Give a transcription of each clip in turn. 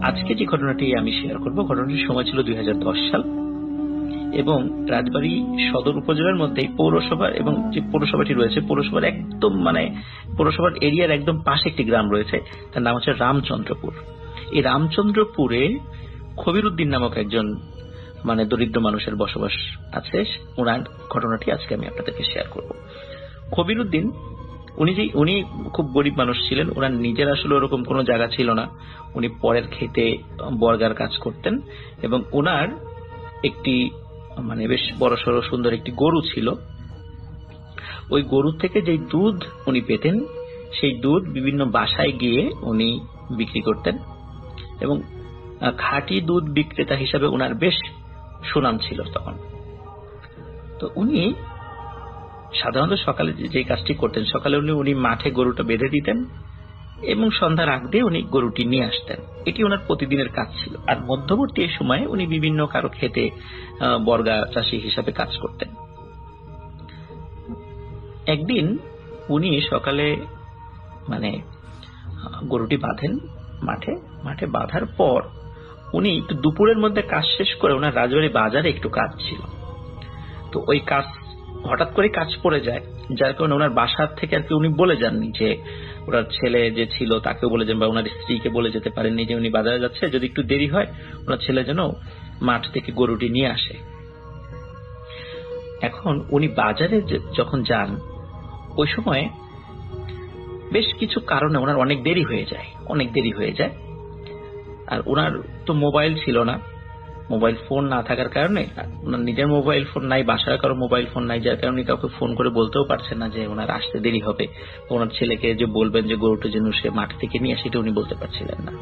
আজকে যে ঘটনাটি আমি শেয়ার করব, ঘটনাটির সময় ছিল 2010 সাল এবং রাজবাড়ী সদর উপজেলার মধ্যে পৌরসভা এবং যে পৌরসভাটি রয়েছে পৌরসভার একদম পৌরসভার এরিয়ার একদম পাশে একটি গ্রাম রয়েছে, তার নাম হচ্ছে রামচন্দ্রপুর। এই রামচন্দ্রপুরে খবির উদ্দিন নামক একজন দরিদ্র মানুষের বসবাস আছে। ওনার ঘটনাটি আজকে আমি আপনাদেরকে শেয়ার করব। খবির উদ্দিন উনি খুব গরিব মানুষ ছিলেন। ওনার নিজের আসলে ওরকম কোনো জায়গা ছিল না। উনি পরের খেতে বর্গার কাজ করতেন এবং ওনার একটি বেশ বড়সড় সুন্দর একটি গরু ছিল। ওই গরু থেকে যে দুধ উনি পেতেন সেই দুধ বিভিন্ন বাসায় গিয়ে উনি বিক্রি করতেন এবং খাঁটি দুধ বিক্রেতা হিসাবে ওনার বেশ সুনাম ছিল তখন। তো উনি সাধারণত সকালে যে কাজটি করতেন, সকালে উনি মাঠে গরুটা বেঁধে দিতেন এবং সন্ধ্যার আগ দিয়ে উনি গরুটি নিয়ে আসতেন। এটি ওনার প্রতিদিনের কাজ ছিল। আর মধ্যবর্তী সময়ে উনি বিভিন্ন কারো খেতে বর্গা চাষী হিসাবে কাজ করতেন। একদিন উনি সকালে গরুটি বাঁধেন মাঠে বাঁধার পর উনি একটু দুপুরের মধ্যে কাজ শেষ করে ওনার রাজবাড়ী বাজারে একটু কাজ ছিল। তো ওই কাজ হঠাৎ করে কাজ পড়ে যায়, যার কারণে ওনার বাসার থেকে আর কি উনি বলে যাননি, যে ওনার ছেলে যে ছিল তাকেও বলে যান বা ওনার স্ত্রীকে বলে যেতে পারেননি যে উনি বাজারে যাচ্ছে, যদি একটু দেরি হয় ওনার ছেলে যেন মাঠ থেকে গরুটি নিয়ে আসে। এখন উনি বাজারে যখন যান ওই সময় বেশ কিছু কারণে ওনার অনেক দেরি হয়ে যায়। আর ওনার তো মোবাইল ছিল না, মোবাইল ফোন না থাকার কারণে ওনার নিজের মোবাইল ফোন নাই, বাসার কারো মোবাইল ফোন নাই, যার কারণে কাউকে ফোন করে বলতেও পারছেন না যে ওনার আসতে দেরি হবে। ওনার ছেলেকে যে বলবেন যে গরুটা যেন সে মাঠ থেকে নিয়ে আসে, উনি বলতে পারছিলেন না।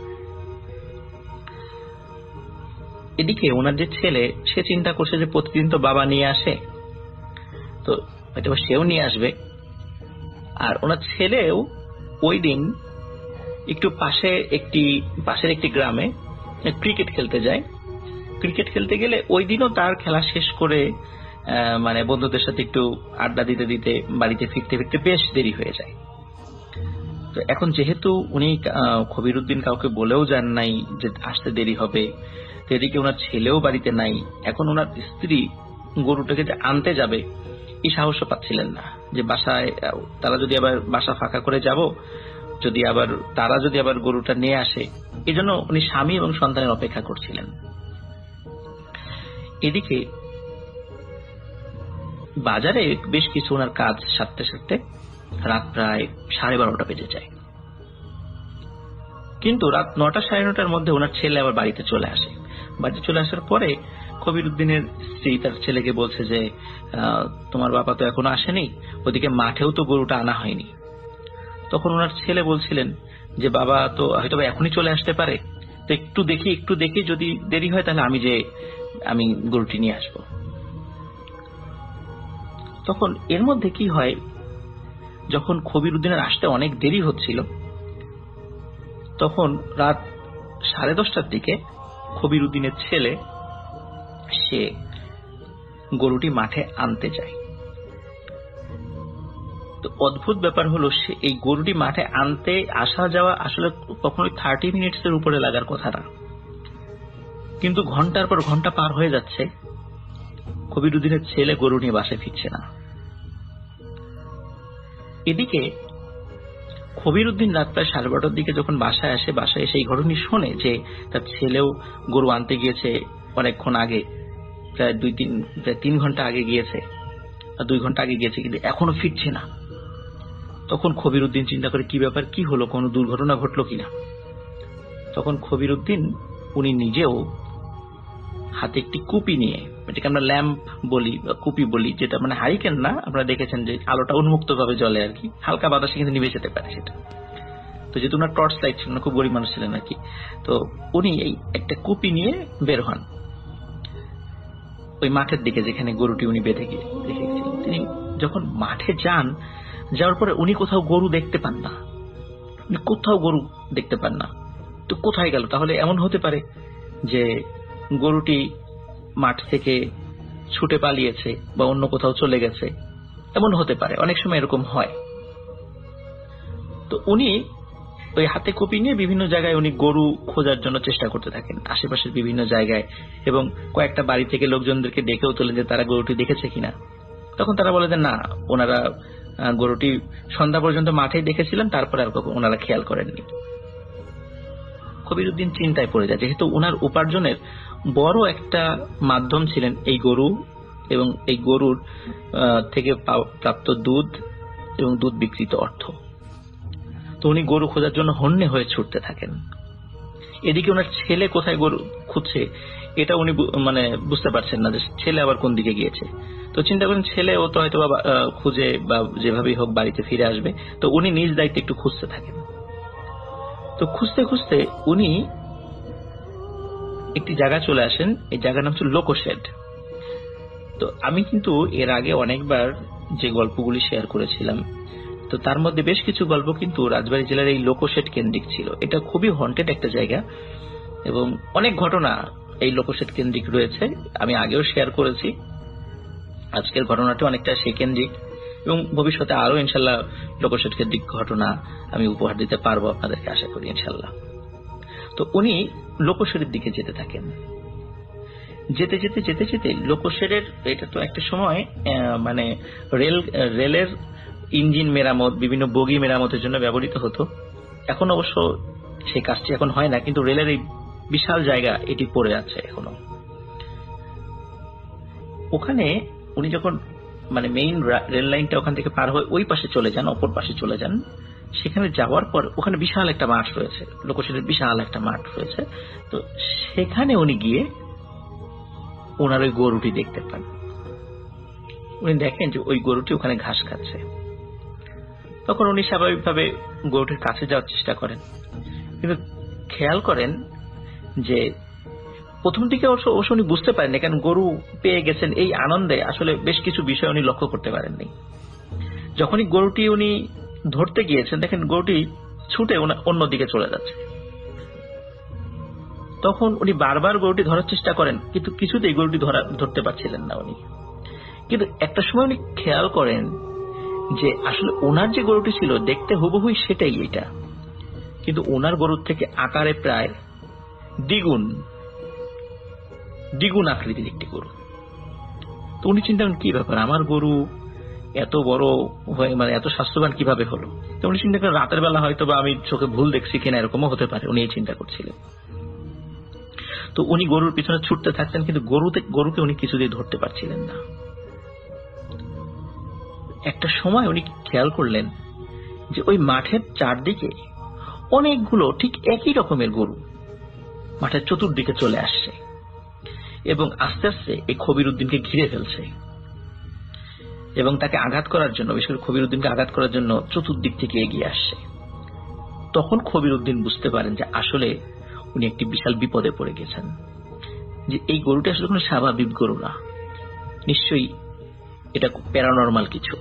এদিকে ওনার যে ছেলে, সে চিন্তা করছে যে প্রতিদিন তো বাবা নিয়ে আসে, তো হয়তো সেও নিয়ে আসবে। আর ওনার ছেলেও ওই দিন একটু পাশের একটি গ্রামে ক্রিকেট খেলতে যায়। ক্রিকেট খেলতে গেলে ওই দিনও তার খেলা শেষ করে বন্ধুদের সাথে একটু আড্ডা দিতে দিতে বাড়িতে ফিরতে ফিরতে বেশ দেরি হয়ে যায়। তো এখন যেহেতু উনি খবির উদ্দিন কাউকে বলেও যান নাই যে আসতে দেরি হবে, তো এদিকে ওনার ছেলেও বাড়িতে নাই। এখন ওনার স্ত্রী গরুটাকে যে আনতে যাবে এই সাহসও পাচ্ছিলেন না, যে বাসায় তারা যদি আবার বাসা ফাঁকা করে যাব, তারা যদি আবার গরুটা নিয়ে আসে, এই জন্য উনি স্বামী এবং সন্তানের অপেক্ষা করছিলেন। এদিকে বাজারে বেশ কিছু ওনার কাজ সারতে সারতে রাত প্রায় 12:30 বেজে যায়। কিন্তু রাত 9টা 9:30টার মধ্যে ওনার ছেলে আবার বাড়িতে চলে আসে। বাড়িতে চলে আসার পরে খবির উদ্দিনের স্ত্রী তার ছেলেকে বলছে যে তোমার বাবা তো এখনো আসেনি, ওদিকে মাঠেও তো গরুটা আনা হয়নি। তখন ওনার ছেলে বলছিলেন যে বাবা তো হয়তো এখনই চলে আসতে পারে, তো একটু দেখি যদি দেরি হয় তাহলে আমি গরুটি নিয়ে আসবো। তখন এর মধ্যে কি হয়, যখন খবির উদ্দিনের আসতে অনেক দেরি হচ্ছিল, তখন রাত 10:30টার দিকে খবির উদ্দিনের ছেলে সে গরুটি মাঠে আনতে যায়। তো অদ্ভুত ব্যাপার হলো, সে এই গরুটি মাঠে আনতে আসা যাওয়া আসলে কখনোই 30 মিনিটের উপরে লাগার কথা না, কিন্তু ঘন্টার পর ঘন্টা পার হয়ে যাচ্ছে, খবির উদ্দিনের ছেলে গরু নিয়ে বাসায় ফিরছে না। এদিকে খবির উদ্দিন রাত প্রায় 12:30টার দিকে যখন বাসায় আসে, বাসায় এসে এই ঘটনা শোনে যে তার ছেলেও গরু আনতে গিয়েছে অনেকক্ষণ আগে, প্রায় 3 ঘন্টা আগে গিয়েছে, 2 ঘন্টা আগে গিয়েছে, কিন্তু এখনো ফিরছে না। তখন খবির উদ্দিন চিন্তা করে কি ব্যাপার, কি হলো, কোনো দুর্ঘটনা ঘটলো কিনা। তখন খবির উদ্দিন উনি নিজেও হাতে একটি কুপি নিয়ে, যেটাকে আমরা ল্যাম্প বলি বা কুপি বলি, যেটা হারিকেন না, আপনারা দেখেছেন যে আলোটা উন্মুক্ত ভাবে জ্বলে আর কি, হালকা বাতাসে কিন্তু নিভে যেতে পারে সেটা। তো যেহেতু ওনার টর্চ লাইট ছিল না, খুব গরিব মানুষ ছিলেন আর কি, তো উনি এই একটা কুপি নিয়ে বের হন ওই মাঠের দিকে যেখানে গরুটি উনি বেঁধে গিয়ে রেখেছিলেন। তিনি যখন মাঠে যাওয়ার পরে উনি কোথাও গরু দেখতে পান না, তো কোথায় গেল? তাহলে এমন হতে পারে যে গরুটি মাঠ থেকে ছুটে পালিয়েছে বা অন্য কোথাও চলে গেছে, এমন হতে পারে, অনেক সময় এরকম হয়। তো উনি ওই হাতে কপি নিয়ে বিভিন্ন জায়গায় উনি গরু খোঁজার জন্য চেষ্টা করতে থাকেন, আশেপাশের বিভিন্ন জায়গায়, এবং কয়েকটা বাড়ি থেকে লোকজনদেরকে ডেকেও তোলেন যে তারা গরুটি দেখেছে কিনা। তখন তারা বলে যে না, ওনারা গরুটি সন্ধ্যা পর্যন্ত মাঠেই দেখেছিলেন, তারপরে আর ওনারা খেয়াল করেননি। কবিরউদ্দিন চিন্তায় পড়ে যায়, যেহেতু ওনার উপার্জনের বড় একটা মাধ্যম ছিলেন এই গরু এবং এই গরুর থেকে প্রাপ্ত দুধ এবং দুধ বিক্রিত অর্থ। তো উনি গরু খোঁজার জন্য হন্যে হয়ে ছুটতে থাকেন। এদিকে ওনার ছেলে কোথায় গরু খুঁজছে এটা উনি বুঝতে পারছেন না, যে ছেলে আবার কোন দিকে গিয়েছে। তো চিন্তা করেন ছেলে ও তো হয়তো খুঁজে বা যেভাবেই হোক বাড়িতে ফিরে আসবে। তো উনি নিজ দায়িত্বে একটু খুঁজতে থাকেন। তো খুঁজতে খুঁজতে উনি একটি জায়গা চলে আসেন, এই জায়গার নাম হচ্ছে লোকোশেড। তো আমি কিন্তু এর আগে অনেকবার যে গল্পগুলি শেয়ার করেছিলাম, তো তার মধ্যে বেশ কিছু গল্প কিন্তু রাজবাড়ী জেলার এই লোকোশেড কেন্দ্রিক ছিল। এটা খুবই হন্টেড একটা জায়গা এবং অনেক ঘটনা এই লোকোশেড কেন্দ্রিক রয়েছে। আমি আগেও শেয়ার করেছি, আজকের ঘটনাটি অনেকটা সে কেন্দ্রিক এবং ভবিষ্যতে আরো ইনশাল্লাহ লোকোশেড কেন্দ্রিক ঘটনা আমি উপহার দিতে পারবো আপনাদেরকে, আশা করি ইনশাল্লাহ। তো উনি লোকোশেডের দিকে যেতে থাকেন। যেতে যেতে যেতে যেতে লোকোশেডের, এটা তো একটা সময় রেলের ইঞ্জিন মেরামত, বিভিন্ন বগি মেরামতের জন্য ব্যবহৃত হতো। এখন অবশ্য সেই কাজটি এখন হয় না, কিন্তু রেলের এই বিশাল জায়গা এটি পড়ে আছে এখনো। ওখানে উনি যখন মেইন রেল লাইনটা ওখান থেকে পার হয়ে ওই পাশে চলে যান, অপর পাশে চলে যান, সেখানে যাওয়ার পর ওখানে বিশাল একটা মাঠ রয়েছে, লোকোশেডের বিশাল একটা মাঠ রয়েছে। তো সেখানে উনি গিয়ে ওনার ওই গরুটি দেখতে পান। উনি দেখেন যে ওই গরুটি ওখানে ঘাস খাচ্ছে। তখন উনি স্বাভাবিকভাবে গরুটির কাছে যাওয়ার চেষ্টা করেন, কিন্তু খেয়াল করেন যে প্রথম দিকে অবশ্য উনি বুঝতে পারেন না, কারণ গরু পেয়ে গেছেন এই আনন্দে আসলে বেশ কিছু বিষয় উনি লক্ষ্য করতে পারেননি। যখনই গরুটি উনি ধরতে গিয়েছেন, দেখেন গরুটি ছুটে অন্যদিকে চলে যাচ্ছে। তখন উনি বারবার গরুটি ধরার চেষ্টা করেন, কিন্তু কিছুতেই গরুটি ধরতে পারছিলেন না উনি। কিন্তু একটা সময় উনি খেয়াল করেন যে আসলে ওনার যে গরুটি ছিল দেখতে হুবহুই সেটাই এটা, কিন্তু ওনার গরুর থেকে আকারে প্রায় দ্বিগুণ আকৃতির একটি গরু। তো উনি চিন্তা করেন কি ব্যাপার, আমার গরু এত বড় হয়ে এত স্বাস্থ্যবান কিভাবে হলো। তো উনি চিন্তা করেন রাতের বেলা হয়তো বা আমি চোখে ভুল দেখছি কিনা, এরকমও হতে পারে, উনি এই চিন্তা করছিলেন। তো উনি গরুর পিছনে ছুটতে থাকতেন, কিন্তু গরুকে উনি কিছুতেই ধরতে পারছিলেন না। একটা সময় উনি খেয়াল করলেন যে ওই মাঠের চারদিকে অনেকগুলো ঠিক একই রকমের গরু মাঠের চতুর্দিকে চলে আসছে এবং আস্তে আস্তে এই কবিরউদ্দিনকে ঘিরে ফেলছে এবং তাকে আঘাত করার জন্য, বিশেষ করে কবিরউদ্দিনকে আঘাত করার জন্য চতুর্দিক থেকে এগিয়ে আসছে। তখন কবিরউদ্দিন বুঝতে পারেন যে আসলে উনি একটি বিশাল বিপদে পড়ে গেছেন, যে এই গরুটি আসলে কোনো স্বাভাবিক গরু না, নিশ্চয়ই এটা প্যারানরমাল কিছু।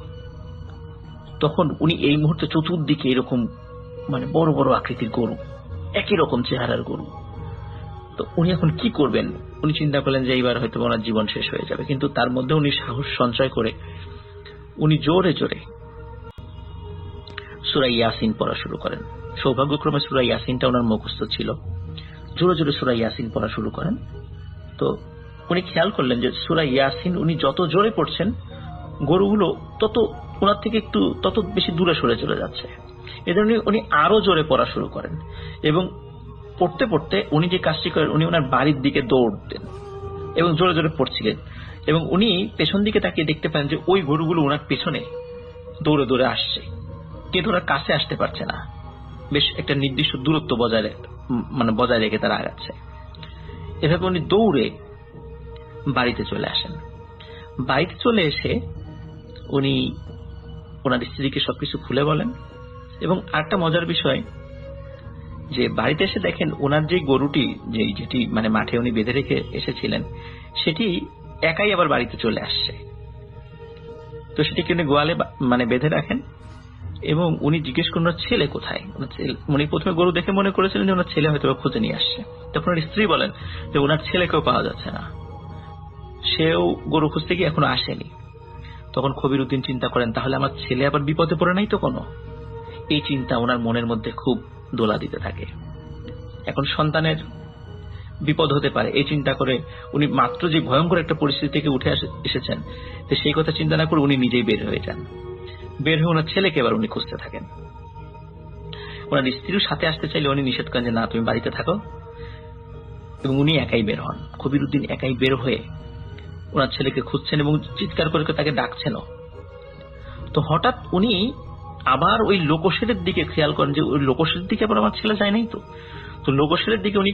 তখন উনি এই মুহূর্তে চতুর্দিকে এরকম বড় বড় আকৃতির গরু, একই রকম চেহারার গরু। তো উনি এখন কি করবেন? উনি চিন্তা করলেন যে এইবার হয়তো ওনার জীবন শেষ হয়ে যাবে, কিন্তু তার মধ্যে উনি সাহস সঞ্চয় করে উনি জোরে জোরে সূরা ইয়াসিন পড়া শুরু করেন। সৌভাগ্যক্রমে সূরা ইয়াসিনটা ওনার মুখস্থ ছিল। জোরে জোরে সূরা ইয়াসিন পড়া শুরু করেন। তো উনি খেয়াল করলেন যে সূরা ইয়াসিন উনি যত জোরে পড়ছেন, গরুগুলো তত ওনার থেকে তত বেশি দূরে সরে চলে যাচ্ছে। এজন্য উনি আরো জোরে পড়া শুরু করেন এবং পড়তে পড়তে উনি যে কাজটি করেন, উনি ওনার বাড়ির দিকে দৌড় দেন এবং জোরে জোরে পড়ছিলেন। এবং উনি পেছন দিকে তাকিয়ে দেখতে পান যে ওই গরুগুলো ওনার পেছনে দৌড়ে দৌড়ে আসছে, কিন্তু ওনার কাছে আসতে পারছে না, বেশ একটা নির্দিষ্ট দূরত্ব বজায় রেখে তারা আগাচ্ছে। এভাবে উনি দৌড়ে বাড়িতে চলে আসেন। বাড়িতে চলে এসে উনি ওনার স্ত্রীকে সবকিছু খুলে বলেন এবং আরেকটা মজার বিষয়, যে বাড়িতে এসে দেখেন ওনার যে গরুটি যেটি মাঠে উনি বেঁধে রেখে এসেছিলেন, সেটি একাই আবার বাড়িতে চলে আসছে। তো সেটিকে উনি গোয়ালে বেঁধে রাখেন এবং উনি জিজ্ঞেস করেন ওনার ছেলে কোথায়। উনি প্রথমে গরু দেখে মনে করেছিলেন যে ওনার ছেলে হয়তো খুঁজে নিয়ে আসছে। তখন ওনার স্ত্রী বলেন যে ওনার ছেলেকেও পাওয়া যাচ্ছে না, সেও গরু খুঁজতে গিয়ে এখনো আসেনি। তখন কবিরউদ্দিন চিন্তা করেন, তাহলে আমার ছেলে আবার বিপদে পড়ে নাই তো কোনো। এই চিন্তা ওনার মনের মধ্যে খুব দোলা দিতে থাকে। এখন সন্তানের বিপদ হতে পারে এই চিন্তা করে উনি মাত্র যে ভয়ঙ্কর একটা পরিস্থিতি থেকে উঠে এসেছেন, তো সেই কথা চিন্তা না করে উনি নিজেই বের হয়ে যান। বের হয়ে ওনার ছেলেকে এবার উনি খুঁজতে থাকেন। ওনার স্ত্রীর সাথে আসতে চাইলে উনি নিষেধ করেন যে না, তুমি বাড়িতে থাকো, এবং উনি একাই বের হন। কবিরউদ্দিন একাই বের হয়ে ওনার ছেলেকে খুঁজছেন এবং চিৎকার করে তাকে ডাকছেনও। তো হঠাৎ উনি আবার ওই লোকশেরের দিকে খেয়াল করেন যে ওই লোকশেরের দিকে আবার আমার ছেলে যায় নাই। তো লোকশেরের দিকে উনি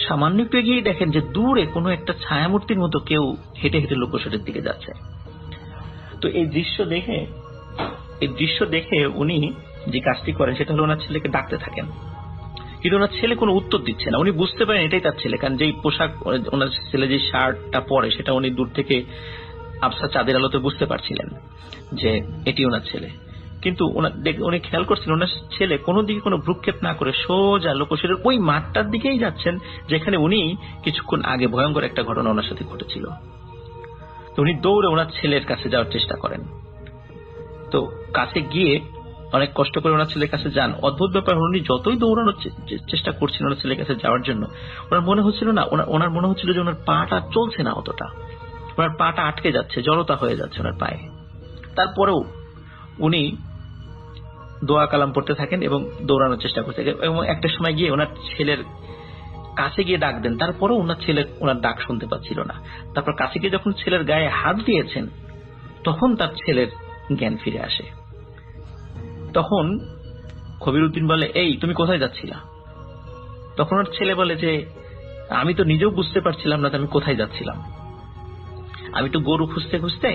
সামান্য একটু এগিয়ে দেখেন যে দূরে কোনো একটা ছায়ামূর্তির মতো কেউ হেঁটে হেঁটে লোকশেরের দিকে যাচ্ছে। তো এই দৃশ্য দেখে উনি যে কাজটি করেন সেটা হলো ওনার ছেলেকে ডাকতে থাকেন, কিন্তু ওনার ছেলে কোনো উত্তর দিচ্ছে না। উনি বুঝতে পারেন এটাই তার ছেলে, কারণ যেই পোশাক ওনার ছেলে যে শার্টটা পরে সেটা উনি দূর থেকে আবছা চাঁদের আলোতে বুঝতে পারছিলেন যে এটি ওনার ছেলে। কিন্তু উনি খেয়াল করছেন ওনার ছেলে কোনো দিকে কোনো ভ্রুক্ষেপ না করে সোজা লোকশেরের ওই মাঠটার দিকেই যাচ্ছেন যেখানে উনি কিছুক্ষণ আগে ভয়ঙ্কর একটা ঘটনা ওনার সাথে ঘটেছিল। তো উনি দৌড়ে ওনার ছেলের কাছে যাওয়ার চেষ্টা করেন। তো কাছে গিয়ে অনেক কষ্ট করে ওনার ছেলের কাছে যান। অদ্ভুত ব্যাপার, উনি যতই দৌড়ানোর চেষ্টা করছেন ওনার ছেলের কাছে যাওয়ার জন্য, ওনার মনে হচ্ছিল যে ওনার পাটা চলছে না, অতটা ওনার পাটা আটকে যাচ্ছে, জড়তা হয়ে যাচ্ছে ওনার পায়ে। তারপরেও উনি দোয়া কালাম পড়তে থাকেন এবং দৌড়ানোর চেষ্টা করতে থাকেন, এবং একটা সময় গিয়ে ওনার ছেলের কাছে গিয়ে ডাক দেন। তারপরেও ওনার ছেলে ওনার ডাক শুনতে পাচ্ছিল না। তারপর কাছে গিয়ে যখন ছেলের গায়ে হাত দিয়েছেন তখন তার ছেলের জ্ঞান ফিরে আসে। তখন কবিরউদ্দিন বলে, এই তুমি কোথায় যাচ্ছিলা? তখন ওর ছেলে বলে যে আমি তো নিজেও বুঝতে পারছিলাম না আমি কোথায় যাচ্ছিলাম। আমি তো গরু খুঁজতে খুঁজতে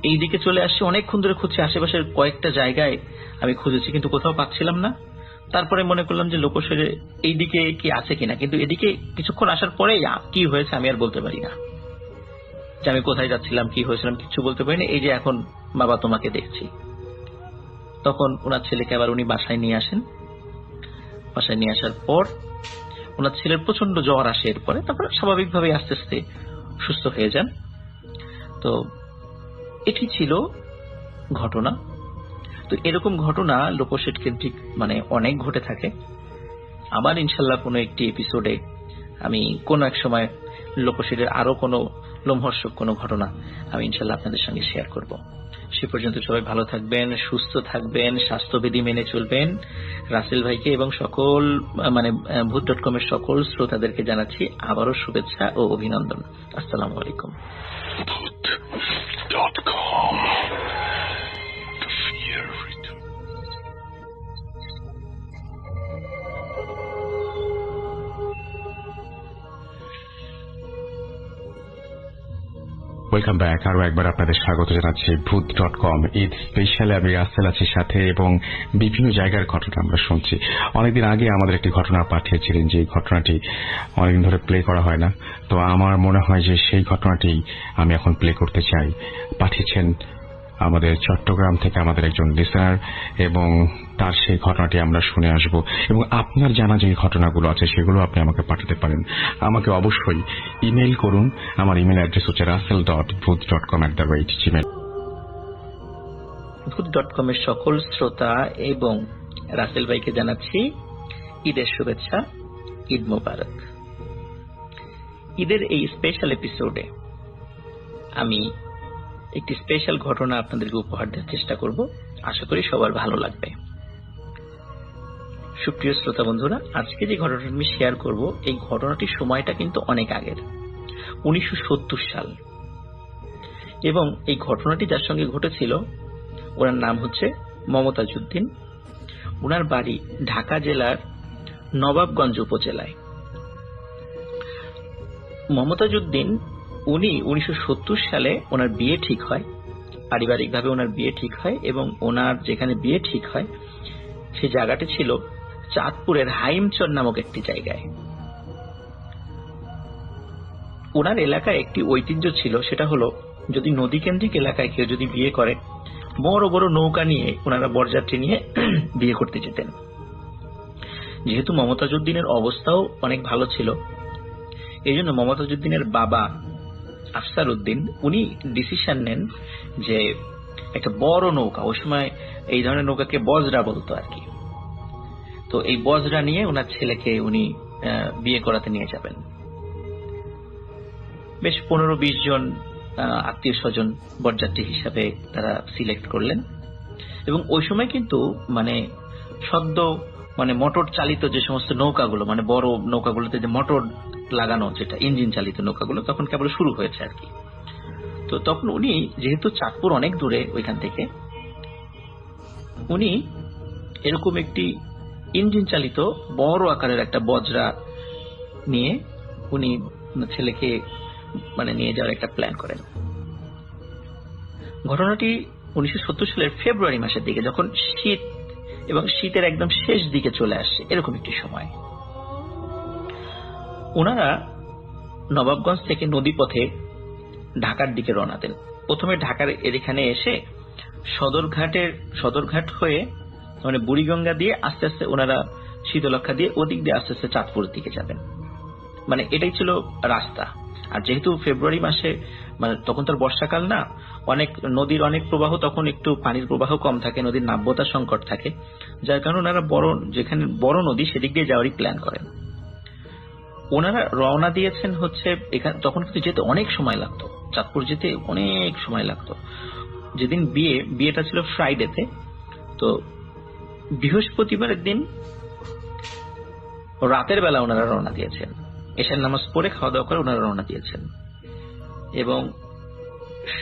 এই দিকে চলে আসছি, অনেকক্ষণ ধরে খুঁজছি, আশেপাশের কয়েকটা জায়গায় আমি খুঁজেছি কিন্তু কোথাও পাচ্ছিলাম না। তারপরে মনে করলাম যে লোকশেরে এই দিকে কি আছে কিনা, কিন্তু এদিকে কিছুক্ষণ আসার পরে কি হয়েছে আমি আর বলতে পারি না, যে আমি কোথায় যাচ্ছিলাম, কি হয়েছিলাম, কিছু বলতে পারি না। এই যে এখন বাবা তোমাকে দেখছি। তখন ওনার ছেলেকে আবার উনি বাসায় নিয়ে আসেন। বাসায় নিয়ে আসার পর ওনার ছেলের প্রচন্ড জ্বর আসে। এরপরে তারপরে স্বাভাবিকভাবে আস্তে আস্তে সুস্থ হয়ে যান। তো এটি ছিল ঘটনা। তো এরকম ঘটনা লোকশের কেন্দ্রিক অনেক ঘটে থাকে। আবার ইনশাল্লাহ কোনো একটি এপিসোডে আমি কোনো এক সময় লোকশেরের আরো কোনো লোমহর্ষক কোনো ঘটনা আমি ইনশাল্লাহ আপনাদের সঙ্গে শেয়ার করব। সে পর্যন্ত সবাই ভালো থাকবেন, সুস্থ থাকবেন, স্বাস্থ্যবিধি মেনে চলবেন। রাসেল ভাইকে এবং সকল ভূত.com এর সকল শ্রোতাদেরকে জানাচ্ছি আবারও শুভেচ্ছা ও অভিনন্দন। আসসালামু আলাইকুম। ভূত.com ওয়েলকাম ব্যাক। আরো একবার আপনাদের স্বাগত জানাচ্ছি ভূত.com। ঈদ স্পেশালে আমি রাসেল আছি সাথে, এবং বিভিন্ন জায়গার ঘটনা আমরা শুনছি। অনেকদিন আগে আমাদের একটি ঘটনা পাঠিয়েছিলেন, যে ঘটনাটি অনেকদিন ধরে প্লে করা হয় না। তো আমার মনে হয় যে সেই ঘটনাটি আমি এখন প্লে করতে চাই। পাঠিয়েছেন আমাদের চট্টগ্রাম থেকে আমাদের একজন লিসেনার, এবং তার সেই ঘটনাটি আমরা শুনে আসব। এবং আপনার জানা যে ঘটনাগুলো আছে সেগুলো আপনি আমাকে পাঠাতে পারেন। আমাকে অবশ্যই ইমেল করুন। আমার ইমেল অ্যাড্রেস হচ্ছে russell.booth.com@gmail। ভূত.com এর সকল শ্রোতা এবং রাসেল ভাইকে জানাচ্ছি ঈদের শুভেচ্ছা, ঈদ মোবারক। ঈদের এই স্পেশাল এপিসোডে আমি একটি স্পেশাল ঘটনা আপনাদেরকে উপহার দেওয়ার চেষ্টা করব। আশা করি সবার ভালো লাগবে। সুপ্রিয় শ্রোতা বন্ধুরা, আজকে যে ঘটনাটি আমি শেয়ার করব, এই ঘটনাটির সময়টা কিন্তু অনেক আগের, 1970 সাল। এবং এই ঘটনাটি যার সঙ্গে ঘটেছিল ওনার নাম হচ্ছে মমতাজ উদ্দিন। ওনার বাড়ি ঢাকা জেলার নবাবগঞ্জ উপজেলায়। মমতাজ উদ্দিন উনি 1970 সালে ওনার বিয়ে ঠিক হয়, পারিবারিকভাবে ওনার বিয়ে ঠিক হয়, এবং ওনার যেখানে বিয়ে ঠিক হয় সেই জায়গাটি ছিল চাঁদপুরের হাইমচর নামক একটি জায়গায়। ওনার এলাকায় একটি ঐতিহ্য ছিল, সেটা হলো যদি নদী কেন্দ্রিক এলাকায় কেউ যদি বিয়ে করে, বড় বড় নৌকা নিয়ে ওনারা বরযাত্রী নিয়ে বিয়ে করতে যেতেন। যেহেতু মমতাজ উদ্দিনের অবস্থাও অনেক ভালো ছিল, এই জন্য মমতাজ উদ্দিনের বাবা আফসার উদ্দিন উনি ডিসিশন নেন যে একটা বড় নৌকা, ওই সময় এই ধরনের নৌকাকে বজরা বলতো আর কি, তো এই বজরা নিয়ে ওনার ছেলেকে উনি বিয়ে করাতে নিয়ে যাবেন। বেশ 15-20 জন আত্মীয় স্বজন বরযাত্রী হিসাবে তারা সিলেক্ট করলেন। এবং ওই সময় কিন্তু মানে সদ্য মানে মোটর চালিত যে সমস্ত নৌকাগুলো, মানে বড় নৌকাগুলোতে যে মোটর লাগানো, যেটা ইঞ্জিন চালিত নৌকাগুলো, তখন কেবল শুরু হয়েছে আর কি। তো তখন উনি, যেহেতু চাঁদপুর অনেক দূরে ওইখান থেকে, উনি এরকম একটি ইঞ্জিন চালিত বড় আকারের একটা বজরা নিয়ে উনি ছেলেকে মানে নিয়ে যাওয়ার একটা প্ল্যান করেন। ঘটনাটি 1970 সালের ফেব্রুয়ারি মাসের দিকে, যখন শীত এবং শীতের একদম শেষ দিকে চলে আসছে, এরকম একটি সময়। ওনারা নবাবগঞ্জ থেকে নদীপথে ঢাকার দিকে রওনা দেন। প্রথমে ঢাকার এখানে এসে সদরঘাট হয়ে মানে বুড়িগঙ্গা দিয়ে আস্তে আস্তে ওনারা শীতলক্ষা দিয়ে ওদিক দিয়ে আস্তে আস্তে চাঁদপুরের দিকে যাবেন। মানে এটাই ছিল রাস্তা। আর যেহেতু ফেব্রুয়ারি মাসে মানে তখন তো বর্ষাকাল না, অনেক নদীর অনেক প্রবাহ, তখন একটু পানির প্রবাহ কম থাকে, নদীর নাব্যতা সংকট থাকে, যার কারণে ওনারা যেখানে বড় নদী সেদিক দিয়ে যাওয়ারই প্ল্যান করেন। ওনারা রওনা দিয়েছেন হচ্ছে এখানে, তখন কিন্তু যেতে অনেক সময় লাগতো, চাঁদপুর যেতে অনেক সময় লাগতো। যেদিন বিয়েটা ছিল ফ্রাইডেতে, তো বৃহস্পতিবারের দিন রাতের বেলা ওনারা রওনা দিয়েছেন, এশার নামাজ পড়ে খাওয়া দাওয়া করে ওনারা রওনা দিয়েছেন, এবং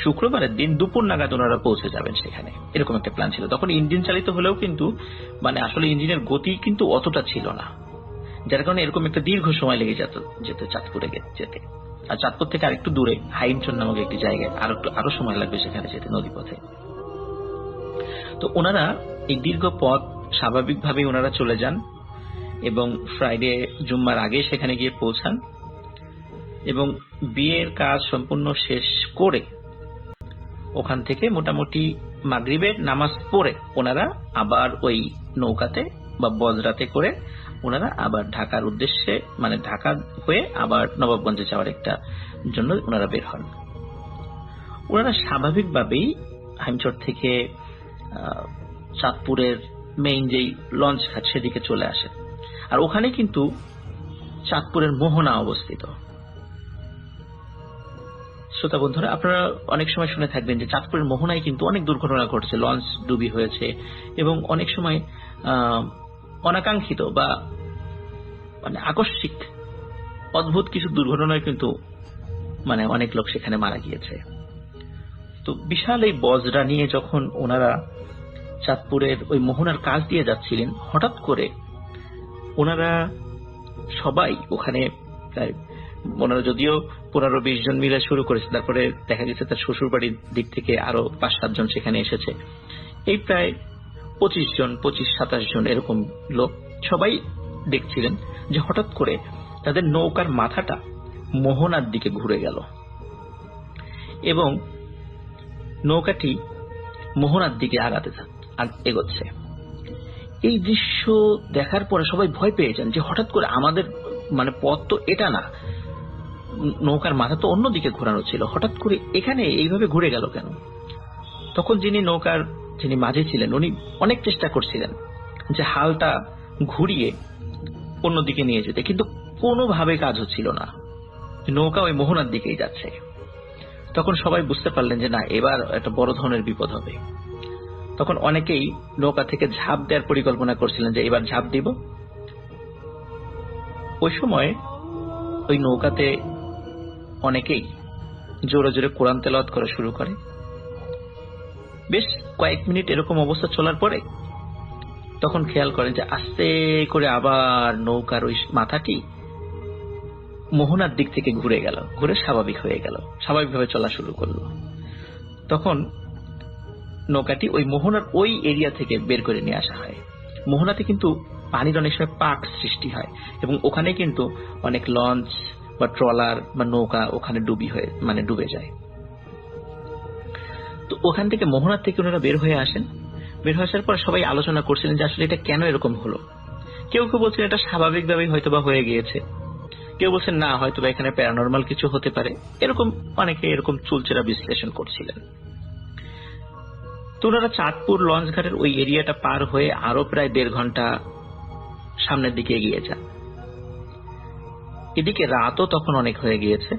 শুক্রবারের দিন দুপুর নাগাদ ওনারা পৌঁছে যাবেন সেখানে, এরকম একটা প্ল্যান ছিল। তখন ইঞ্জিন চালিত হলেও কিন্তু মানে আসলে ইঞ্জিনের গতি কিন্তু অতটা ছিল না, যার কারণে এরকম একটা দীর্ঘ সময় লেগে যেত চাঁদপুরে যেতে। আর চাঁদপুর থেকে আরেকটু দূরে হাইমচর নামক একটি জায়গায় আরো সময় লাগবে সেখানে যেতে নদীপথে। তো ওনারা এই দীর্ঘ পথ স্বাভাবিকভাবেই ওনারা চলে যান এবং ফ্রাইডে জুম্মার আগে সেখানে গিয়ে পৌঁছান, এবং বিয়ের কাজ সম্পূর্ণ শেষ করে ওখান থেকে মোটামুটি মাগরিবের নামাজ পড়ে ওনারা আবার ওই নৌকাতে বা বজরাতে করে ওনারা আবার ঢাকার উদ্দেশ্যে, মানে ঢাকা হয়ে আবার নবাবগঞ্জে যাওয়ার একটা জন্য ওনারা বের হন। ওনারা স্বাভাবিকভাবেই হাইমচর থেকে চাঁদপুরের মেইন যেই লঞ্চ ঘাট সেদিকে চলে আসেন। আর ওখানে কিন্তু চাঁদপুরের মোহনা অবস্থিত। শ্রোতা বন্ধুরা, আপনারা অনেক সময় শুনে থাকবেন যে চাঁদপুরের মোহনায় কিন্তু অনেক দুর্ঘটনা ঘটছে, লঞ্চ ডুবি হয়েছে, এবং অনেক সময় অনাকাঙ্ক্ষিত বা মানে আকস্মিক অদ্ভুত কিছু দুর্ঘটনায় কিন্তু মানে অনেক লোক সেখানে মারা গিয়েছে। তো বিশাল এই বজরা নিয়ে যখন ওনারা চাঁদপুরের ওই মোহনার কাজ দিয়ে যাচ্ছিলেন, হঠাৎ করে ওনারা সবাই ওখানে প্রায় ওনারা যদিও 15-20 জন মিলে শুরু করেছে, তারপরে দেখা গেছে তার শ্বশুর বাড়ির দিক থেকে আরো 5-7 জন সেখানে এসেছে, এই প্রায় 25-27 জন এরকম লোক সবাই দেখছিলেন যে হঠাৎ করে তাদের নৌকার মাথাটা মোহনার দিকে ঘুরে গেল এবং নৌকাটি মোহনার দিকে এগোচ্ছে। এই দৃশ্য দেখার পরে সবাই ভয় পেয়ে যান যে হঠাৎ করে আমাদের মানে পথ তো এটা না, নৌকার মাথা তো অন্যদিকে ঘোরানো ছিল, হঠাৎ করে এখানে এইভাবে ঘুরে গেল কেন? তখন যিনি মাঝি ছিলেন উনি অনেক চেষ্টা করছিলেন যে হালটা ঘুরিয়ে অন্যদিকে নিয়ে যেতে, কিন্তু কোনোভাবে কাজ হচ্ছিল না, নৌকা ওই মোহনার দিকেই যাচ্ছে। তখন সবাই বুঝতে পারলেন যে না, এবার একটা বড় ধরনের বিপদ হবে। তখন অনেকেই নৌকা থেকে ঝাঁপ দেওয়ার পরিকল্পনা করছিলেন যে এবার ঝাঁপ দিব। ওই সময় ওই নৌকাতে অনেকেই জোরে জোরে কোরআন তেলাওয়াত করা শুরু করে। বেশ কয়েক মিনিট এরকম অবস্থা চলার পরে তখন খেয়াল করেন যে আস্তে করে আবার নৌকার ওই মাথাটি মোহনার দিক থেকে ঘুরে স্বাভাবিক হয়ে গেল, স্বাভাবিকভাবে চলা শুরু করলো। তখন নৌকাটি ওই মোহনার ওই এরিয়া থেকে বের করে নিয়ে আসা হয়। মোহনাতে কিন্তু পানির অনেক সময় পাক সৃষ্টি হয় এবং ওখানে কিন্তু অনেক লঞ্চ বা ট্রলার বা নৌকা ওখানে ডুবে যায়। তো ওখান থেকে মোহনার থেকে ওনারা বের হয়ে আসেন। বের হয়ে আসার পর সবাই আলোচনা করছিলেন যে আসলে এটা কেন এরকম হলো। কেউ কেউ বলছেন এটা স্বাভাবিকভাবেই হয়তোবা হয়ে গিয়েছে, কেউ বলছেন না হয়তোবা এখানে প্যারানরমাল কিছু হতে পারে, এরকম অনেকে এরকম চুলচেরা বিশ্লেষণ করছিলেন। তো ওনারা চাঁদপুর লঞ্চ ঘাটের ওই এরিয়াটা পার হয়ে আরো প্রায় 1.5 ঘন্টা সামনের দিকে এগিয়ে যান। এদিকে রাতও তখন অনেক হয়ে গিয়েছে।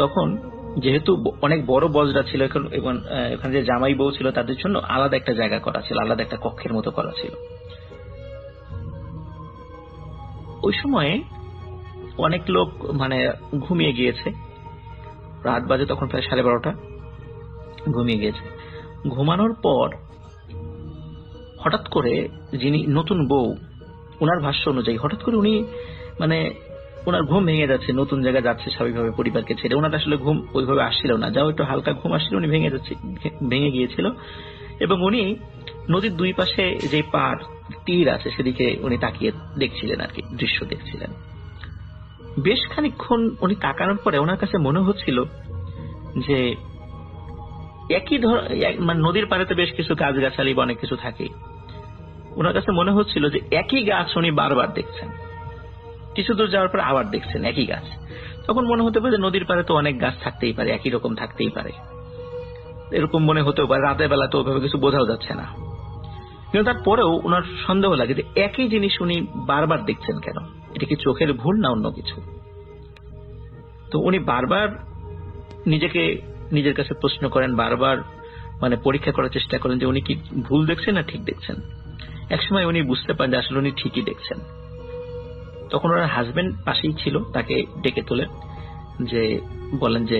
তখন যেহেতু অনেক বড় বজরা ছিল, এবং এখানে যে জামাই বউ ছিল তাদের জন্য আলাদা একটা জায়গা করা ছিল, আলাদা একটা কক্ষের মতো করা ছিল। ওই সময়ে অনেক লোক ঘুমিয়ে গিয়েছে। রাত বাজে তখন প্রায় 12:30, ঘুমিয়ে গিয়েছে। ঘুমানোর পর হঠাৎ করে যিনি নতুন বউ, ওনার ভাষ্য অনুযায়ী হঠাৎ করে উনি ওনার ঘুম ভেঙে যাচ্ছে, নতুন জায়গায় যাচ্ছে স্বাভাবিকভাবে পরিবারকে ছেড়ে। ওনার আসলে ঘুম ওইভাবে আসছিল না, যাও একটু হালকা ঘুম আসছিল, উনি ভেঙে গিয়েছিল। এবং উনি নদীর দুই পাশে যে পাড় তীর আছে সেদিকে উনি তাকিয়ে দেখছিলেন, আর কি দৃশ্য দেখছিলেন। বেশ খানিকক্ষণ উনি তাকানোর পরে ওনার কাছে মনে হচ্ছিল যে একই নদীর পাড়েতে বেশ কিছু গাছগাছালি বা অনেক কিছু থাকে। ওনার কাছে মনে হচ্ছিল যে একই গাছ উনি বারবার দেখছেন, কিছু দূর যাওয়ার পর আবার দেখছেন একই গাছ। তখন মনে হতে পারে যে নদীর পাড়ে তো অনেক গাছ থাকতেই পারে, একই রকম থাকতেই পারে, এরকম মনে হতেও পারে। রাতের বেলা তো ওইভাবে কিছু বোঝাও যাচ্ছে না। কিন্তু তারপরেও ওনার সন্দেহ লাগে যে একই জিনিস উনি বারবার দেখছেন কেন, এটা কি চোখের ভুল না অন্য কিছু। তো উনি বারবার নিজের কাছে প্রশ্ন করেন, বারবার পরীক্ষা করার চেষ্টা করেন যে উনি কি ভুল দেখছেন না ঠিক দেখছেন। একসময় উনি বুঝতে পারেন যে আসলে উনি ঠিকই দেখছেন। তখন ওনার হাজবেন্ড পাশেই ছিল, তাকে ডেকে তোলেন, যে বলেন যে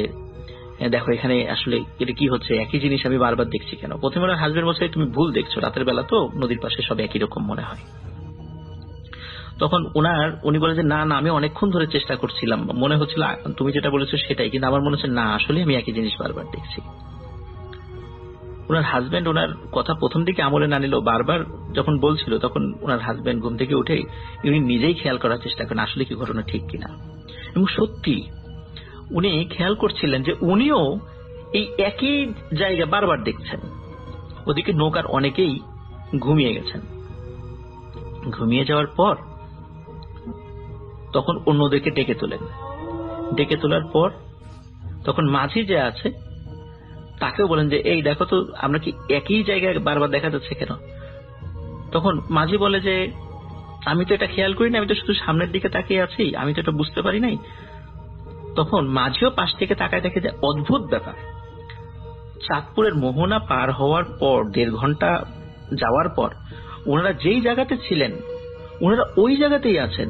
দেখো এখানে আসলে এটা কি হচ্ছে, একই জিনিস আমি বারবার দেখছি কেন। প্রথমে ওনার হাজবেন্ড বলছে তুমি ভুল দেখছো, রাতের বেলা তো নদীর পাশে সব একই রকম মনে হয়। তখন উনি বলে যে না না, আমি অনেকক্ষণ ধরে চেষ্টা করছিলাম, মনে হচ্ছিল তুমি যেটা বলেছো সেটাই, কিন্তু আমার মনে হচ্ছে না, আসলে আমি একই জিনিস বারবার দেখছি। ওনার হাজবেন্ড ওনার কথা প্রথম দিকে আমলে না নিলেও বারবার যখন বলছিল, তখন ওনার হাজবেন্ড ঘুম থেকে উঠে উনি নিজেই খেয়াল করার চেষ্টা করেন আসলে কি ঘটনা ঠিক কিনা। এবং সত্যি উনি খেয়াল করছিলেন যে উনিও এই একই জায়গা বারবার দেখছেন। ওদিকে নৌকার অনেকেই ঘুমিয়ে গেছেন। ঘুমিয়ে যাওয়ার পর তখন অন্যদেরকে ডেকে তোলেন। ডেকে তোলার পর তখন মাঝি যে আছে তাকেও বলেন যে এই দেখো তো, আমরা কি একই জায়গায় বারবার দেখা যাচ্ছে কেন। তখন মাঝি বলে যে আমি তো এটা খেয়াল করি না, আমি তো শুধু সামনের দিকে তাকিয়ে আছি, আমি তো এটা বুঝতে পারি নাই। তখন মাঝিও পাশ থেকে তাকায় দেখে যে অদ্ভুত ব্যাপার, চাঁদপুরের মোহনা পার হওয়ার পর 1.5 ঘন্টা যাওয়ার পর ওনারা যেই জায়গাতে ছিলেন ওনারা ওই জায়গাতেই আছেন।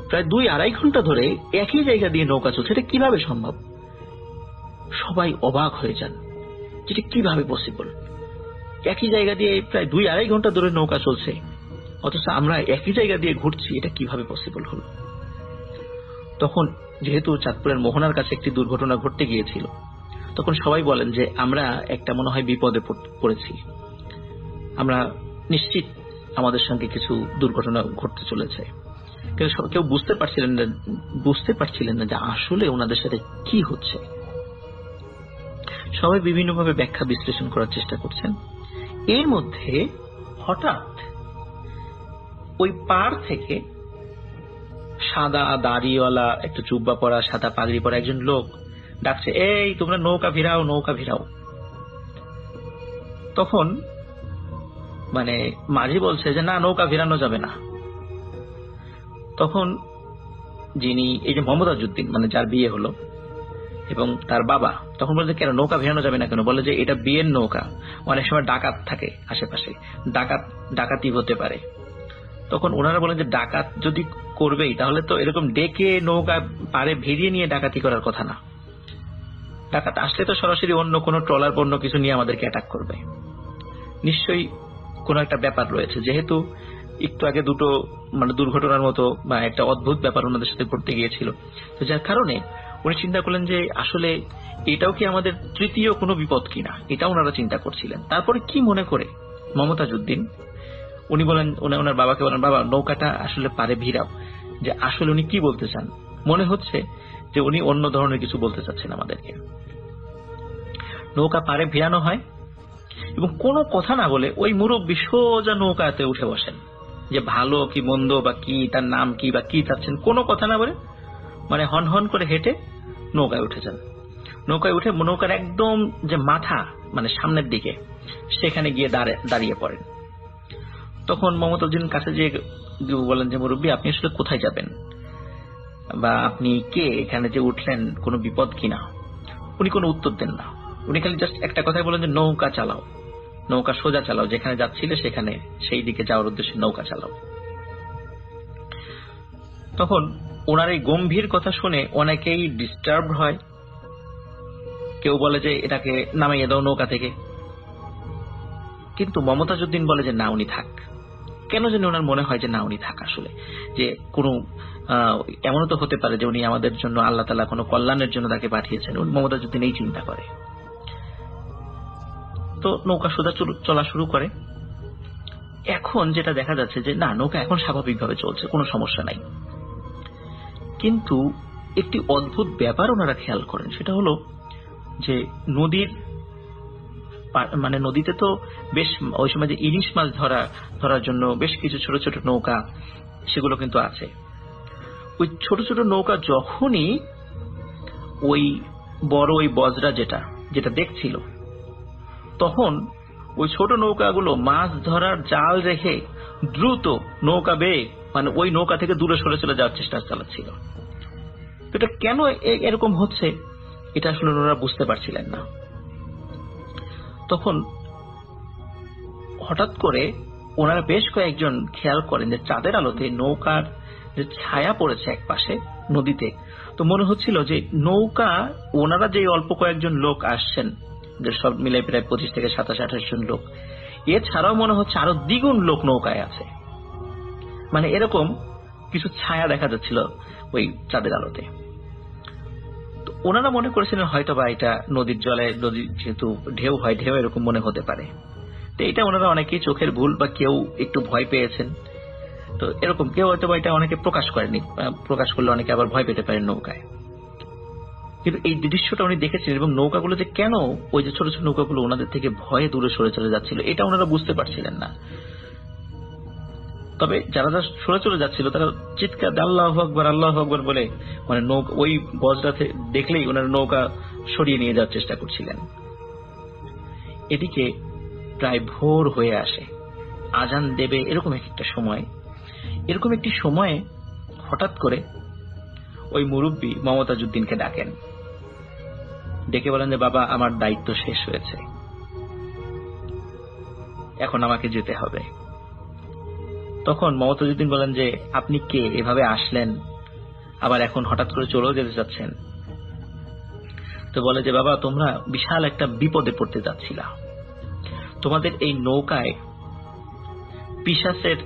প্রায় 2-2.5 ঘন্টা ধরে একই জায়গা দিয়ে নৌকা চলছে, এটা কিভাবে সম্ভব। সবাই অবাক হয়ে যান, যেটা কিভাবে পসিবল। একই জায়গা দিয়ে প্রায় 2-2.5 ঘন্টা ধরে নৌকা চলছে, অথচ আমরা একই জায়গা দিয়ে ঘুরছি, এটা কিভাবে পসিবল হলো। তখন যেহেতু চাঁদপুরের মোহনার কাছে একটি দুর্ঘটনা ঘটতে গিয়েছিল, তখন সবাই বলেন যে আমরা একটা মনে হয় বিপদে পড়েছি, আমরা নিশ্চিত আমাদের সঙ্গে কিছু দুর্ঘটনা ঘটতে চলেছে। কেউ বুঝতে পারছিলেন না যে আসলে ওনাদের সাথে কি হচ্ছে। সবাই বিভিন্নভাবে ব্যাখ্যা বিশ্লেষণ করার চেষ্টা করছেন। এর মধ্যে হঠাৎ ওই পাড় থেকে সাদা দাড়িওয়ালা, একটু জুব্বা পরা, সাদা পাগড়ি পরা একজন লোক ডাকছে, এই তোমরা নৌকা ভিড়াও, নৌকা ভিড়াও। তখন মাঝি বলছে যে না, নৌকা ভিড়ানো যাবে না। তখন যিনি এই যে মমতাজউদ্দিন, যার বিয়ে হলো, এবং তার বাবা তখন বলছে কেন নৌকা ভিড়ানো যাবে না কেন। বলে যে এটা বিয়ের নৌকা, অনেক সময় ডাকাত থাকে আশেপাশে, ডাকাতি হতে পারে। তখন ওনারা বলেন যে ডাকাত যদি করবেই তাহলে তো এরকম ডেকে নৌকা পারে ভিড়িয়ে নিয়ে ডাকাতি করার কথা না। ডাকাত আসলে তো সরাসরি অন্য কোনো ট্রলার বা অন্য কিছু নিয়ে আমাদেরকে অ্যাটাক করবে, নিশ্চয়ই কোনো একটা ব্যাপার রয়েছে। যেহেতু একটু আগে দুটো দুর্ঘটনার মতো বা একটা অদ্ভুত ব্যাপার ওনাদের সাথে ঘটতে গিয়েছিল, তো যার কারণে উনি চিন্তা করলেন যে আসলে এটাও কি আমাদের তৃতীয় কোনো বিপদ কিনা, এটা ওনারা চিন্তা করছিলেন। তারপরে কি মনে করে মমতাজউদ্দিন উনি বলেন, ওনার বাবাকে বলেন, বাবা নৌকাটা আসলে পারে ভিড়াও। যে আসলে উনি কি বলতে চান, মনে হচ্ছে যে উনি অন্য ধরনের কিছু বলতে চাচ্ছেন আমাদেরকে। নৌকা পারে ভিড়ানো হয় এবং কোনো কথা না বলে ওই মুরব্বী সোজা নৌকাতে উঠে বসেন, যে ভালো কি মন্দ বা কি, তার নাম কি বা কি চাচ্ছেন, কোনো কথা না বলে হন হন করে হেঁটে নৌকায় উঠে যান। নৌকায় উঠে নৌকার একদম যে মাথা সামনের দিকে, সেখানে গিয়ে দাঁড়িয়ে পড়েন। তখন মমতাজুদ্দিন কাছে যে বলেন যে মুরব্বী, আপনি আসলে কোথায় যাবেন বা আপনি কে, এখানে যে উঠলেন কোনো বিপদ কিনা? উনি কোনো উত্তর দেন না। উনি খালি জাস্ট একটা কথাই বলেন যে নৌকা চালাও, নৌকা সোজা চালাও, যেখানে যাচ্ছিলে সেখানে সেই দিকে যাওয়ার উদ্দেশ্যে নৌকা চালাও। তখন ওনার এই গম্ভীর কথা শুনে অনেকেই ডিস্টার্ব হয়। কেউ বলে যে এটাকে নামাইয়ে দাও নৌকা থেকে, কিন্তু মমতাজুদ্দিন বলে যে না, উনি থাক। কেন জানি ওনার মনে হয় যে না, উনি থাক। আসলে যে কোনো এমনও তো হতে পারে যে উনি আমাদের জন্য, আল্লাহ তাআলা কোনো কল্যাণের জন্য তাকে পাঠিয়েছেন। মমতাজুদ্দিন এই চিন্তা করে। তো নৌকা সোজা চলা শুরু করে। এখন যেটা দেখা যাচ্ছে যে না, নৌকা এখন স্বাভাবিকভাবে চলছে, কোনো সমস্যা নাই। কিন্তু একটি অদ্ভুত ব্যাপার ওনারা খেয়াল করেন, সেটা হলো যে নদীতে তো বেশ ওই সময় যে ইলিশ মাছ ধরার জন্য বেশ কিছু ছোট ছোট নৌকা সেগুলো কিন্তু আছে। ওই ছোট ছোট নৌকা যখনই ওই বড় ওই বজরা যেটা দেখছিল, তখন ওই ছোট নৌকাগুলো মাছ ধরার জাল রেখে দ্রুত নৌকা বেয়ে ওই নৌকা থেকে দূরে সরে চলে যাওয়ার চেষ্টা চালাচ্ছিল। এটা কেন এরকম হচ্ছে এটা আসলে ওনারা বুঝতে পারছিলেন না। তখন হঠাৎ করে ওনারা বেশ কয়েকজন খেয়াল করেন যে চাঁদের আলোতে নৌকার যে ছায়া পড়েছে এক পাশে নদীতে, তো মনে হচ্ছিল যে নৌকা, ওনারা যে অল্প কয়েকজন লোক আসছেন, যে সব মিলে প্রায় 25 থেকে 27-28 জন লোক, এছাড়াও মনে হচ্ছে আরো দ্বিগুণ লোক নৌকায় আছে। এরকম কিছু ছায়া দেখা যাচ্ছিল ওই চাঁদের আলোতে। তো ওনারা মনে করেছিলেন হয়তো বা এটা নদীর জলে, নদীর যেহেতু ঢেউ হয়, ঢেউ এরকম মনে হতে পারে। তো এটা ওনারা অনেকেই চোখের ভুল বা কেউ একটু ভয় পেয়েছেন, তো এরকম কেউ হয়তো বা এটা অনেকে প্রকাশ করেনি, প্রকাশ করলে অনেকে আবার ভয় পেতে পারেন নৌকায়। কিন্তু এই দৃশ্যটা উনি দেখেছিলেন, এবং নৌকাগুলো যে কেন ওই যে ছোট ছোট নৌকাগুলো ওনাদের থেকে ভয়ে দূরে সরে চলে যাচ্ছিল, এটা ওনারা বুঝতে পারছিলেন না। তবে যারা সরে চলে যাচ্ছিল তারা চিৎকার আল্লাহু আকবার, আল্লাহু আকবার বলে নৌকা ওই বজরাতে দেখলেই ওনারা নৌকা সরিয়ে নিয়ে যাওয়ার চেষ্টা করছিলেন। এদিকে প্রায় ভোর হয়ে আসে, আজান দেবে এরকম একটি সময়ে হঠাৎ করে ওই মুরব্বী মমতাজুদ্দিনকে ডাকেন, ডেকে বলেন যে বাবা, আমার দায়িত্ব শেষ হয়েছে, এখন আমাকে যেতে হবে। তখন মমতাজুদ্দিন বলেন যে আপনি কে, এভাবে আসলেন আবার এখন হঠাৎ করে চলেও যেতে চাচ্ছেন? তো বলে যে বাবা, তোমরা বিশাল একটা বিপদে পড়তে যাচ্ছিলা, তোমাদের এই নৌকায় পিশাচের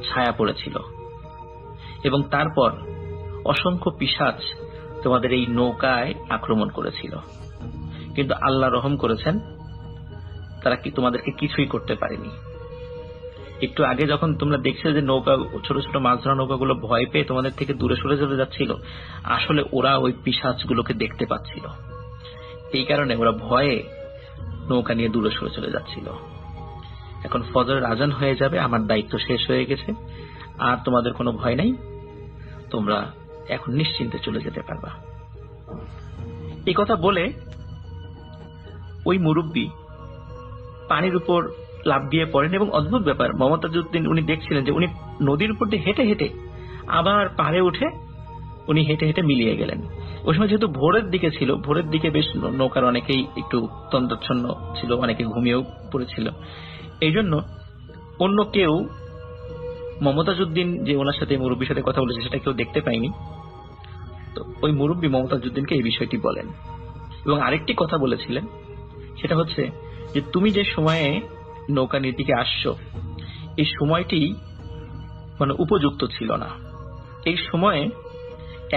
ছায়া পড়েছিল এবং তারপর অসংখ্য পিশাচ তোমাদের এই নৌকায় আক্রমণ করেছিল, কিন্তু আল্লাহ রহম করেছেন, তারা তোমাদেরকে কিছুই করতে পারেনি। একটু আগে যখন তোমরা দেখছিলে যে নৌকা, ছোট ছোট মাছ ধরা নৌকাগুলো ভয় পেয়ে তোমাদের থেকে দূরে সরে চলে যাচ্ছিল, আসলে ওরা ওই পিশাচগুলোকে দেখতে পাচ্ছিল, এই কারণে ওরা ভয়ে নৌকা নিয়ে দূরে সরে চলে যাচ্ছিল। এখন ফজরের আজান হয়ে যাবে, আমার দায়িত্ব শেষ হয়ে গেছে, আর তোমাদের কোনো ভয় নাই, তোমরা এখন নিশ্চিন্তে চলে যেতে পারবা। এই কথা বলে ওই মুরব্বী পানির উপর লাফ দিয়ে পড়েন, এবং অদ্ভুত ব্যাপার, মমতাজুদ্দিন উনি দেখছিলেন যে উনি নদীর উপর দিয়ে হেঁটে হেঁটে আবার পাড়ে উঠে উনি হেঁটে হেঁটে মিলিয়ে গেলেন। ওই সময় যেহেতু ভোরের দিকে ছিল, ভোরের দিকে বেশ নৌকার অনেকেই একটু তন্দ্রাচ্ছন্ন ছিল, অনেকে ঘুমিয়েও পড়েছিল, এই জন্য অন্য কেউ, মমতাজুদ্দিন যে ওনার সাথে মুরব্বীর সাথে কথা বলেছে সেটা কেউ দেখতে পায়নি। তো ওই মুরব্বী মমতাজুদ্দিনকে এই বিষয়টি বলেন, এবং আরেকটি কথা বলেছিলেন, সেটা হচ্ছে যে তুমি যে সময়ে নৌকা নিয়ে দিকে আসছো, এই সময়টি উপযুক্ত ছিল না। এই সময়ে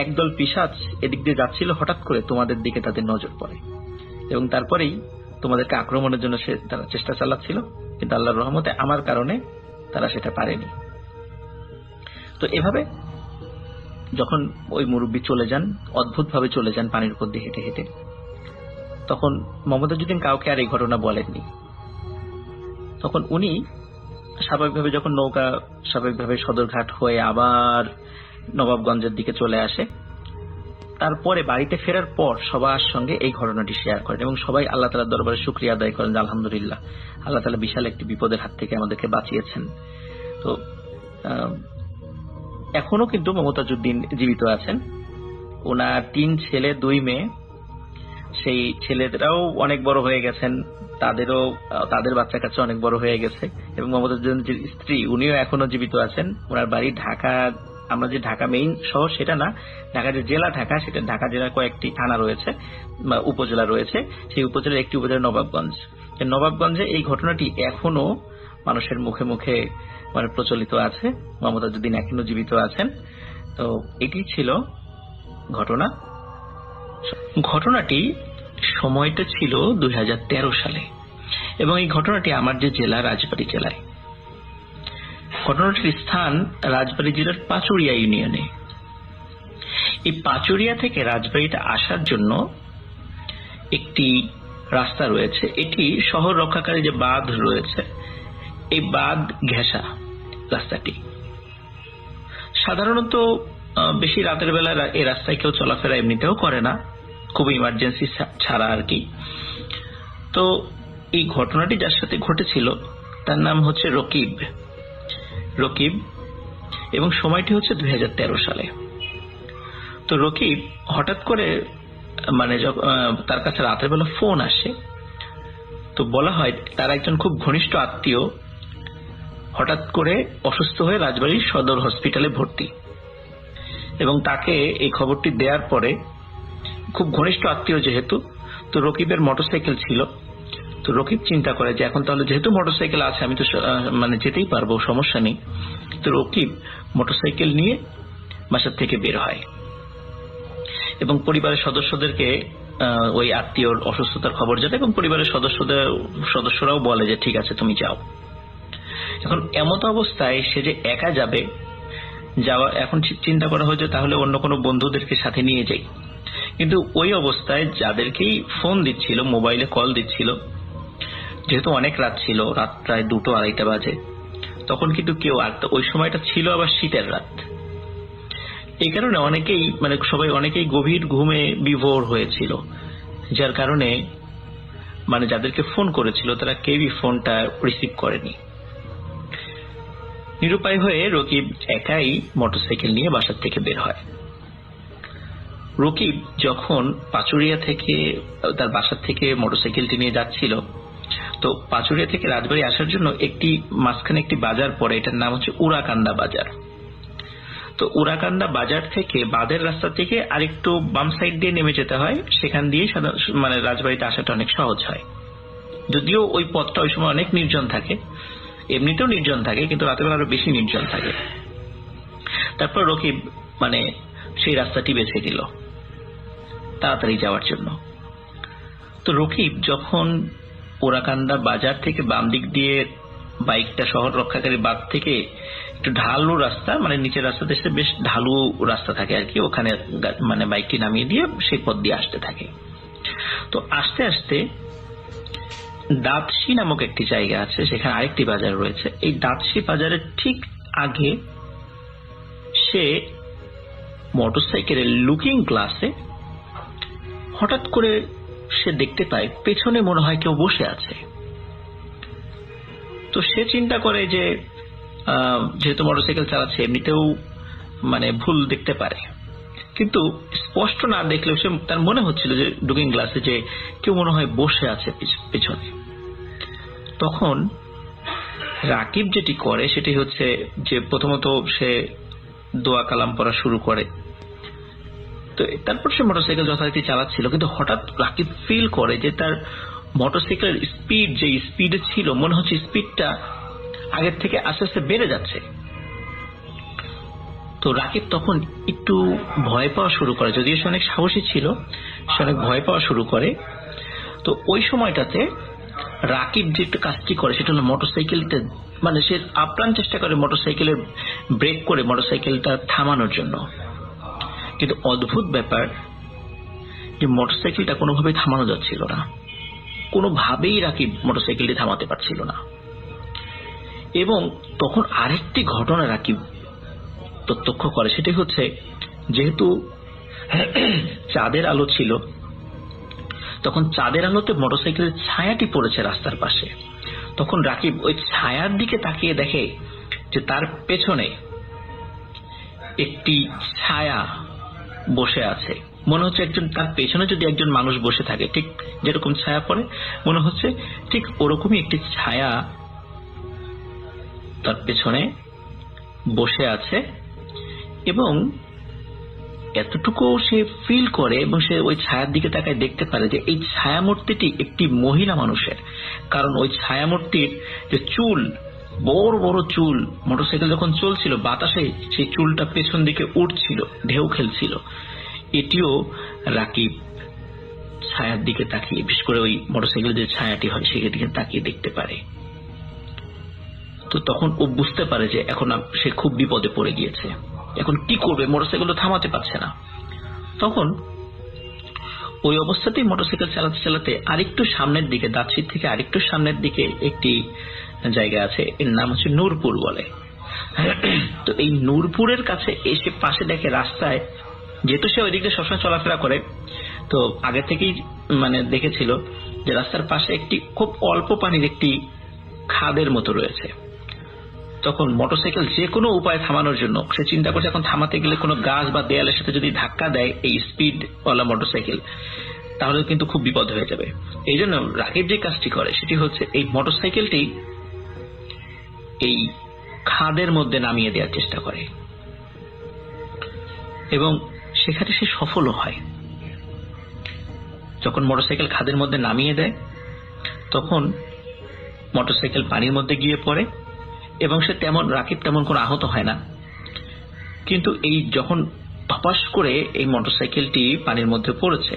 একদল পিশাচ এদিক দিয়ে যাচ্ছিল, হঠাৎ করে তোমাদের দিকে তাদের নজর পড়ে, এবং তারপরেই তোমাদেরকে আক্রমণের জন্য তারা চেষ্টা চালাচ্ছিল, কিন্তু আল্লাহর রহমতে আমার কারণে তারা সেটা পারেনি। তো এভাবে যখন ওই মুরব্বী চলে যান, অদ্ভুতভাবে চলে যান পানির উপর দিয়ে হেঁটে হেঁটে, তখন মমতাজুদ্দিন কাউকে আর এই ঘটনা বলেননি। তখন উনি স্বাভাবিকভাবে যখন নৌকা স্বাভাবিকভাবে সদরঘাট হয়ে আবার নবাবগঞ্জের দিকে চলে আসে, তারপরে বাড়িতে ফেরার পর সবার সঙ্গে এই ঘটনাটি শেয়ার করেন, এবং সবাই আল্লাহ তাআলার দরবারে শুকরিয়া আদায় করেন যে আলহামদুলিল্লাহ, আল্লাহ তাআলা বিশাল একটি বিপদের হাত থেকে আমাদেরকে বাঁচিয়েছেন। তো এখনো কিন্তু মমতাজউদ্দিন জীবিত আছেন। ওনার 3 ছেলে 2 মেয়ে, সেই ছেলেরাও অনেক বড় হয়ে গেছেন, তাদের বাচ্চা কাচ্চা অনেক বড় হয়ে গেছে। এবং মমতাজউদ্দিনের যে স্ত্রী, উনিও এখনো জীবিত আছেন। ওনার বাড়ি ঢাকা, আমরা যে ঢাকা মেইন শহর সেটা না, ঢাকা যে জেলা ঢাকা, সেটা ঢাকা জেলার কয়েকটি থানা রয়েছে বা উপজেলা রয়েছে, সেই উপজেলার একটি উপজেলা নবাবগঞ্জ। নবাবগঞ্জে এই ঘটনাটি এখনো মানুষের মুখে মুখে মানে প্রচলিত আছে, মমতাজউদ্দিন এখনো জীবিত আছেন। তো এটি ছিল ঘটনাটি সময়টা ছিল 2013 সালে, এবং এই ঘটনাটি আমার যে জেলা, রাজবাড়ী জেলায়। ঘটনাটির স্থান রাজবাড়ী জেলার পাচুরিয়া ইউনিয়নে। এই পাচুরিয়া থেকে রাজবাড়ীতে আসার জন্য একটি রাস্তা রয়েছে, এটি শহর রক্ষাকারী যে বাঁধ রয়েছে, এই বাঁধ ঘেঁষা রাস্তাটি। সাধারণত বেশি রাতের বেলা এই রাস্তায় কেউ চলাফেরা এমনিতেও করে না, খুব ইমার্জেন্সি ছাড়া আর কি। তো এই ঘটনাটি যার সাথে ঘটেছিল তার নাম হচ্ছে রকিব, এবং সময়টি হচ্ছে 2013 সালে। তো রকিব হঠাৎ করে মানে তার কাছে রাতের বেলা ফোন আসে। তো বলা হয় তার একজন খুব ঘনিষ্ঠ আত্মীয় হঠাৎ করে অসুস্থ হয়ে রাজবাড়ীর সদর হসপিটালে ভর্তি, এবং তাকে এই খবরটি দেওয়ার পরে, খুব ঘনিষ্ঠ আত্মীয় যেহেতু, তো রকিবের মোটরসাইকেল ছিল। তো রকিব চিন্তা করে যে এখন তাহলে যেহেতু মোটরসাইকেল আছে, আমি তো মানে যেতেই পারবো, সমস্যা নেই। তো রকিব মোটরসাইকেল নিয়ে বাসা থেকে বের হয় এবং পরিবারের সদস্যদেরকে ওই আত্মীয়র অসুস্থতার খবর জানায়, এবং পরিবারের সদস্যরাও বলে যে ঠিক আছে তুমি যাও। এখন এমত অবস্থায় সে যে একা যাবে, এখন চিন্তা করা হয়েছে তাহলে অন্য কোনো বন্ধুদেরকে সাথে নিয়ে যাই। কিন্তু ওই অবস্থায় যাদেরকেই ফোন দিচ্ছিল, মোবাইলে কল দিচ্ছিল, যেহেতু অনেক রাত ছিল, রাত প্রায় 2-2:30 বাজে, তখন কিন্তু কেউ, আর ওই সময়টা ছিল আবার শীতের রাত, এই কারণে অনেকেই গভীর ঘুমে বিভোর হয়েছিল, যার কারণে মানে যাদেরকে ফোন করেছিল তারা কেউই ফোনটা রিসিভ করেনি। নিরুপায় হয়ে রকিব একাই মোটরসাইকেল নিয়ে বাসার থেকে বের হয়। রকিব যখন পাচুরিয়া থেকে তার বাসার থেকে মোটরসাইকেলটি নিয়ে যাচ্ছিল, তো পাচুরিয়া থেকে রাজবাড়ী আসার জন্য মাঝখানে একটি বাজার পড়ে, এটার নাম হচ্ছে উড়াকান্দা বাজার। তো উড়াকান্দা বাজার থেকে বাঁধের রাস্তা থেকে আরেকটু বাম সাইড দিয়ে নেমে যেতে হয়, সেখান দিয়ে মানে রাজবাড়ীতে আসাটা অনেক সহজ হয়। যদিও ওই পথটা ওই সময় অনেক নির্জন থাকে, এমনিতেও নির্জন থাকে, কিন্তু রাতের বেলা আরো বেশি নির্জন থাকে। তারপর রকিব মানে সেই রাস্তাটি বেছে নিল তাড়াতাড়ি যাওয়ার জন্য। তো রকিব যখন ওরাকান্দা বাজার থেকে বাম দিক দিয়ে বাইকটা শহর রক্ষাকারী বাঁধ থেকে একটু ঢালু রাস্তা, মানে নিচের রাস্তাতে বেশ ঢালু রাস্তা থাকে আর কি, ওখানে মানে বাইকটি নামিয়ে দিয়ে সেই পথ দিয়ে আসতে থাকে। তো আস্তে আস্তে দাঁতশি নামক একটি জায়গা আছে, সেখানে আরেকটি বাজার রয়েছে। এই দাঁতশি বাজারের ঠিক আগে সে মোটরসাইকেলের লুকিং গ্লাসে হঠাৎ করে সে দেখতে পায় পেছনে মনে হয় কেউ বসে আছে। তো সে চিন্তা করে যে যেহেতু মোটরসাইকেল চালাচ্ছে এমনিতেও মানে ভুল দেখতে পারে, কিন্তু স্পষ্ট না দেখলেও সে তার মনে হচ্ছিল যে লুকিং গ্লাসে যে কেউ মনে হয় বসে আছে পেছনে। তখন রাকিব যেটি করে সেটি হচ্ছে যে প্রথমত সে দোয়া কালাম পড়া শুরু করে। তো তারপর সে মোটরসাইকেল যথারীতি চালাচ্ছিল, কিন্তু হঠাৎ রাকিব ফিল করে যে তার মোটরসাইকেলের স্পিড যে স্পিডে ছিল, মনে হচ্ছে স্পিডটা আগের থেকে আস্তে আস্তে বেড়ে যাচ্ছে। তো রাকিব তখন একটু ভয় পাওয়া শুরু করে, যদিও সে অনেক সাহসী ছিল, সে অনেক ভয় পাওয়া শুরু করে। তো ওই সময়টাতে রাকিব যে একটু কাজটি করে সেটা হলো মোটরসাইকেলটা মানে সে আপ্রাণ চেষ্টা করে মোটরসাইকেলের ব্রেক করে মোটরসাইকেলটা থামানোর জন্য। কিন্তু অদ্ভুত ব্যাপার যে মোটরসাইকেলটা কোনোভাবেই থামানো যাচ্ছিল না, কোনোভাবেই রাকিব মোটরসাইকেলটি থামাতে পারছিল না। এবং তখন আরেকটি ঘটনা রাকিব প্রত্যক্ষ করে, সেটি হচ্ছে যেহেতু চাঁদের আলো ছিল, তখন চাঁদের আলোতে মোটরসাইকেলের ছায়াটি পড়েছে রাস্তার পাশে। তখন রাকিব ওই ছায়ার দিকে তাকিয়ে দেখে যে তার পেছনে একটি ছায়া বসে আছে। মনে হচ্ছে তার পেছনে যদি একজন মানুষ বসে থাকে, ঠিক যেরকম ছায়া পড়ে, মনে হচ্ছে ঠিক ওরকমই একটি ছায়া তার পেছনে বসে আছে। এবং এতটুকু সে ফিল করে এবং সে ওই ছায়ার দিকে তাকায়, দেখতে পারে যে এই ছায়া মূর্তিটি একটি মহিলা মানুষের। কারণ ওই ছায়া মূর্তির যে চুল, বড় বড় চুল, মোটরসাইকেল যখন চলছিল বাতাসে সেই চুলটা পেছন দিকে উঠছিল, ঢেউ খেলছিল। এটিও রাকিব ছায়ার দিকে তাকিয়ে, বিশেষ করে ওই মোটরসাইকেলের যে ছায়াটি হয় সেদিকে দিকে তাকিয়ে দেখতে পারে। তো তখন ও বুঝতে পারে যে এখন সে খুব বিপদে পড়ে গিয়েছে। এখন কি করবে, মোটরসাইকেল থামাতে পারছে না। তখন ওই অবস্থাতেই মোটরসাইকেল চালাতে চালাতে আরেকটু সামনের দিকে, দাঁতশির থেকে আরেকটু সামনের দিকে একটি জায়গা আছে, এর নাম হচ্ছে নূরপুর বলে। তো এই নূরপুরের কাছে এসে পাশে দেখে রাস্তায়, যেহেতু সে ওই দিকে সবসময় চলাফেরা করে, তো আগে থেকেই দেখেছিল যে রাস্তার পাশে একটি খুব অল্প পানির একটি খাদের মতো রয়েছে। তখন মোটরসাইকেল যে কোনো উপায় থামানোর জন্য সে চিন্তা করছে, এখন থামাতে গেলে কোনো গাছ বা দেয়ালের সাথে যদি ধাক্কা দেয় এই স্পিডওয়ালা মোটরসাইকেল, তাহলে কিন্তু খুব বিপদ হয়ে যাবে। এই জন্য রাকিব যে কাজটি করে সেটি হচ্ছে এই মোটরসাইকেলটি এই খাদের মধ্যে নামিয়ে দেওয়ার চেষ্টা করে এবং সেখানে সে সফলও হয়। যখন মোটরসাইকেল খাদের মধ্যে নামিয়ে দেয় তখন মোটরসাইকেল পানির মধ্যে গিয়ে পড়ে এবং সে রাকিব তেমন কোনো আহত হয় না। কিন্তু এই যখন ধপাস করে এই মোটরসাইকেলটি পানির মধ্যে পড়েছে,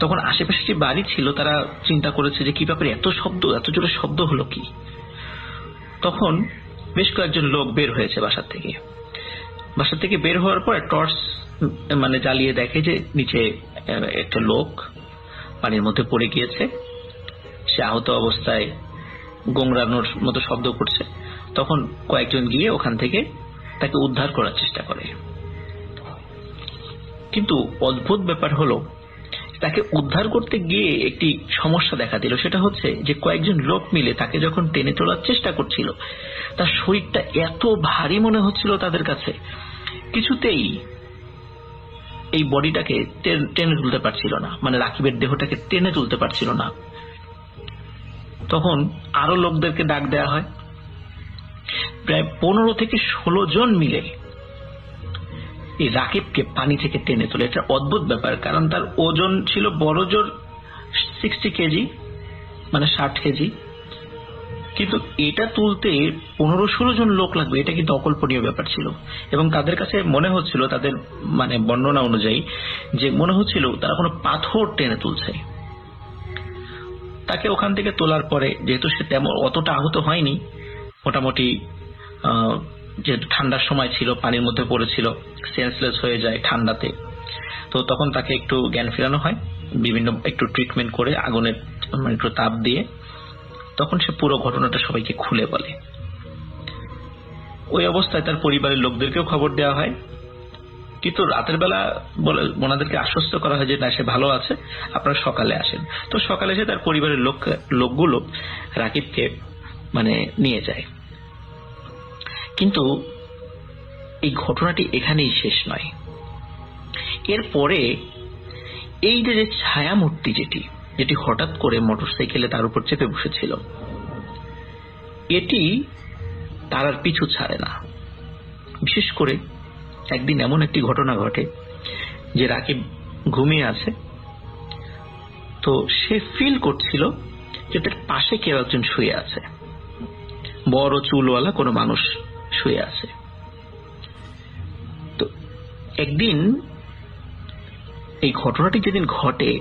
তখন আশেপাশে যে বাড়ি ছিল তারা চিন্তা করেছে যে কি ব্যাপারে এত শব্দ, এত জোরে শব্দ হলো কি। তখন বেশ কয়েকজন লোক বের হয়েছে বাসা থেকে বের হওয়ার পর টর্চ জ্বালিয়ে দেখে যে নিচে একটা লোক পানির মধ্যে পড়ে গিয়েছে। সে আহত অবস্থায় গোংরানোর মতো শব্দ করছে। তখন কয়েকজন গিয়ে ওখান থেকে তাকে উদ্ধার করার চেষ্টা করে। কিন্তু অদ্ভুত ব্যাপার হলো, তাকে উদ্ধার করতে গিয়ে একটি সমস্যা দেখা দিল। সেটা হচ্ছে যে কয়েকজন লোক মিলে তাকে যখন টেনে তোলার চেষ্টা করছিল, তার শরীরটা এত ভারী মনে হচ্ছিল তাদের কাছে, কিছুতেই এই বডিটাকে টেনে তুলতে পারছিল না, রাকিবের দেহটাকে টেনে তুলতে পারছিল না। তখন আরো লোকদেরকে ডাক দেওয়া হয়। প্রায় 15 থেকে 16 জন মিলে এই রাকিবকে পানি থেকে টেনে তোলে। এটা অদ্ভুত ব্যাপার, কারণ তার ওজন ছিল বড় জোর 60 কেজি, 60 কেজি, কিন্তু এটা তুলতে 15-16 জন লোক লাগবে, এটা কিন্তু অকল্পনীয় ব্যাপার ছিল। এবং তাদের কাছে মনে হচ্ছিল, তাদের বর্ণনা অনুযায়ী, যে মনে হচ্ছিল তারা কোনো পাথর টেনে তুলছে। তাকে ওখান থেকে তোলার পরে, যেহেতু সে তেমন অতটা আহত হয়নি, মোটামুটি যেহেতু ঠান্ডার সময় ছিল, পানির মধ্যে পড়েছিল, সেন্সলেস হয়ে যায় ঠান্ডাতে, তো তখন তাকে একটু জ্ঞান ফেরানো হয় বিভিন্ন একটু ট্রিটমেন্ট করে, আগুনের একটু তাপ দিয়ে। তখন সে পুরো ঘটনাটা সবাইকে খুলে বলে। ওই অবস্থায় তার পরিবারের লোকদেরকেও খবর দেওয়া হয়, কিন্তু রাতের বেলা ওনাদেরকে আশ্বস্ত করা হয় যে না, সে ভালো আছে, আপনারা সকালে আসেন। তো সকালে এসে তার পরিবারের লোকগুলো রাকিবকে নিয়ে যায়। কিন্তু এই ঘটনাটি এখানেই শেষ নয়। এরপরে এই যে ছায়া মূর্তি যেটি হঠাৎ করে মোটরসাইকেলে তার উপর চেপে বসেছিল, এটি তার আর পিছু ছাড়ে না। বিশেষ করে একদিন এমন একটি ঘটনা ঘটে যে রাকিব ঘুমিয়ে আছে, তো সে ফিল করছিল যে তার পাশে কেউ একজন শুয়ে আছে, বড় চুলওয়ালা কোনো মানুষ শুয়ে আছে। তো একদিন এই ঘটনাটি যেদিন ঘটে,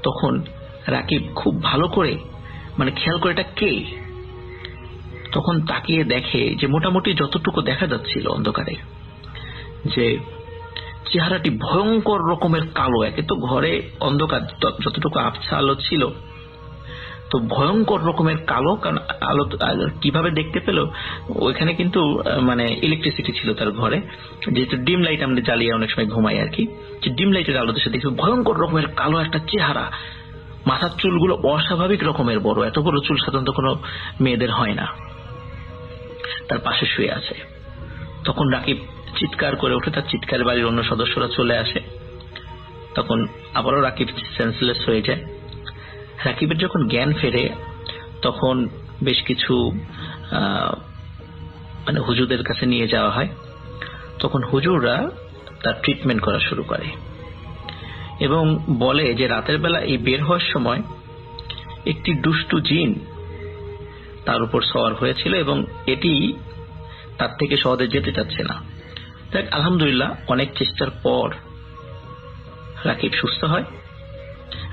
তখন রাকিব খুব ভালো করে খেয়াল করে এটা কে। তখন তাকিয়ে দেখে যে মোটামুটি যতটুকু দেখা যাচ্ছিল অন্ধকারে, যে চেহারাটি ভয়ঙ্কর রকমের কালো। একে তো ঘরে অন্ধকার, যতটুকু আবছা আলো ছিল, তো ভয়ঙ্কর রকমের কালো। কারণ আলো কিভাবে দেখতে পেল, ওইখানে কিন্তু ইলেকট্রিসিটি ছিল তার ঘরে, যেহেতু ডিম লাইট আমরা জ্বালিয়ে অনেক সময় ঘুমাই আর কি, যে ডিম লাইটের আলোতে সে দেখবে ভয়ঙ্কর রকমের কালো একটা চেহারা। মাথার চুলগুলো অস্বাভাবিক রকমের বড়, এত বড় চুল সাধারণত কোনো মেয়েদের হয় না। তার পাশে শুয়ে আছে। তখন রাকিব চিৎকার করে ওঠে, তার চিৎকার বাড়ির অন্য সদস্যরা চলে আসে। তখন আবারও রাকিব সেন্সলেস হয়ে যায়। রাকিবের যখন জ্ঞান ফেরে তখন বেশ কিছু মানে হুজুরদের কাছে নিয়ে যাওয়া হয়। তখন হুজুররা তার ট্রিটমেন্ট করা শুরু করে এবং বলে যে রাতের বেলা এই বের হওয়ার সময় একটি দুষ্টু জিন তার উপর সওয়ার হয়েছিল এবং এটি তার থেকে সহজে যেতে চাচ্ছে না। দেখ, আলহামদুলিল্লাহ অনেক চেষ্টার পর রাকিব সুস্থ হয়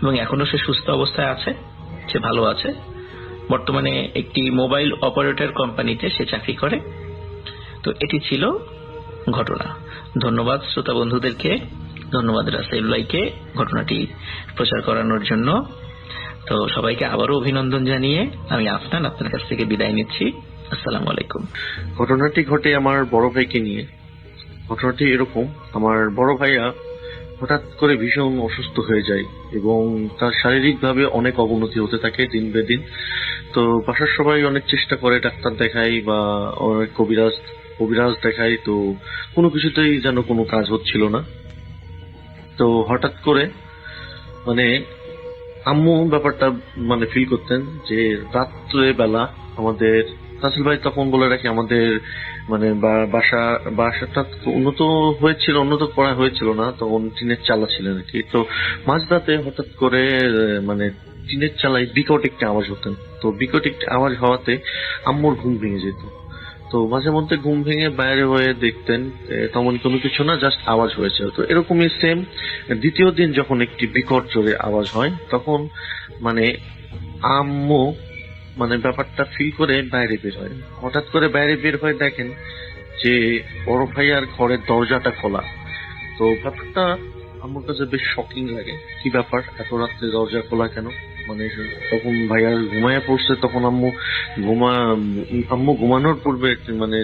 এবং এখনো সে সুস্থ অবস্থায় আছে, সে ভালো আছে। বর্তমানে একটি মোবাইল অপারেটর কোম্পানিতে সে চাকরি করে। তো এটি ছিল ঘটনা। ধন্যবাদ শ্রোতা বন্ধুদেরকে, ধন্যবাদ রাসেল ভাইকে ঘটনাটি প্রচার করানোর জন্য। তো সবাইকে আবারও অভিনন্দন জানিয়ে আমি আপনার কাছ থেকে বিদায় নিচ্ছি। আসসালামু আলাইকুম। ঘটনাটি ঘটে আমার বড় ভাইকে নিয়ে। ঘটনাটি এরকম, আমার বড় ভাইয়া হঠাৎ করে ভীষণ অসুস্থ হয়ে যায় এবং তার শারীরিকভাবে অনেক অবনতি হতে থাকে দিন বেদিন। তো বাসার সবাই অনেক চেষ্টা করে, ডাক্তার দেখাই বা অনেক কবিরাজ দেখাই, তো কোনো কিছুতেই যেন কোনো কাজ হচ্ছিল না। তো হঠাৎ করে মানে আম্মু ব্যাপারটা মানে ফিল করতেন যে রাত্রে বেলা আমাদের রাসেল ভাই, তখন বলে রাখি আমাদের মানে বাসাটা উন্নত করা হয়েছিল না, তখন টিনের চালা ছিলেন আর কি। তো মাঝরাতে হঠাৎ করে মানে টিনের চালায় বিকট একটা আওয়াজ হতেন। তো বিকট একটা আওয়াজ হওয়াতে আম্মুর ঘুম ভেঙে যেত। তো মাঝে মধ্যে ঘুম ভেঙে বাইরে হয়ে দেখতেন তেমন কোনো কিছু না, জাস্ট আওয়াজ হয়েছে। তো এরকমই সেম দ্বিতীয় দিন যখন একটি বিকট জোরে আওয়াজ হয় তখন মানে আম্মু মানে ব্যাপারটা ফিল করে বাইরে বের হয়। হঠাৎ করে বাইরে বের হয়ে দেখেন যে বড় ভাইয়ার ঘরের দরজাটা খোলা। তো ব্যাপারটা আম্মুর কাছে বেশ শকিং লাগে, কি ব্যাপার এত রাত্রে দরজা খোলা কেন। মানে তখন ভাইয়া ঘুমায় পড়ছে, তখন আম্মু ঘুমানোর পূর্বে মানে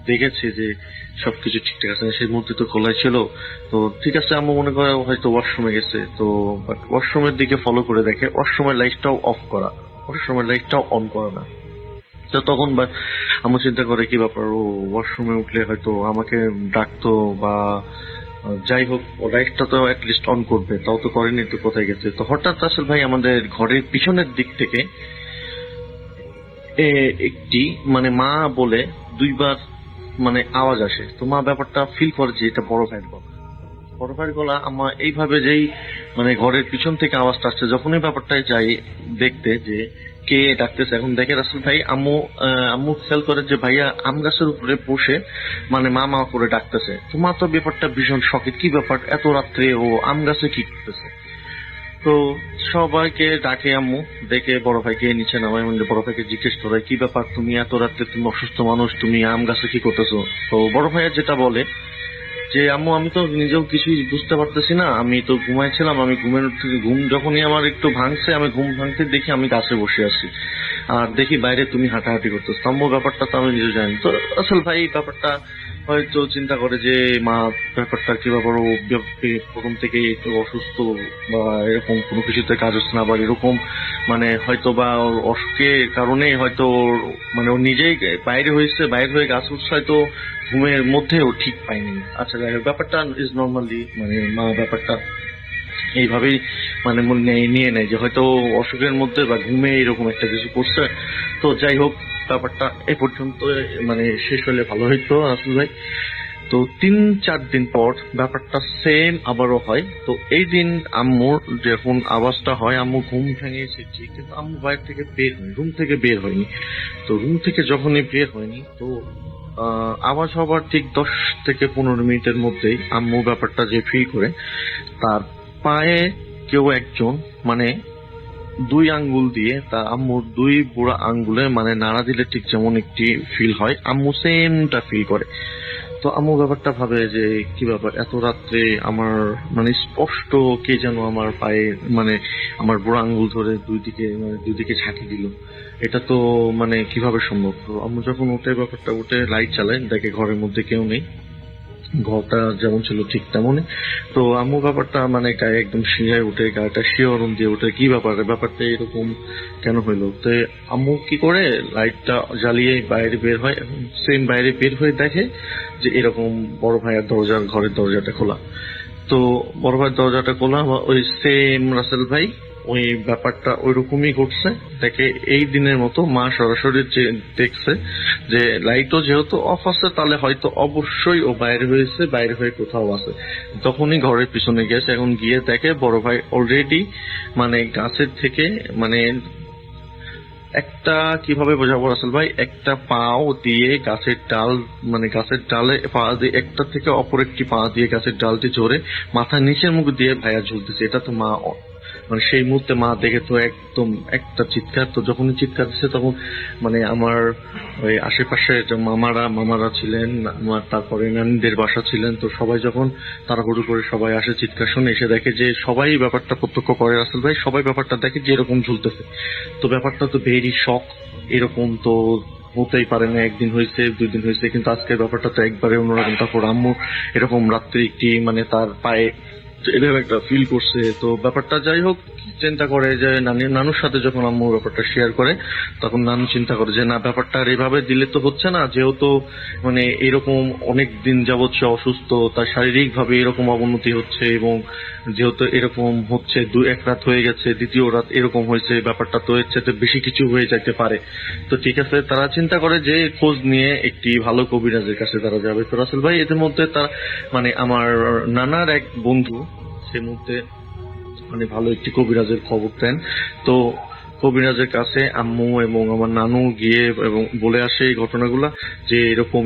দেখেছে যে সবকিছু ঠিকঠাক আছে, সেই মধ্যে তো খোলাই ছিল। তো ঠিক আছে, আম্মু মনে করে হয়তো ওয়াশরুমে গেছে। তো ওয়াশরুমের দিকে ফলো করে দেখে ওয়াশরুমের লাইটটাও অফ করা, ওয়াশরুমের লাইটটাও অন করা না। তো তখন আম্মু চিন্তা করে কি ব্যাপার, ও ওয়াশরুমে উঠলে হয়তো আমাকে ডাকতো বা যাই হোক, লাইটটা তো অ্যাটলিস্ট অন করবে, তাও তো করেনি, তো কোথায় গেছে। তো হঠাৎ রাসেল ভাই আমাদের ঘরের পিছনের দিক থেকে একটি মানে মা বলে দুইবার মানে আওয়াজ আসে। তো মা ব্যাপারটা ফিল করে যে এটা বড় ভাইয়ের গলা। বড় ভাইয়ের গলা আমার এইভাবে যেই মানে ঘরের পিছন থেকে আওয়াজটা আসছে, যখনই ব্যাপারটায় যাই দেখতে যে কে ডাকতেছে, এখন দেখে রাসেল ভাই আম্মু খেয়াল করে যে ভাইয়া আম গাছের উপরে বসে মানে মা মা করে ডাকতেছে। তো মা তো ব্যাপারটা ভীষণ শখের, কি ব্যাপার এত রাত্রে ও আম গাছে কি করতেছে। তো সবাইকে ডাকে আম্মু, দেখে বড় ভাইকে নিচে নামায়, মানে বড় ভাইকে জিজ্ঞেস করে কি ব্যাপার, তুমি এত রাত্রে, তুমি অসুস্থ মানুষ, তুমি আম গাছে কি করতেছো। তো বড় ভাইয়া যেটা বলে যে আম্মু আমি তো নিজেও কিছুই বুঝতে পারতেছি না, আমি তো ঘুমাইছিলাম, আমি ঘুম যখনই আমার একটু ভাঙছে, আমি ঘুম ভাঙতে দেখি আমি গাছে বসে আছি আর দেখি বাইরে তুমি হাঁটাহাঁটি করতেছো। আম্মু ব্যাপারটা তো আমি নিজে জানি। তো আসলে ভাই ব্যাপারটা হয়তো চিন্তা করে যে মা ব্যাপারটা কি ব্যাপার, ও প্রথম থেকে একটু অসুস্থ বা এরকম কোনো কিছুতে কাজ হচ্ছে না, আবার এরকম মানে হয়তো বা ওর অসুখের কারণে হয়তো মানে ও নিজেই বাইরে হয়ে গাছ উঠছে, হয়তো ঘুমের মধ্যেও ঠিক পাইনি। আচ্ছা যাই হোক, ব্যাপারটা ইজ নর্মালি মানে মা ব্যাপারটা এইভাবেই মানে নিয়ে নেয় যে হয়তো অসুখের মধ্যে বা ঘুমে এরকম একটা কিছু করছে। তো যাই হোক, ব্যাপারটা এ পর্যন্ত মানে শেষ হলে ভালো হইতো আসল ভাই। তো 3-4 দিন পর ব্যাপারটা সেম আবারও হয়। তো এই দিন আম্মুর যখন আওয়াজটা হয়, আম্মু ঘুম ভেঙেছে ঠিক, কিন্তু আম্মু বাইরে থেকে রুম থেকে বের হয়নি। তো রুম থেকে যখনই বের হয়নি, তো আওয়াজ হবার ঠিক 10 থেকে 15 মিনিটের মধ্যেই আম্মু ব্যাপারটা যে ফিল করে তার পায়ে কেউ একজন মানে 2 আঙ্গুল দিয়ে তার আম্মুর 2 বুড়া আঙ্গুলে মানে নাড়া দিলে ঠিক যেমন একটি ফিল হয়, আম্মু সেমটা ফিল করে। তো আম্মু ব্যাপারটা ভাবে যে কি ব্যাপার এত রাত্রে আমার মানে স্পষ্ট কে যেন আমার পায়ে মানে আমার বুড়া আঙ্গুল ধরে দুই দিকে ঝাঁকি দিল, এটা তো মানে কিভাবে সম্ভব। তো আম্মু যখন উঠে লাইট চালায়, দেখে ঘরের মধ্যে কেউ নেই। ঘরটা যেমন ছিল ঠিক তেমনই। তো আম্মু ব্যাপারটা মানে গায়ে একদম শিরায় উঠে, গায়েটা শিহরণ দিয়ে উঠে, কি ব্যাপারটা এরকম কেন হইলো। তো আম্মু কি করে, লাইটটা জ্বালিয়ে বাইরে বের হয়, সেম বাইরে বের হয়ে দেখে যে এরকম বড় ভাইয়ের ঘরের দরজাটা খোলা। তো বড় ভাইয়ের দরজাটা খোলা, ওই সেম রাসেল ভাই ওই ব্যাপারটা ওইরকমই ঘটছে। দেখে এই দিনের মতো মা সরাসরি দেখছে যে লাইটও যেহেতু অফ আছে, তাহলে হয়তো অবশ্যই ও বাইরে হয়েছে, বাইরে হয়ে কোথাও আছে। তখনই ঘরের পিছনে গেছে, এখন গিয়ে দেখে বড় ভাই অলরেডি মানে গাছের থেকে মানে একটা, কিভাবে বোঝাবো রাসেল ভাই, একটা পাও দিয়ে গাছের ডাল, মানে গাছের ডালে পা দিয়ে একটা থেকে অপর একটি পা দিয়ে গাছের ডালটি জোরে মাথার নিচের মুখ দিয়ে ভাইয়া ঝুলতেছে। এটা তো মা মানে সেই মুহূর্তে মা দেখে তো একদম একটা চিৎকার। তো যখনই চিৎকার দিচ্ছে তখন মানে আমার ওই আশেপাশে যে মামারা ছিলেন, আমার তারপরে নানিদের বাসা ছিলেন, তো সবাই যখন তাড়াহুড়ো করে সবাই আসে, চিৎকার শুনে এসে দেখে যে সবাই ব্যাপারটা প্রত্যক্ষ করে রাসেল ভাই, সবাই ব্যাপারটা দেখে যে এরকম ঝুলতেছে। তো ব্যাপারটা তো ভেরি শক, এরকম তো হতেই পারে না, একদিন হয়েছে 2 দিন হয়েছে, কিন্তু আজকের ব্যাপারটা তো একবারে অন্যরকম। তারপর আম্মু এরকম রাত্রে একটি মানে তার পায়ে এরকম একটা ফিল করছে। তো ব্যাপারটা যাই হোক, চিন্তা করে যে নানুর সাথে যখন আম্মু ব্যাপারটা শেয়ার করে, তখন নানু চিন্তা করে যে না, ব্যাপারটা আর এভাবে দিলে তো হচ্ছে না, যেহেতু মানে এরকম অনেক দিন যাবৎ সে অসুস্থ, তার শারীরিক ভাবে এরকম অবনতি হচ্ছে, এবং যেহেতু এরকম হচ্ছে 1 রাত হয়ে গেছে, দ্বিতীয় রাত এরকম হয়েছে, ব্যাপারটা তো এর চাইতে বেশি কিছু হয়ে যেতে পারে। তো ঠিক আছে, তারা চিন্তা করে যে খোঁজ নিয়ে একটি ভালো কবিরাজের কাছে তারা যাবে। তো রাসেল ভাই এদের মধ্যে তার মানে আমার নানার এক বন্ধু সে মুহূর্তে মানে ভালো একটি কবিরাজের খবর দেন। তো কবিরাজের কাছে আম্মু এবং আমার নানু গিয়ে এবং বলে আসে এই ঘটনাগুলা, যে এরকম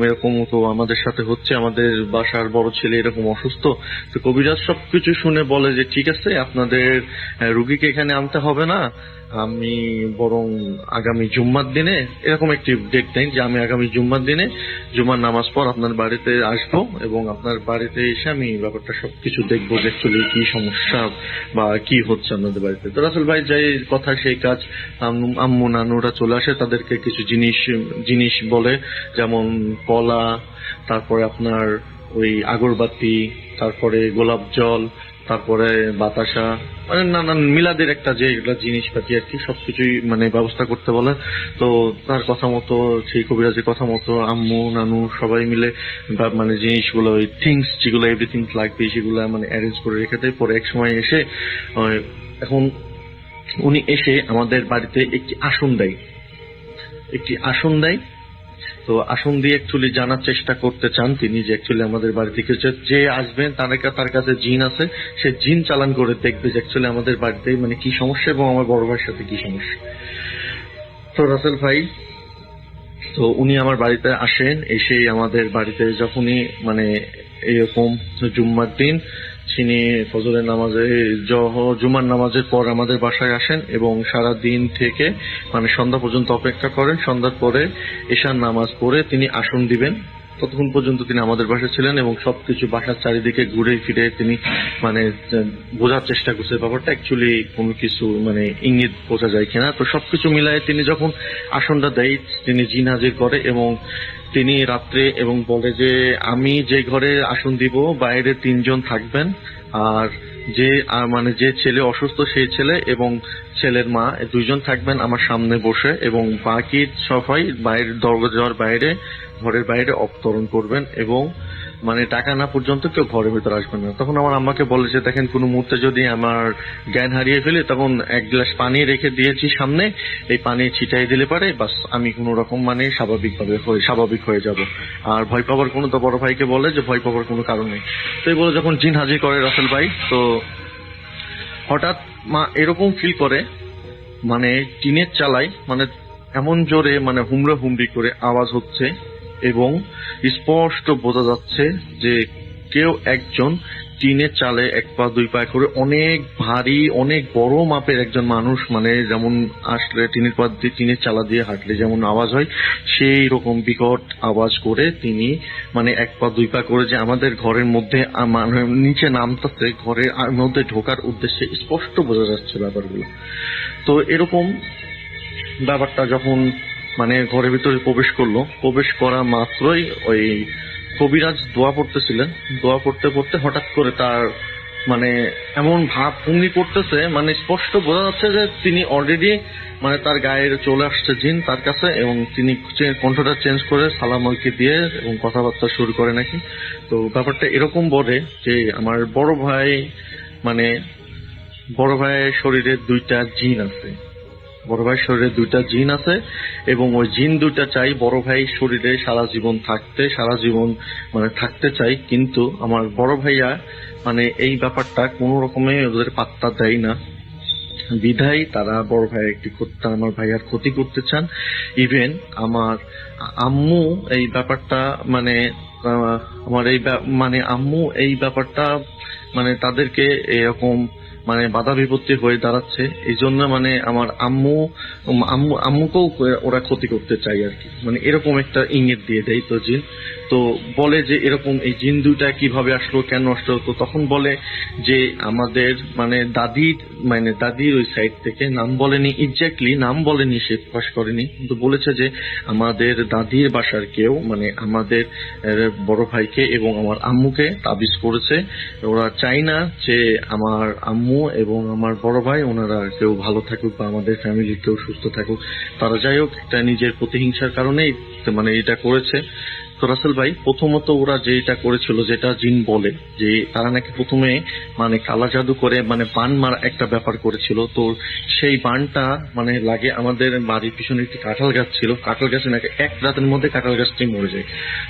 তো আমাদের সাথে হচ্ছে, আমাদের বাসার বড় ছেলে এরকম অসুস্থ। তো কবিরাজ সবকিছু শুনে বলে যে ঠিক আছে, আপনাদের রুগীকে এখানে আনতে হবে না, আমি বরং আগামী জুম্মার দিনে এরকম একটি ডেট নেই যে আমি আগামী জুম্মার দিনে জুম্মার নামাজ পর আপনার বাড়িতে আসবো, এবং আপনার বাড়িতে এসে আমি ব্যাপারটা সবকিছু দেখবো যে অ্যাকচুয়ালি কি সমস্যা বা কি হচ্ছে আপনাদের বাড়িতে। তো রাসেল ভাই যাই কথা সেই কাজ, আম্মু নানুরা চলে আসে, তাদেরকে কিছু জিনিস বলে, যেমন কলা, তারপরে আপনার ওই আগরবাতি, তারপরে গোলাপ জল, তারপরে বাতাসা, মানে নানান মিলাদের একটা যে জিনিসপাতি আর কি, সবকিছুই মানে ব্যবস্থা করতে বলে। তো তার কথা মতো, সেই কবিরাজের কথা মতো আম্মু নানু সবাই মিলে মানে জিনিসগুলো, ওই থিংস যেগুলো এভরিথিং লাগবে সেগুলো মানে অ্যারেঞ্জ করে রেখে দেয়। পরে এক সময় এসে এখন উনি এসে আমাদের বাড়িতে একটি আসন দেয়। তো আসন দিয়ে অ্যাকচুয়ালি জানার চেষ্টা করতে চান তিনি যে অ্যাকচুয়ালি আমাদের বাড়ি থেকে যে আসবেন তার কাছে জিন আছে, সে জিন চালান করে দেখবে যে অ্যাকচুয়ালি আমাদের বাড়িতে মানে কি সমস্যা এবং আমার বড় ভাইয়ের সাথে কি সমস্যা। তো রাসেল ভাই, তো উনি আমার বাড়িতে আসেন, এসে আমাদের বাড়িতে যখনই মানে এরকম জুম্মার দিন তিনি ফজরের নামাজে জুমার নামাজের পর আমাদের বাসায় আসেন এবং সারা দিন থেকে মানে সন্ধ্যা পর্যন্ত অপেক্ষা করেন। সন্ধ্যার পরে এশার নামাজ পড়ে তিনি আসন দিবেন। ততক্ষণ পর্যন্ত তিনি আমাদের বাসায় ছিলেন এবং সবকিছু বাসার চারিদিকে ঘুরে ফিরে তিনি মানে বোঝার চেষ্টা করছে ব্যাপারটা অ্যাকচুয়ালি কোনো কিছু মানে ইঙ্গিত বোঝা যায় কিনা। তো সবকিছু মিলায় তিনি যখন আসনটা দেয়, তিনি জিন হাজির করে এবং তিনি রাত্রে এবং বলে যে আমি যে ঘরে আসন দিব বাইরে 3 জন থাকবেন, আর মানে যে ছেলে অসুস্থ সেই ছেলে এবং ছেলের মা 2 জন থাকবেন আমার সামনে বসে, এবং বাকি সবাই বাইরের দরজার বাইরে ঘরের বাইরে অবতরণ করবেন এবং মানে টাকা না পর্যন্ত কেউ ঘরের ভিতরে আসবেন না। তখন আমার আম্মাকে বলে যে দেখেন কোনো মুহূর্তে যদি আমার জ্ঞান হারিয়ে ফেলি, তখন 1 গ্লাস পানি রেখে দিয়েছি সামনে, এই পানি ছিটাই দিলে পারে বাস আমি কোনো রকম মানে স্বাভাবিক হয়ে যাব। আর ভয় পাওয়ার কোনো, তো বড় ভাইকে বলে যে ভয় পাওয়ার কোনো কারণ নেই। তো এই বলে যখন জিন হাজির করে রাসেল ভাই, তো হঠাৎ মা এরকম ফিল করে মানে টিনের চালায় মানে এমন জোরে মানে হুমড়ি করে আওয়াজ হচ্ছে এবং স্পষ্ট বোঝা যাচ্ছে যে কেউ একজন টিনের চালে 1 পা 2 পা করে অনেক ভারী অনেক বড় মাপের একজন মানুষ, মানে যেমন আসলে টিনের চালা দিয়ে হাঁটলে যেমন আওয়াজ হয় সেই রকম বিকট আওয়াজ করে তিনি মানে 1 পা 2 পা করে যে আমাদের ঘরের মধ্যে মানে নিচে নামতেছে, ঘরের মধ্যে ঢোকার উদ্দেশ্যে স্পষ্ট বোঝা যাচ্ছে ব্যাপারগুলো। তো এরকম ব্যাপারটা যখন মানে ঘরের ভিতরে প্রবেশ করা মাত্রই ওই কবিরাজ দোয়া পড়তেছিলেন, দোয়া পড়তে পড়তে হঠাৎ করে তার মানে এমন ভাব ভঙ্গি করতেছে, মানে স্পষ্ট বোঝা যাচ্ছে যে তিনি অলরেডি মানে তার গায়ে চলে আসছে জিন তার কাছে, এবং তিনি কণ্ঠটা চেঞ্জ করে সালামকে দিয়ে এবং কথাবার্তা শুরু করে নাকি। তো ব্যাপারটা এরকম বলে যে আমার বড় ভাইয়ের শরীরে দুইটা জিন আছে, বড় ভাইয়ের শরীরে দুইটা জিন আছে, এবং ওই জিন দুইটা চাই বড় ভাই শরীরে সারা জীবন থাকতে চাই, কিন্তু আমার বড় ভাইয়া মানে এই ব্যাপারটা কোন রকমে ওদের পাত্তা দেয় না, বিধায় তারা বড় ভাইয়ের আমার ভাইয়ার ক্ষতি করতে চান। ইভেন আমার আম্মু এই ব্যাপারটা মানে আমার আম্মু এই ব্যাপারটা মানে তাদেরকে এরকম মানে বাধা বিপত্তি হয়ে দাঁড়াচ্ছে, এই জন্য মানে আমার আম্মুকেও ওরা ক্ষতি করতে চাই আর কি, মানে এরকম একটা ইঙ্গিত দিয়ে দেয়। তো জিন তো বলে যে এরকম এই জিন দুইটা কিভাবে আসলো, কেন আসলো, তো তখন বলে যে আমাদের মানে দাদির ওই সাইড থেকে, নাম বলেনি, এক্স্যাক্টলি নাম বলেনি, সে প্রকাশ করেনি, কিন্তু বলেছে যে আমাদের দাদির বাসার কেউ মানে আমাদের বড় ভাইকে এবং আমার আম্মুকে তাবিজ করেছে। ওরা চাই না যে আমার আম্মু এবং আমার বড় ভাই ওনারা কেউ ভালো থাকুক বা আমাদের ফ্যামিলির কেউ সুস্থ থাকুক, তারা যাই হোক একটা নিজের প্রতিহিংসার কারণেই মানে এটা করেছে। তো রাসেল ভাই প্রথমত ওরা যেটা করেছিল, যেটা জিন বলে যে তারা নাকি প্রথমে মানে কালা জাদু করে মানে বান মারা একটা ব্যাপার করেছিল। তো সেই বানটা মানে লাগে আমাদের বাড়ির পিছনে একটি কাঁঠাল গাছ ছিল, কাঁঠাল গাছে নাকি এক রাতের মধ্যে কাঁঠাল গাছটি মরে যায়।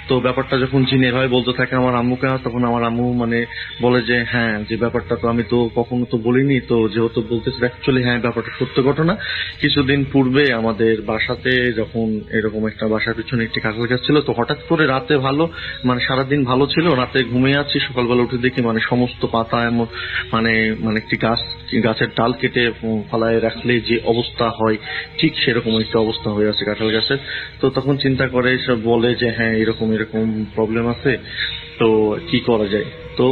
তো ব্যাপারটা যখন জিন এভাবে বলতে থাকে আমার আম্মুকে, তখন আমার আম্মু মানে বলে যে হ্যাঁ, যে ব্যাপারটা তো আমি তো কখনো তো বলিনি, তো যেহেতু বলতেছে অ্যাকচুয়ালি হ্যাঁ ব্যাপারটা সত্য ঘটনা। কিছুদিন পূর্বে আমাদের বাসাতে যখন এরকম একটা বাসার পিছনে একটি কাঁঠাল গাছ ছিল, তো হঠাৎ করে রাতে ভালো মানে সারাদিন ভালো ছিল, রাতে ঘুমিয়ে আছি, সকালবেলা উঠে দেখি মানে সমস্ত পাতা এমন মানে মানে একটি গাছের ডাল কেটে ফালায় রাখলে যে অবস্থা হয় ঠিক সেরকম একটা অবস্থা হয়ে আছে কাঁঠাল গাছের। তো তখন চিন্তা করে সব বলে যে হ্যাঁ এরকম প্রবলেম আছে, তো কি করা যায়। তো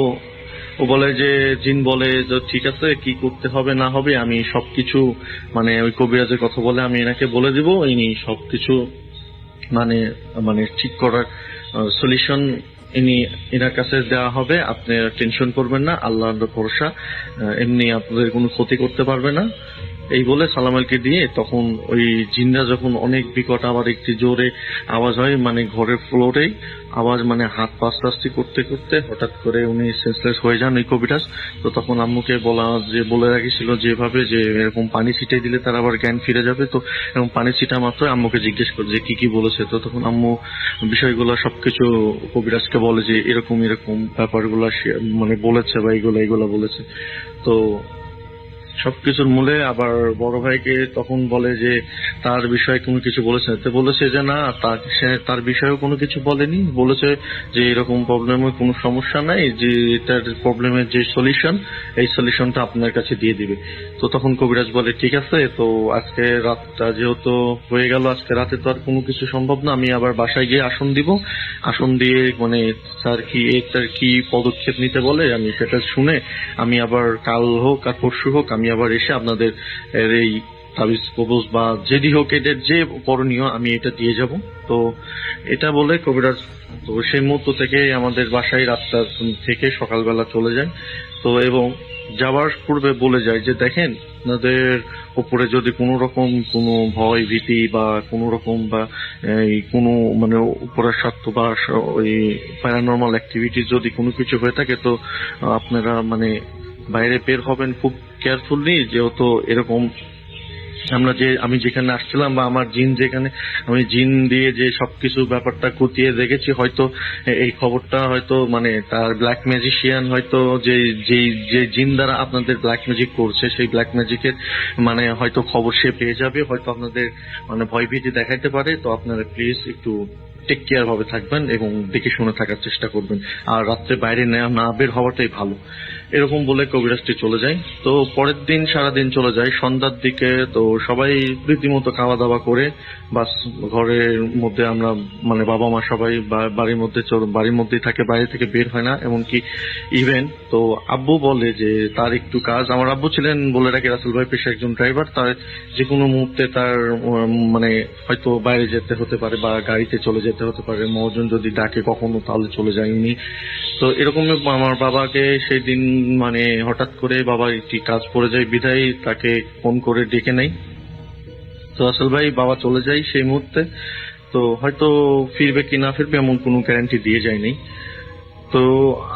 ও বলে যে জিন বলে যে ঠিক আছে, কি করতে হবে না হবে আমি সবকিছু মানে ওই কবিরাজের কথা বলে আমি এনাকে বলে দিব, ইনি সবকিছু মানে মানে ঠিক করার সলিউশন এনার কাছে দেওয়া হবে, আপনি টেনশন করবেন না, আল্লাহর ভরসা, এমনি আপনাদের কোনো ক্ষতি করতে পারবে না। এই বলে সালামালকে দিয়ে তখন ওই জিনরা যখন অনেক বিকট আবার একটি জোরে আওয়াজ হয় মানে ঘরের ফ্লোরেই আওয়াজ, মানে হাত পা আস্তে করতে করতে হঠাৎ করে উনি সেন্সলেস হয়ে যান ওই কবিরাজ। তো তখন আম্মুকে বলে রাখিছিল যেভাবে যে এরকম পানি ছিটিয়ে দিলে তার আবার জ্ঞান ফিরে যাবে, তো এরকম পানি ছিটা মাত্র আম্মুকে জিজ্ঞেস করে যে কি কি বলেছে। তো তখন আম্মু বিষয়গুলো সবকিছু কবিরাজকে বলে যে এরকম ব্যাপারগুলো মানে বলেছে বা এগুলা বলেছে। তো সবকিছুর মূলে আবার বড় ভাইকে তখন বলে যে তার বিষয়ে কোনো কিছু বলেছে, তো বলেছে যে না, তার বিষয়েও কোনো কিছু বলেনি, বলেছে যে এরকম প্রবলেমের কোনো সমস্যা নাই, যে এটার প্রবলেমের যে সলিউশন এই সলিউশনটা আপনার কাছে দিয়ে দিবে। তো তখন কবিরাজ বলে ঠিক আছে, তো আজকে রাতটা যেহেতু হয়ে গেল, আজকে রাতে তো আর কোনো কিছু সম্ভব না, আমি আবার বাসায় গিয়ে আসন দিব, আসন দিয়ে মানে স্যার কি এটার কি পদক্ষেপ নিতে বলে আমি সেটা শুনে আমি আবার কাল হোক আর পরশু হোক আমি আবার এসে আপনাদের এই তাবিজ কবজ বা যেদি হোক এদের যে করণীয় আমি এটা দিয়ে যাব। তো এটা বলে কবিরাজ তো সেই মুহূর্ত থেকে আমাদের বাসায় রাতটা থেকে সকালবেলা চলে যায়। তো এবং যাওয়ার পূর্বে বলে যায় যে দেখেন আপনাদের উপরে যদি কোনো রকম কোনো ভয় ভীতি বা কোনো রকম বা কোনো মানে উপরের সত্য বা ওই প্যারানর্মাল অ্যাক্টিভিটি যদি কোনো কিছু হয়ে থাকে, তো আপনারা মানে বাইরে বের হবেন খুব কেয়ারফুলি, যেহেতু এরকম আমি যেখানে আসছিলাম বা আমার জিন যেখানে আমি জিন দিয়ে যে সবকিছু ব্যাপারটা কুতিয়ে দেখেছি, হয়তো এই খবরটা হয়তো মানে তার ব্ল্যাক ম্যাজিশিয়ান হয়তো যে জিন দ্বারা আপনাদের ব্ল্যাক ম্যাজিক করছে সেই ব্ল্যাক ম্যাজিকের মানে হয়তো খবর সে পেয়ে যাবে, হয়তো আপনাদের মানে ভয়ভীতি দেখাইতে পারে। তো আপনারা প্লিজ একটু টেক কেয়ার ভাবে থাকবেন এবং দেখে শুনে থাকার চেষ্টা করবেন, আর রাত্রে বাইরে না বের হওয়াটাই ভালো। এরকম বলে কবিরাজটি চলে যায়। তো পরের দিন সারাদিন চলে যায়, সন্ধ্যার দিকে তো সবাই রীতিমতো খাওয়া দাওয়া করে বাস ঘরের মধ্যে আমরা মানে বাবা মা সবাই বাড়ির মধ্যেই থাকে, বাইরে থেকে বের হয় না। এমনকি ইভেন তো আব্বু বলে যে তার একটু কাজ, আমার আব্বু ছিলেন বলে রাখি রাসেল ভাই পেশা একজন ড্রাইভার, তার যে কোনো মুহূর্তে তার মানে হয়তো বাইরে যেতে হতে পারে বা গাড়িতে চলে যেতে হতে পারে, মহাজন যদি ডাকে কখনো তাহলে চলে যায় উনি। তো এরকম আমার বাবাকে সেই দিন মানে হঠাৎ করে বাবা একটি কাজ পড়ে যায় বিধায় তাকে ফোন করে ডেকে নেয়। তো আসল ভাই বাবা চলে যায় সেই মুহূর্তে, তো হয়তো ফিরবে কি না ফিরবে এমন কোনো গ্যারান্টি দিয়ে যায়নি। তো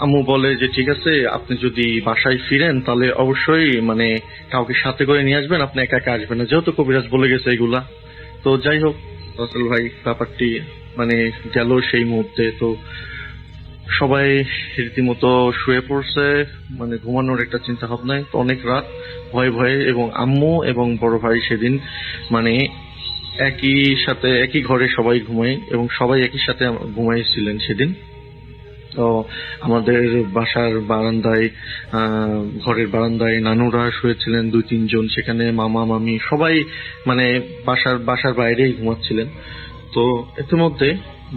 আম্মু বলে যে ঠিক আছে, আপনি যদি বাসায় ফিরেন তাহলে অবশ্যই মানে কাউকে সাথে করে নিয়ে আসবেন, আপনি একা একা আসবেন না, যেহেতু কবিরাজ বলে গেছে এগুলা। তো যাই হোক আসল ভাই ব্যাপারটি মানে গেল সেই মুহূর্তে। তো সবাই রীতিমতো শুয়ে পড়ছে, মানে ঘুমানোর একটা চিন্তা ভাবনায়। তো অনেক রাত ভয়ে ভয়ে, এবং আম্মু এবং বড় ভাই সেদিন মানে একই ঘরে সবাই ঘুমায় এবং সবাই একই সাথে ঘুমাইছিলেন সেদিন। তো আমাদের বাসার বারান্দায় ঘরের বারান্দায় নানুরা শুয়েছিলেন 2-3 জন, সেখানে মামা মামি সবাই মানে বাসার বাইরেই ঘুমাচ্ছিলেন। তো ইতিমধ্যে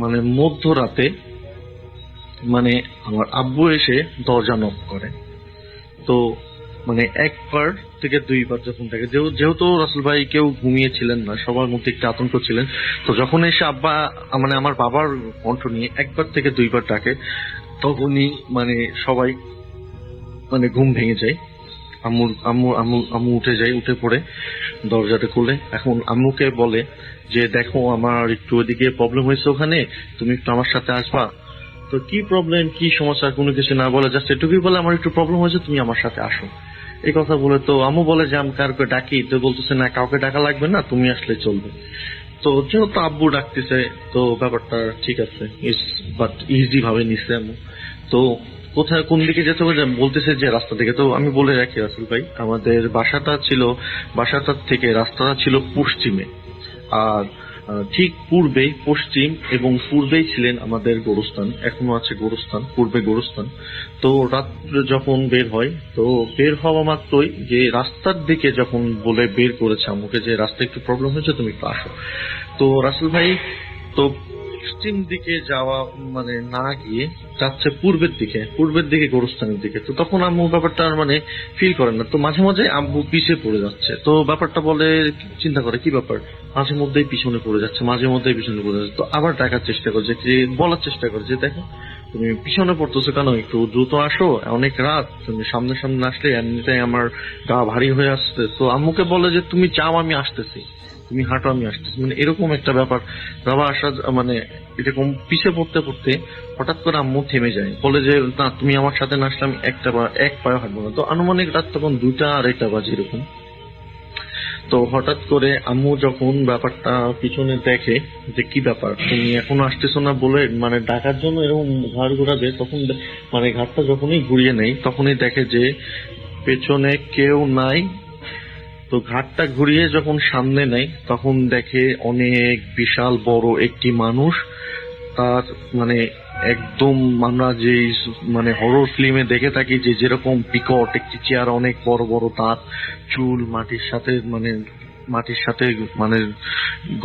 মানে মধ্যরাতে মানে আমার আব্বু এসে দরজা নক করে। তো মানে একবার থেকে দুইবার যখন থাকে, যেহেতু রাসেল ভাই কেউ ঘুমিয়েছিলেন না, সবার মধ্যে একটু আতঙ্ক ছিলেন। তো যখন এসে আব্বা মানে আমার বাবার কণ্ঠ নিয়ে একবার থেকে দুইবার ডাকে, তখনই মানে সবাই মানে ঘুম ভেঙে যায়। আম্মু আম্মু আম্মু আম্মু উঠে যায়, উঠে পড়ে দরজাটা খুলে এখন আম্মুকে বলে যে দেখো আমার একটু ওদিকে প্রবলেম হয়েছে ওখানে, তুমি একটু আমার সাথে আসবা। তো কি প্রবলেম কি সমস্যা কোনো কিছু না বলে জাস্ট এটুকুই বলে আমার একটু প্রবলেম হয়েছে, তুমি আমার সাথে আসো। এই কথা বলে তো আম্মু বলে যে আমি কাউকে ডাকি, তো বলতেছে না কাউকে ডাকা লাগবে না, তুমি আসলে চলবে। তো যেহেতু আব্বু ডাকতেছে তো ব্যাপারটা ঠিক আছে, বাট ইজি ভাবে নিচ্ছে আম্মু। তো কোথায় কোন দিকে যেতে হবে বলতেছে যে রাস্তা থেকে। তো আমি বলে রাখি রাসেল ভাই, আমাদের বাসাটা থেকে রাস্তাটা ছিল পশ্চিমে, আর ঠিক পূর্বেই পশ্চিম এবং পূর্বেই ছিলেন আমাদের গোরস্থান, এখনো আছে গোরস্থান, পূর্বে গোরস্থান। তো রাত্রে যখন বের হয়, তো বের হওয়া মাত্রই যে রাস্তার দিকে যখন বলে বের করেছে আমাকে যে রাস্তায় একটু প্রবলেম হয়েছে তুমি একটু আসো। তো রাসেল ভাই তো পশ্চিম দিকে যাওয়া মানে না গিয়ে যাচ্ছে পূর্বের দিকে গোরস্থানের দিকে। তো তখন আম্মু ব্যাপারটা মানে ফিল করেন না, তো মাঝে মাঝে আম্মু পিছিয়ে পড়ে যাচ্ছে। তো ব্যাপারটা বলে চিন্তা করে কি ব্যাপার, মাঝে মধ্যেই পিছনে পড়ে যাচ্ছে, তো আবার ডাকার চেষ্টা করছে, যে বলার চেষ্টা করে যে দেখো তুমি পিছনে পড়তেছো কেন, একটু দ্রুত আসো, অনেক রাত, তুমি সামনে সামনে আসলে এমনিতেই আমার গা ভারী হয়ে আসছে। তো আম্মুকে বলে যে তুমি যাও আমি আসতেছি, তুমি হাঁটো আমি আসতেছি, মানে এরকম একটা ব্যাপার। বাবা আসা মানে এরকম পিছিয়ে পড়তে পড়তে হঠাৎ করে আম্মু থেমে যায়, বলে যে না তুমি আমার সাথে না আসলে আমি এক পায়ে হাঁটবো না। তো আনুমানিক রাত তখন 2টা-2:30 বাজে এরকম। তো হঠাৎ করে আম্মু যখন ব্যাপারটা পিছনে দেখে যে কি ব্যাপার তুমি এখনো আসতেছো না বলে মানে ডাকার জন্য এরকম ঘাড় ঘোরাবে, তখন মানে ঘাটটা যখনই ঘুরিয়ে নেই তখনই দেখে যে পেছনে কেউ নাই। তো ঘাটটা ঘুরিয়ে যখন সামনে নেয় তখন দেখে অনেক বিশাল বড় একটি মানুষ, তার মানে একদম আমরা যে মানে হরর ফিল্মে দেখে থাকি যে যেরকম বিকট একটি চেয়ার, অনেক বড় বড় দাঁত, চুল মাটির সাথে মানে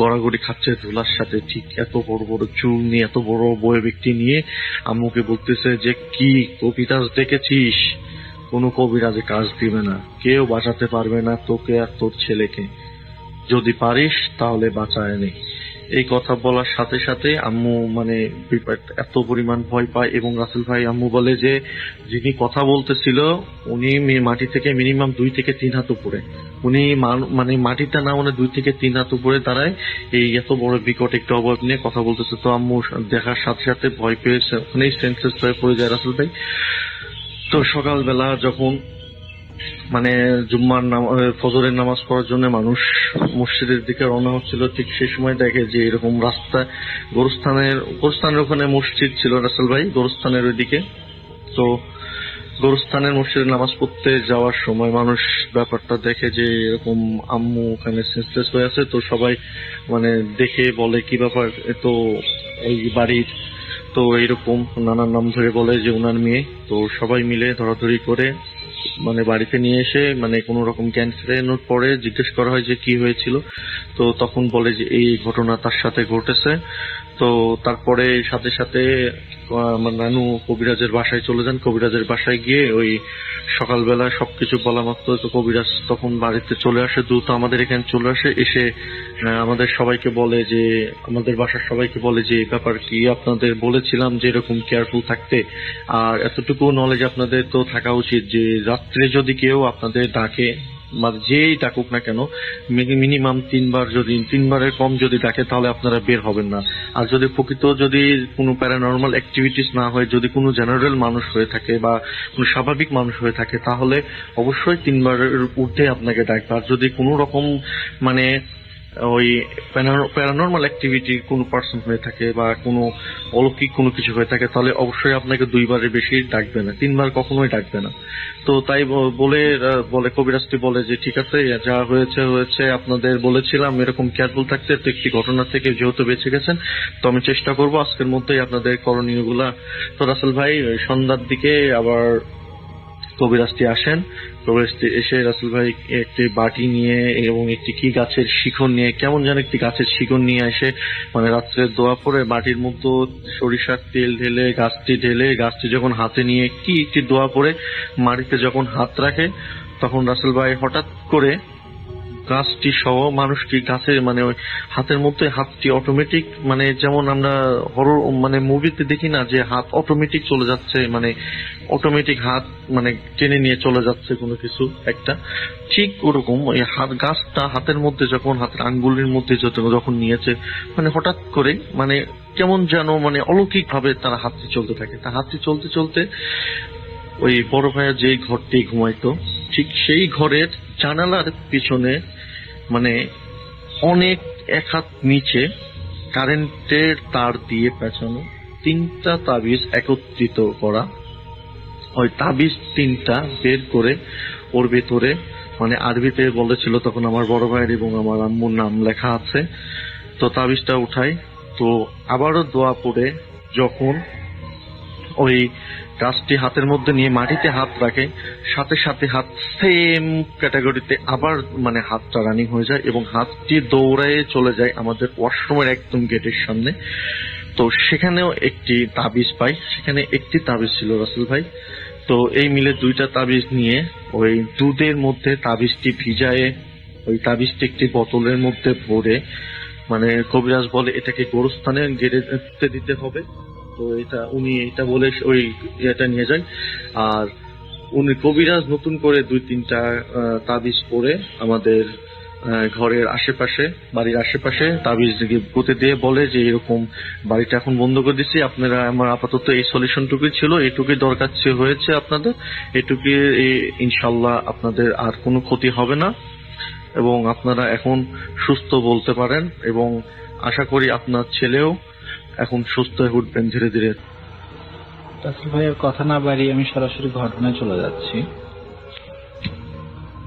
গড়াগড়ি খাচ্ছে ধুলার সাথে, ঠিক এত বড় বড় চুল নিয়ে এত বড় বয়ে ব্যক্তি নিয়ে আম্মুকে বলতেছে যে কি কবিরাজ দেখেছিস, কোনো কবিরাজে কাজ দিবে না, কেউ বাঁচাতে পারবে না তোকে আর তোর ছেলেকে, যদি পারিস তাহলে বাঁচায় নে। এই কথা বলার সাথে সাথে আম্মু মানে এত পরিমাণ ভয় পায়। এবং রাসেল ভাই আম্মু বলে যে যিনি কথা বলতেছিল উনি মাটি থেকে মিনিমাম 2 থেকে 3 হাত উপরে, উনি মানে মাটিতে না মানে 2 থেকে 3 হাত উপরে দাঁড়ায়, এই এত বড় বিকট একটু অবয়ব নিয়ে কথা বলতেছে। তো আম্মু দেখার সাথে সাথে ভয় পেয়েছে, ওখানেই সেন্সলেস হয়ে পড়ে যায় রাসেল ভাই। তো সকালবেলা যখন মানে ফজরের নামাজ পড়ার জন্য মানুষ মসজিদের দিকে রওনা হচ্ছিল, ঠিক সেই সময় দেখে যে এরকম রাস্তা গোরস্থানের ওখানে মসজিদ ছিল রাসেল ভাই, গোরস্থানের ওইদিকে। তো গোরস্থানের মসজিদে নামাজ পড়তে যাওয়ার সময় মানুষ ব্যাপারটা দেখে যে এরকম আম্মু ওখানে সেন্সলেস হয়ে আছে। তো সবাই মানে দেখে বলে কি ব্যাপার, তো এই বাড়ির তো এইরকম নানান নাম ধরে বলে যে ওনার মেয়ে। তো সবাই মিলে ধরাধরি করে মানে বাড়িতে নিয়ে এসে মানে কোনো রকম জ্ঞান ফেরানোর পরে জিজ্ঞেস করা হয় যে কি হয়েছিল, তো তখন বলে যে এই ঘটনা তার সাথে ঘটেছে। তো তারপরে সাথে সাথে আমার নানু কবিরাজের বাসায় চলে যান। কবিরাজের বাসায় গিয়ে ওই সকালবেলা সবকিছু বলা মাত্র তো কবিরাজ তখন বাড়িতে চলে আসে, দ্রুত আমাদের এখানে চলে আসে, এসে আমাদের সবাইকে বলে যে, আমাদের বাসার সবাইকে বলে যে এই ব্যাপার কি, আপনাদের বলেছিলাম যে এরকম কেয়ারফুল থাকতে, আর এতটুকু নলেজ আপনাদের তো থাকা উচিত যে রাত্রে যদি কেউ আপনাদের ডাকে, মানে যেই ডাকুক না কেন, মিনিমাম 3 বার, যদি 3 বারের কম যদি ডাকে তাহলে আপনারা বের হবেন না। আর যদি প্রকৃত যদি কোনো প্যারানর্মাল অ্যাক্টিভিটিস না হয়, যদি কোনো জেনারেল মানুষ হয়ে থাকে বা কোনো স্বাভাবিক মানুষ হয়ে থাকে, তাহলে অবশ্যই 3 বারের ঊর্ধ্বে আপনাকে ডাকবে। আর যদি কোনো রকম মানে ওই প্যারানর্মাল অ্যাক্টিভিটি কোনো পার্সন হয়ে থাকে বা কোনো অলৌকিক কোনো কিছু হয়ে থাকে, তাহলে অবশ্যই আপনাকে 2 বারের বেশি ডাকবে না, 3 বার কখনোই ডাকবে না। তো তাই বলে কবিরাজটি বলে যে ঠিক আছে, যা হয়েছে হয়েছে, আপনাদের বলেছিলাম এরকম কেয়ারফুল থাকতে, তো একটি ঘটনা থেকে যেহেতু বেঁচে গেছেন, তো আমি চেষ্টা করব আজকের মধ্যেই আপনাদের করণীয় গুলা। তো রাসেল ভাই ওই সন্ধ্যার দিকে আবার কবিরাজটি আসেন। কবিরাজটি এসে রাসেল ভাই একটি বাটি নিয়ে এবং একটি কি গাছের শিকড় নিয়ে, কেমন যেন একটি গাছের শিকড় নিয়ে এসে মানে রাত্রে দোয়া পরে বাটির মধ্যে সরিষার তেল ঢেলে গাছটি যখন হাতে নিয়ে কি একটি দোয়া পরে মাটিতে যখন হাত রাখে, তখন রাসেল ভাই হঠাৎ করে গাছটি সহ মানুষটি গাছের মানে ওই হাতের মধ্যে হাতটি অটোমেটিক, মানে যেমন আমরা হরর মানে মুভিতে দেখি না যে হাত অটোমেটিক চলে যাচ্ছে, মানে অটোমেটিক হাত মানে টেনে নিয়ে চলে যাচ্ছে কোনো কিছু একটা, ঠিক ওরকম ওই গাছটা হাতের মধ্যে যখন হাতের আঙ্গুলের মধ্যে যখন নিয়েছে, মানে হঠাৎ করে মানে কেমন যেন মানে অলৌকিক ভাবে তারা হাতটি চলতে থাকে। তা হাতটি চলতে চলতে ওই বড় ভাইয়ের যে ঘরটি ঘুমাইতো, ঠিক সেই ঘরের জানালার পিছনে মানে অনেক 1 হাত নিচে কারেন্টের তার দিয়ে পেঁচানো 3টা তাবিজ একত্রিত করা। ওই তাবিজ 3টা বের করে ওর ভেতরে মানে আরবিতে বলেছিল, তখন আমার বড় ভাইয়ের এবং আমার আম্মুর নাম লেখা আছে। তো তাবিজটা উঠাই, তো আবারও দোয়া পড়ে যখন ওই গাছটি হাতের মধ্যে নিয়ে মাটিতে হাত রাখে, সাথে সাথে হাত সেম ক্যাটাগরিতে আবার মানে হাতটা রানিং হয়ে যায় এবং হাতটি দৌড়ায় চলে যায় আমাদের ওয়াশরুমের একদম গেটের সামনে। তো সেখানেও একটি তাবিজ পাই, সেখানে একটি তাবিজ ছিল রাসেল ভাই। তো এই মিলে 2টা তাবিজ নিয়ে ওই দুধের মধ্যে তাবিজটি ভিজায়ে ওই তাবিজটি একটি বোতলের মধ্যে ভরে, মানে কবিরাজ বলে এটাকে গোরস্থানে গেড়ে দিতে হবে। তো উনি এটা বলে ওই এটা নিয়ে যায়। আর উনি কবিরাজ নতুন করে 2-3টা তাবিজ পরে আমাদের ঘরের আশেপাশে, বাড়ির আশেপাশে তাবিজ পুঁতে দিয়ে বলে যে এরকম বাড়িটা এখন বন্ধ করে দিচ্ছি, আপনারা আমার আপাতত এই সলিউশনটুকুই ছিল, এটুকুই দরকার হয়েছে আপনাদের, এটুকুই ইনশাল্লাহ আপনাদের আর কোনো ক্ষতি হবে না এবং আপনারা এখন সুস্থ বলতে পারেন এবং আশা করি আপনার ছেলেও এখন সুস্থ হয়ে উঠবেন ধীরে ধীরে। রাসেল ভাইয়ের কথা না বাড়িয়ে আমি সরাসরি ঘটনায় চলে যাচ্ছি।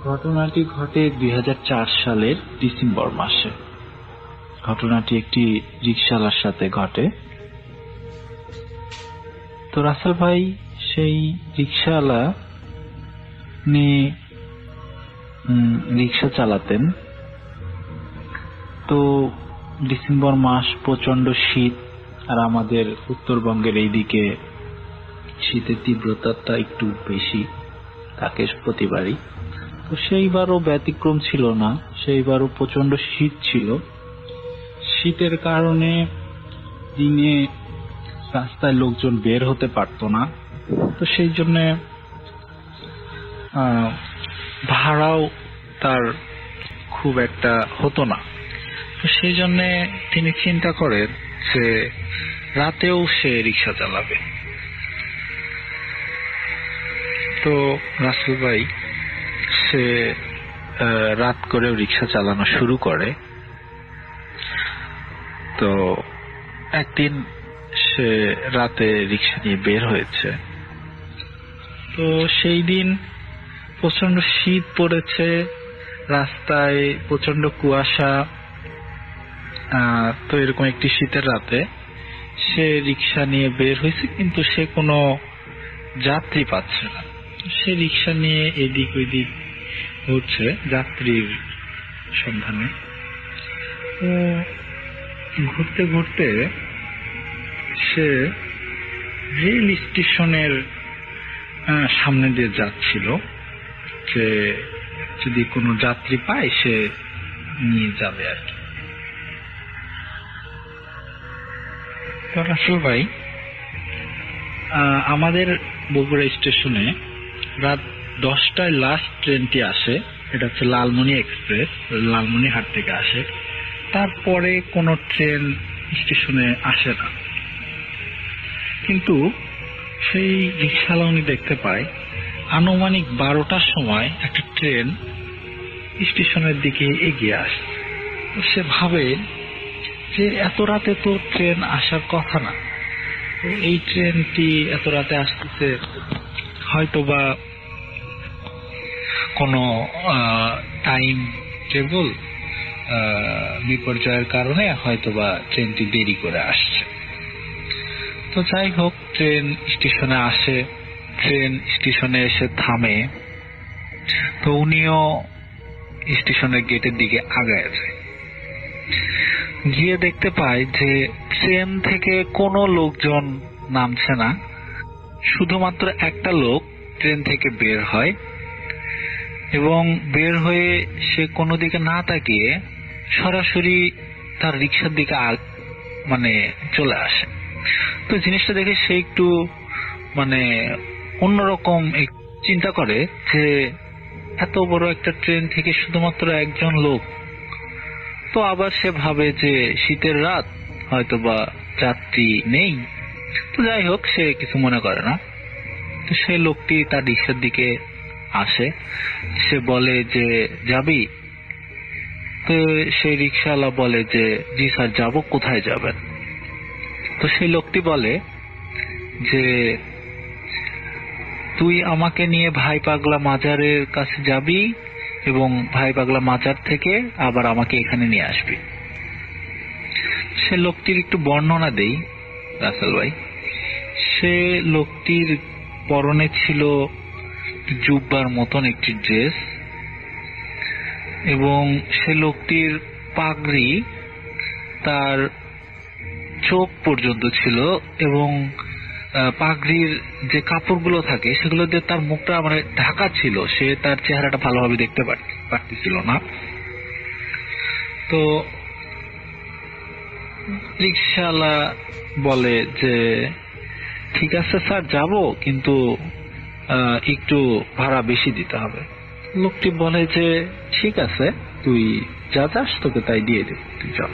ঘটনাটি ঘটে 2004 সালের ডিসেম্বর মাসে। ঘটনাটি একটি রিকশাওয়ালার সাথে ঘটে। তো রাসেল ভাই সেই রিকশাওয়ালা নিয়ে রিকশা চালাতেন। তো ডিসেম্বর মাস, প্রচন্ড শীত, আর আমাদের উত্তরবঙ্গের এইদিকে শীতের তীব্রতাটা একটু বেশি থাকে প্রতিবারই। তো সেইবারও ব্যতিক্রম ছিল না, সেইবারও প্রচন্ড শীত ছিল। শীতের কারণে দিনে রাস্তায় লোকজন বের হতে পারতো না। তো সেই জন্য ভাড়াও তার খুব একটা হতো না। তো সেই জন্য তিনি চিন্তা করেন যে রাতেও সে রিক্সা চালাবে। তো রাসেল ভাই সে রাত করেও রিক্সা চালানো শুরু করে। তো একদিন সে রাতে রিক্সা নিয়ে বের হয়েছে। তো সেই দিন প্রচন্ড শীত পড়েছে, রাস্তায় প্রচন্ড কুয়াশা। তো এরকম একটি শীতের রাতে সে রিক্সা নিয়ে বের হয়েছে, কিন্তু সে কোনো যাত্রী পাচ্ছে না। সে রিক্সা নিয়ে এদিক ওইদিক ঘুরছে যাত্রীর সন্ধানে। ও ঘুরতে ঘুরতে সে রেল স্টেশনের সামনে দিয়ে যাচ্ছিল, যে যদি কোনো যাত্রী পায় সে নিয়ে যাবে আর কি। তো রাসেল ভাই, আমাদের বগুড়া স্টেশনে রাত 10টায় লাস্ট ট্রেনটি আসে। এটা হচ্ছে লালমনি এক্সপ্রেস, লালমনিহাট থেকে আসে। তারপরে কোনো ট্রেন স্টেশনে আসে না। কিন্তু সেই রিক্সাওয়ালা উনি দেখতে পায় আনুমানিক 12টার সময় একটা ট্রেন স্টেশনের দিকে এগিয়ে আসে। সে ভাবে যে এত রাতে তো ট্রেন আসার কথা না, তো এই ট্রেনটি এত রাতে আসতেছে, হয়তোবা কোনো টাইম টেবল বিপর্যয়ের কারণে হয়তোবা ট্রেনটি দেরি করে আসছে। তো যাই হোক, ট্রেন স্টেশনে আসে, ট্রেন স্টেশনে এসে থামে। তো উনিও স্টেশনের গেটের দিকে আগায় যায়। গিয়ে দেখতে পায় যে ট্রেন থেকে কোনো লোকজন নামছে না, শুধুমাত্র একটা লোক ট্রেন থেকে বের হয় এবং বের হয়ে সে কোনো দিকে না তাকিয়ে সরাসরি তার রিক্সার দিকে মানে চলে আসে। তো জিনিসটা দেখে সে একটু মানে অন্যরকম চিন্তা করে যে এত বড় একটা ট্রেন থেকে শুধুমাত্র একজন লোক। তো আবার সে ভাবে যে শীতের রাত, হয়তোবা যাত্রী নেই। তো যাই হোক, সে কিছু মনে করে না। তো সেই লোকটি তার রিক্সার দিকে আসে, সে বলে যে যাবি? তো সেই রিক্সাওয়ালা বলে যে জি স্যার যাব। কোথায় যাবেন? তো সেই লোকটি বলে যে তুই আমাকে নিয়ে ভাই পাগলা মাজারের কাছে যাবি এবং ভাই পাগলা মাজার থেকে আবার আমাকে এখানে নিয়ে আসবি। সে লোকটির একটু বর্ণনা দেই রাসেল ভাই। সে লোকটির পরনে ছিল জুব্বার মতন একটি ড্রেস এবং সে লোকটির পাগড়ি তার চোখ পর্যন্ত ছিল এবং পাগড়ির যে কাপড়গুলো থাকে সেগুলো দিয়ে তার মুখটা মানে ঢাকা ছিল, সে তার চেহারাটা ভালোভাবে দেখতে পারতেছিল না। তো রিক্সাওয়ালা বলে যে ঠিক আছে স্যার যাব, কিন্তু একটু ভাড়া বেশি দিতে হবে। লোকটি বলে যে ঠিক আছে, তুই যা চাস তোকে তাই দিয়ে দেব, তুই যা।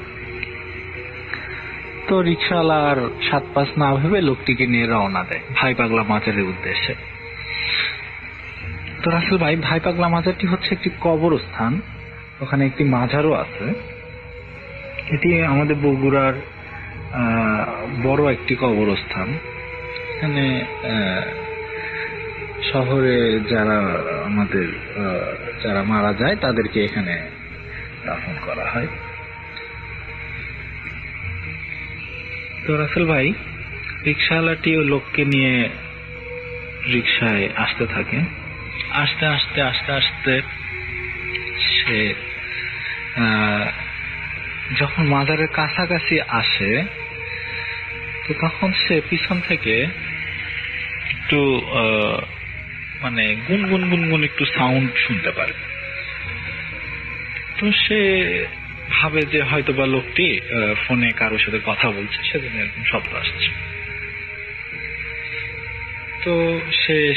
তো রিক্সাওয়ালা আর 7-5 না ভেবে লোকটিকে নিয়ে রওনা দেয় ভাই পাগলা মাজারের উদ্দেশ্যে। তো রাসেল ভাই, ভাই পাগলা মাজারটি হচ্ছে একটি কবরস্থান, ওখানে একটি মাজারও আছে। এটি আমাদের বগুড়ার বড় একটি কবরস্থান। এখানে শহরে যারা মারা যায় তাদেরকে এখানে দাফন করা হয়। তো রাসেল ভাই, রিক্সাওয়ালাটি ওই লোককে নিয়ে রিক্সায় আসতে থাকে। আস্তে আস্তে আস্তে আস্তে সে যখন মাজারের কাছাকাছি আসে, তো তখন সে পিছন থেকে একটু মানে গুনগুন গুনগুন একটু সাউন্ড শুনতে পারে। তো সে ভাবে যে হয়তোবা লোকটি ফোনে কারোর সাথে কথা বলছে, সেজন্য এরকম শব্দ আসছে। তো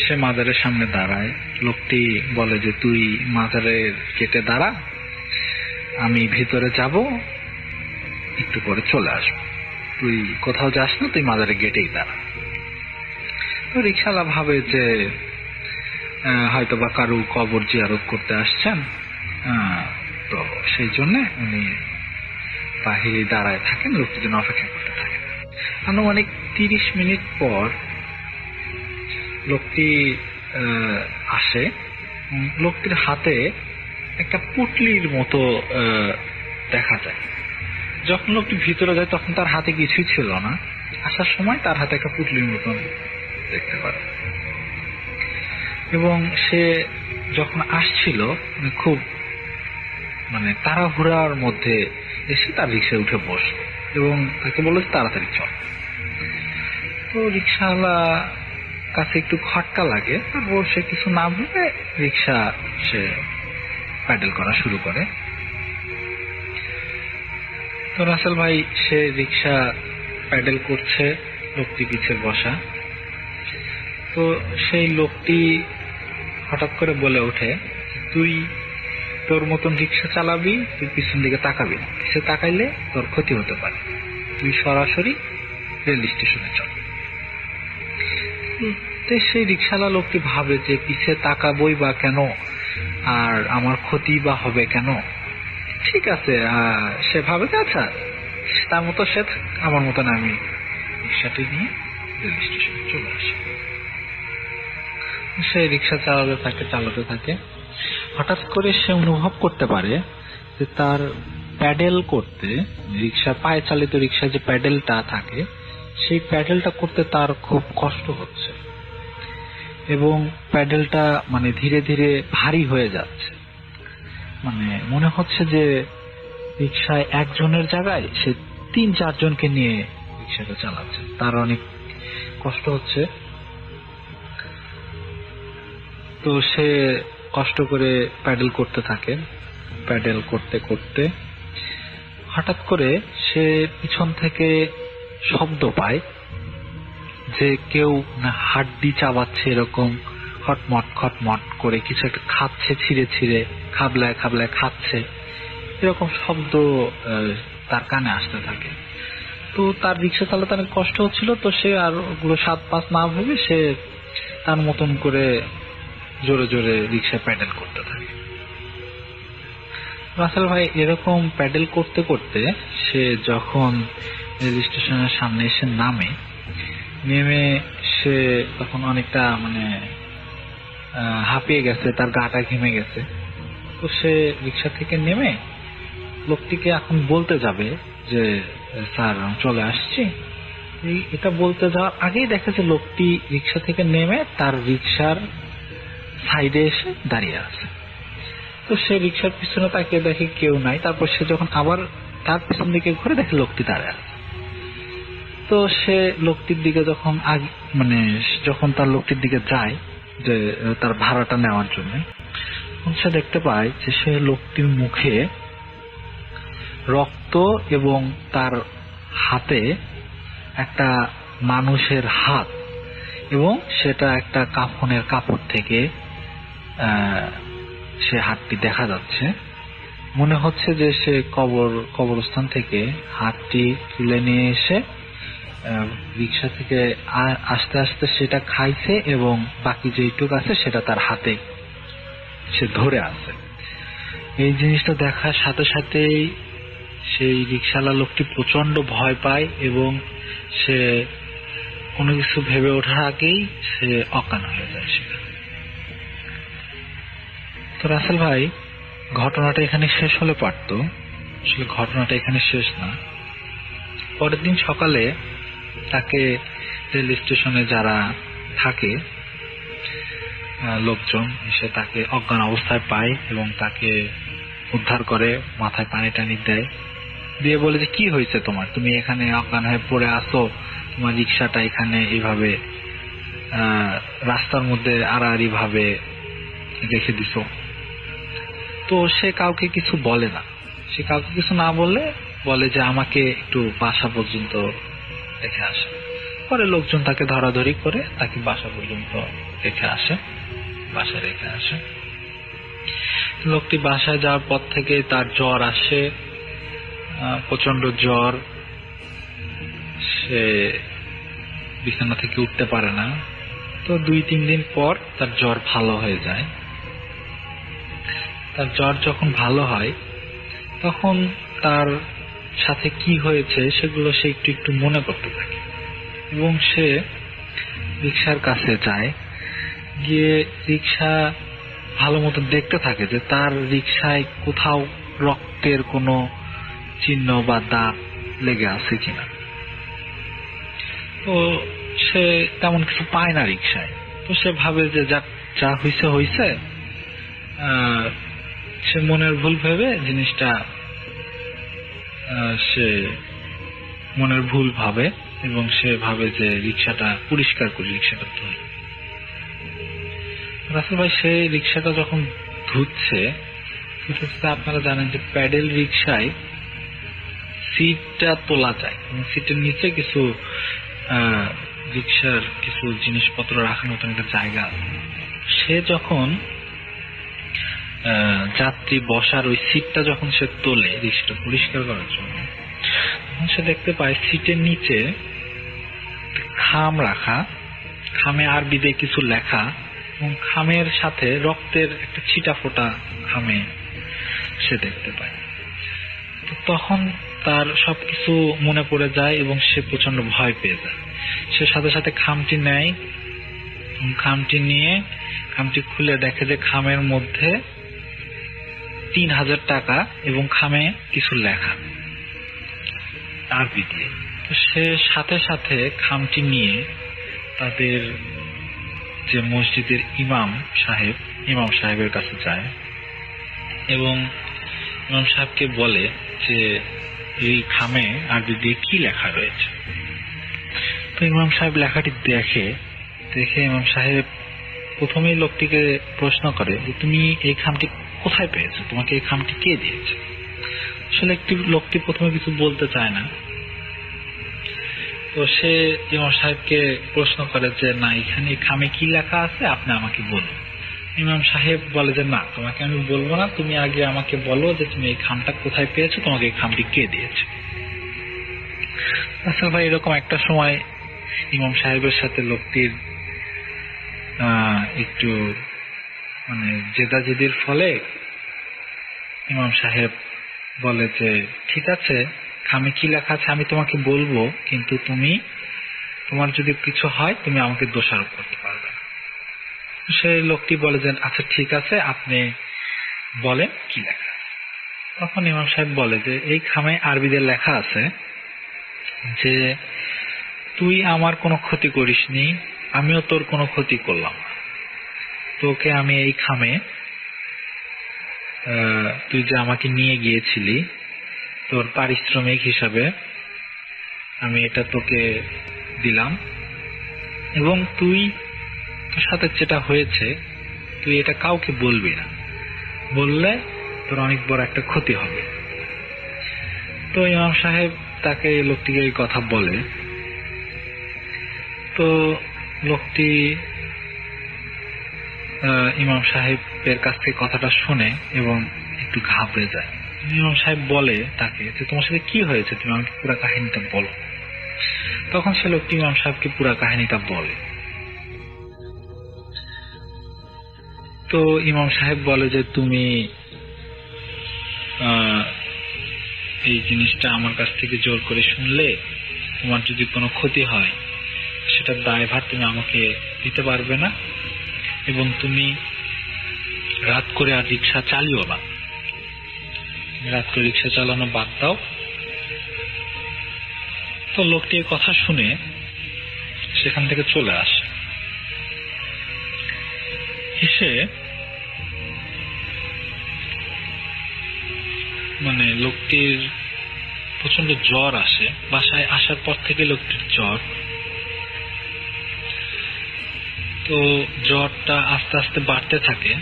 সে মাজারের সামনে দাঁড়ায়। লোকটি বলে যে তুই মাজারের গেটে দাঁড়া, আমি ভিতরে যাব, একটু পরে চলে আসবো, তুই কোথাও যাস না, তুই মাজারের গেটেই দাঁড়া। তো রিক্সাওয়ালা ভাবে যে হয়তোবা কারো কবর জিয়ারত করতে আসছেন, তো সেই জন্য উনি বাহিরে দাঁড়ায় থাকেন, লোকটির জন্য অপেক্ষা করতে থাকেন। আনুমানিক 30 মিনিট পর লোকটি আসে। লোকটির হাতে একটা পুটলির মতো দেখা যায়। যখন লোকটি ভিতরে যায় তখন তার হাতে কিছুই ছিল না, আসার সময় তার হাতে একটা পুটলির মতন দেখতে পারে। এবং সে যখন আসছিল খুব তাড়াহুড়ার মধ্যে এসে তার রিক্সায় উঠে বসলো এবং তাকে বললো তাড়াতাড়ি চল। তো রিক্সাওয়ালা কাছে একটু খটকা লাগে, তারপর সে কিছু না ভেবে রিক্সা সে প্যাডেল করা শুরু করে। তো রাসেল ভাই সে রিক্সা প্যাডেল করছে, লোকটি পিছে বসা। তো সেই লোকটি হঠাৎ করে বলে ওঠে, তুই তোর মতন রিক্সা চালাবি, তুই পিছন দিকে তাকাবি না, পিছে তাকাইলে তোর ক্ষতি হতে পারে, তুই সরাসরি রেল স্টেশনে চল। সেই রিক্সাওয়ালা লোকটি ভাবে যে পিছে তাকাবই বা কেন, আর আমার ক্ষতি বা হবে কেন। ঠিক আছে, সে ভাবে যে আচ্ছা তার মতো সে, আমার মতন আমি রিক্সাটি নিয়ে রেল স্টেশনে চলে আসি। সে রিক্সা চালাতে থাকে। হঠাৎ করে সে অনুভব করতে পারে যে তার প্যাডেল করতে, রিক্সা পায়ে চালিত রিক্সা যে প্যাডেলটা থাকে সেই প্যাডেলটা করতে তার খুব কষ্ট হচ্ছে এবং প্যাডেলটা ধীরে ধীরে ভারী হয়ে যাচ্ছে। মনে হচ্ছে যে রিক্সায় একজনের জায়গায় সে 3-4 জনকে নিয়ে রিক্সাটা চালাচ্ছে, তার অনেক কষ্ট হচ্ছে। তো সে কষ্ট করে প্যাডেল করতে থাকে। প্যাডেল করতে করতে হঠাৎ করে সে পিছন থেকে শব্দ পায় যে কেউ হাড্ডি চাবাচ্ছে, এরকম খটমট খটমট করে কিছু একটা খাচ্ছে, ছিঁড়ে ছিঁড়ে খাবলায় খাবলায় খাচ্ছে, এরকম শব্দ তার কানে আসতে থাকে। তো তার রিক্সা চালাতে অনেক কষ্ট হচ্ছিল, তো সে আর ওগুলো 7-5 না ভেবে সে তার মতন করে জোরে জোরে রিক্সা প্যাডেল করতে থাকে। রাসেল ভাই এরকম প্যাডেল করতে করতে সে যখন রেল স্টেশনের সামনে এসে নেমে সে তখন অনেকটা হাঁপিয়ে গেছে, তার গাটা ঘেমে গেছে। তো সে রিক্সা থেকে নেমে লোকটিকে এখন বলতে যাবে যে স্যার চলে আসছি, এটা বলতে যাওয়ার আগেই দেখে যে লোকটি রিক্সা থেকে নেমে তার রিক্সার সাইডে এসে দাঁড়িয়ে আছে। তো সে রিক্সার পিছনে তাকিয়ে দেখে কেউ নাই। তারপর সে যখন আবার তার পিছন দিকে ঘুরে দেখে লোকটি দাঁড়িয়ে আছে। তো সে লোকটির দিকে যখন তার লোকটির দিকে যায় যে তার ভাড়াটা নেওয়ার জন্য, সে দেখতে পায় যে সে লোকটির মুখে রক্ত এবং তার হাতে একটা মানুষের হাত, এবং সেটা একটা কাফনের কাপড় থেকে সে হাতটি দেখা যাচ্ছে। মনে হচ্ছে যে সে কবরস্থান থেকে হাতটি তুলে নিয়ে এসে রিক্সা থেকে আস্তে আস্তে সেটা খাইছে এবং বাকি যেটুকু আছে সেটা তার হাতে সে ধরে আছে। এই জিনিসটা দেখার সাথে সাথেই সেই রিক্সাওয়ালা লোকটি প্রচন্ড ভয় পায় এবং সে কোনো কিছু ভেবে ওঠার আগেই সে অজ্ঞান হয়ে যায় সেখানে। তো রাসেল ভাই ঘটনাটা এখানে শেষ হলে পারতো, আসলে ঘটনাটা এখানে শেষ না। পরের দিন সকালে তাকে রেল স্টেশনে যারা থাকে লোকজন এসে তাকে অজ্ঞান অবস্থায় পায় এবং তাকে উদ্ধার করে, মাথায় পানি টানি দেয়, দিয়ে বলে যে কি হয়েছে তোমার, তুমি এখানে অজ্ঞান হয়ে পড়ে আসো, তোমার রিক্সাটা এখানে এইভাবে রাস্তার মধ্যে আড়াআড়ি ভাবে রেখে দিছো। তো সে কাউকে কিছু বলে না, সে কাউকে কিছু না বলে যে আমাকে একটু বাসা পর্যন্ত রেখে আসে। পরে লোকজন তাকে ধরাধরি করে তাকে বাসা পর্যন্ত বাসায় রেখে আসে। লোকটি বাসায় যাওয়ার পর থেকে তার জ্বর আসে, প্রচন্ড জ্বর, সে বিছানা থেকে উঠতে পারে না। তো 2-3 দিন পর তার জ্বর ভালো হয়ে যায়। তার জ্বর যখন ভালো হয় তখন তার সাথে কি হয়েছে সেগুলো সে একটু একটু মনে করতে থাকে এবং সে রিক্সার কাছে যায়, গিয়ে রিক্সা ভালো মতো দেখতে থাকে যে তার রিক্সায় কোথাও রক্তের কোনো চিহ্ন বা দাগ লেগে আছে কিনা। তো সে তেমন কিছু পায় না রিক্সায়। তো সে ভাবে যে যাক যা হইছে হইছে, সে মনের ভুল ভেবে জিনিসটা সে মনের ভুল ভাবে এবং সে ভাবে যে রিক্সাটা পরিষ্কার করি, রিক্সাটা ধুই। রাসেল ভাই সে রিক্সাটা যখন ধুচ্ছে, আপনারা জানেন যে প্যাডেল রিক্সায় সিটটা তোলা যায় এবং সিটের নিচে কিছু রিক্সার কিছু জিনিসপত্র রাখার মতন একটা জায়গা। সে যখন যাত্রী বসার ওই সিটটা যখন সে তোলে রিক্সাটা পরিষ্কার করার জন্য, তখন সে দেখতে পায় সিটের নিচে খাম রাখা, খামে আরবিতে কিছু লেখা এবং খামের সাথে রক্তের একটা ছিটা ফোটা খামে সে দেখতে পায়। তো তখন তার সবকিছু মনে পড়ে যায় এবং সে প্রচন্ড ভয় পেয়ে যায়। সে সাথে সাথে খামটি নেয়, খামটি নিয়ে খামটি খুলে দেখে যে খামের মধ্যে 3000 টাকা এবং খামে কিছু লেখা আরবি দিয়ে। তো সে সাথে সাথে খামটি নিয়ে তাদের যে মসজিদের ইমাম সাহেবের কাছে যায় এবং ইমাম সাহেবকে বলে যে এই খামে আরবি দিয়ে কি লেখা রয়েছে। তো ইমাম সাহেব লেখাটি দেখে ইমাম সাহেব প্রথমেই লোকটিকে প্রশ্ন করে যে তুমি এই খামটি কোথায় পেয়েছো, তোমাকে এই খামটি কে দিয়েছে। আসলে লোকটি প্রথমে কিছু বলতে চায় না। তো সে ইমাম সাহেবকে প্রশ্ন করে যে না, এখানে খামে কি লেখা আছে আপনি আমাকে বলুন। ইমাম সাহেব বলে যে না, তোমাকে আমি বলবো না, তুমি আগে আমাকে বলো যে তুমি এই খামটা কোথায় পেয়েছো, তোমাকে এই খামটি কে দিয়েছে। আচ্ছা ভাই, এরকম একটা সময় ইমাম সাহেবের সাথে লোকটির একটু জেদাজেদির ফলে ইমাম সাহেব বলে যে ঠিক আছে, খামে কি লেখা আছে আমি তোমাকে বলবো, কিন্তু তোমার যদি কিছু হয় তুমি আমাকে দোষারোপ করতে পারবে। সেই লোকটি বলে যে আচ্ছা ঠিক আছে, আপনি বলেন কি লেখা। তখন ইমাম সাহেব বলে যে এই খামে আরবিতে লেখা আছে যে তুই আমার কোনো ক্ষতি করিসনি, আমিও তোর কোনো ক্ষতি করলাম না, তোকে আমি এই খামে তুই যে আমাকে নিয়ে গিয়েছিলি তোর পারিশ্রমিক হিসাবে আমি এটা তোকে দিলাম, এবং তোর সাথে যেটা হয়েছে তুই এটা কাউকে বলবি না, বললে তোর অনেক বড় একটা ক্ষতি হবে। তো ইমাম সাহেব তাকে লোকটিকে এই কথা বলে। তো লোকটি ইমাম সাহেবের কাছ থেকে কথাটা শুনে এবং একটু ঘাবড়ে যায়। ইমাম সাহেব বলে তাকে যে তোমার সাথে কি হয়েছে, তুমি আমাকে পুরো কাহিনীটা বলো। তখন সে লোকটি ইমাম সাহেবকে পুরো কাহিনীটা বলে। তো ইমাম সাহেব বলে যে তুমি এই জিনিসটা আমার কাছ থেকে জোর করে শুনলে, তোমার যদি কোনো ক্ষতি হয় সেটার দায়ভার তুমি আমাকে দিতে পারবে না, এবং তুমি রাত করে আর রিক্সা চালিও না, রাত করে রিক্সা চালানো বাদ দাও। তো লোকটি এই কথা শুনে সেখান থেকে চলে আসে। এসে লোকটির প্রচন্ড জ্বর আসে, বাসায় আসার পর থেকে লোকটির জ্বর। তো জ্বরটা আস্তে আস্তে বাড়তে থাকে।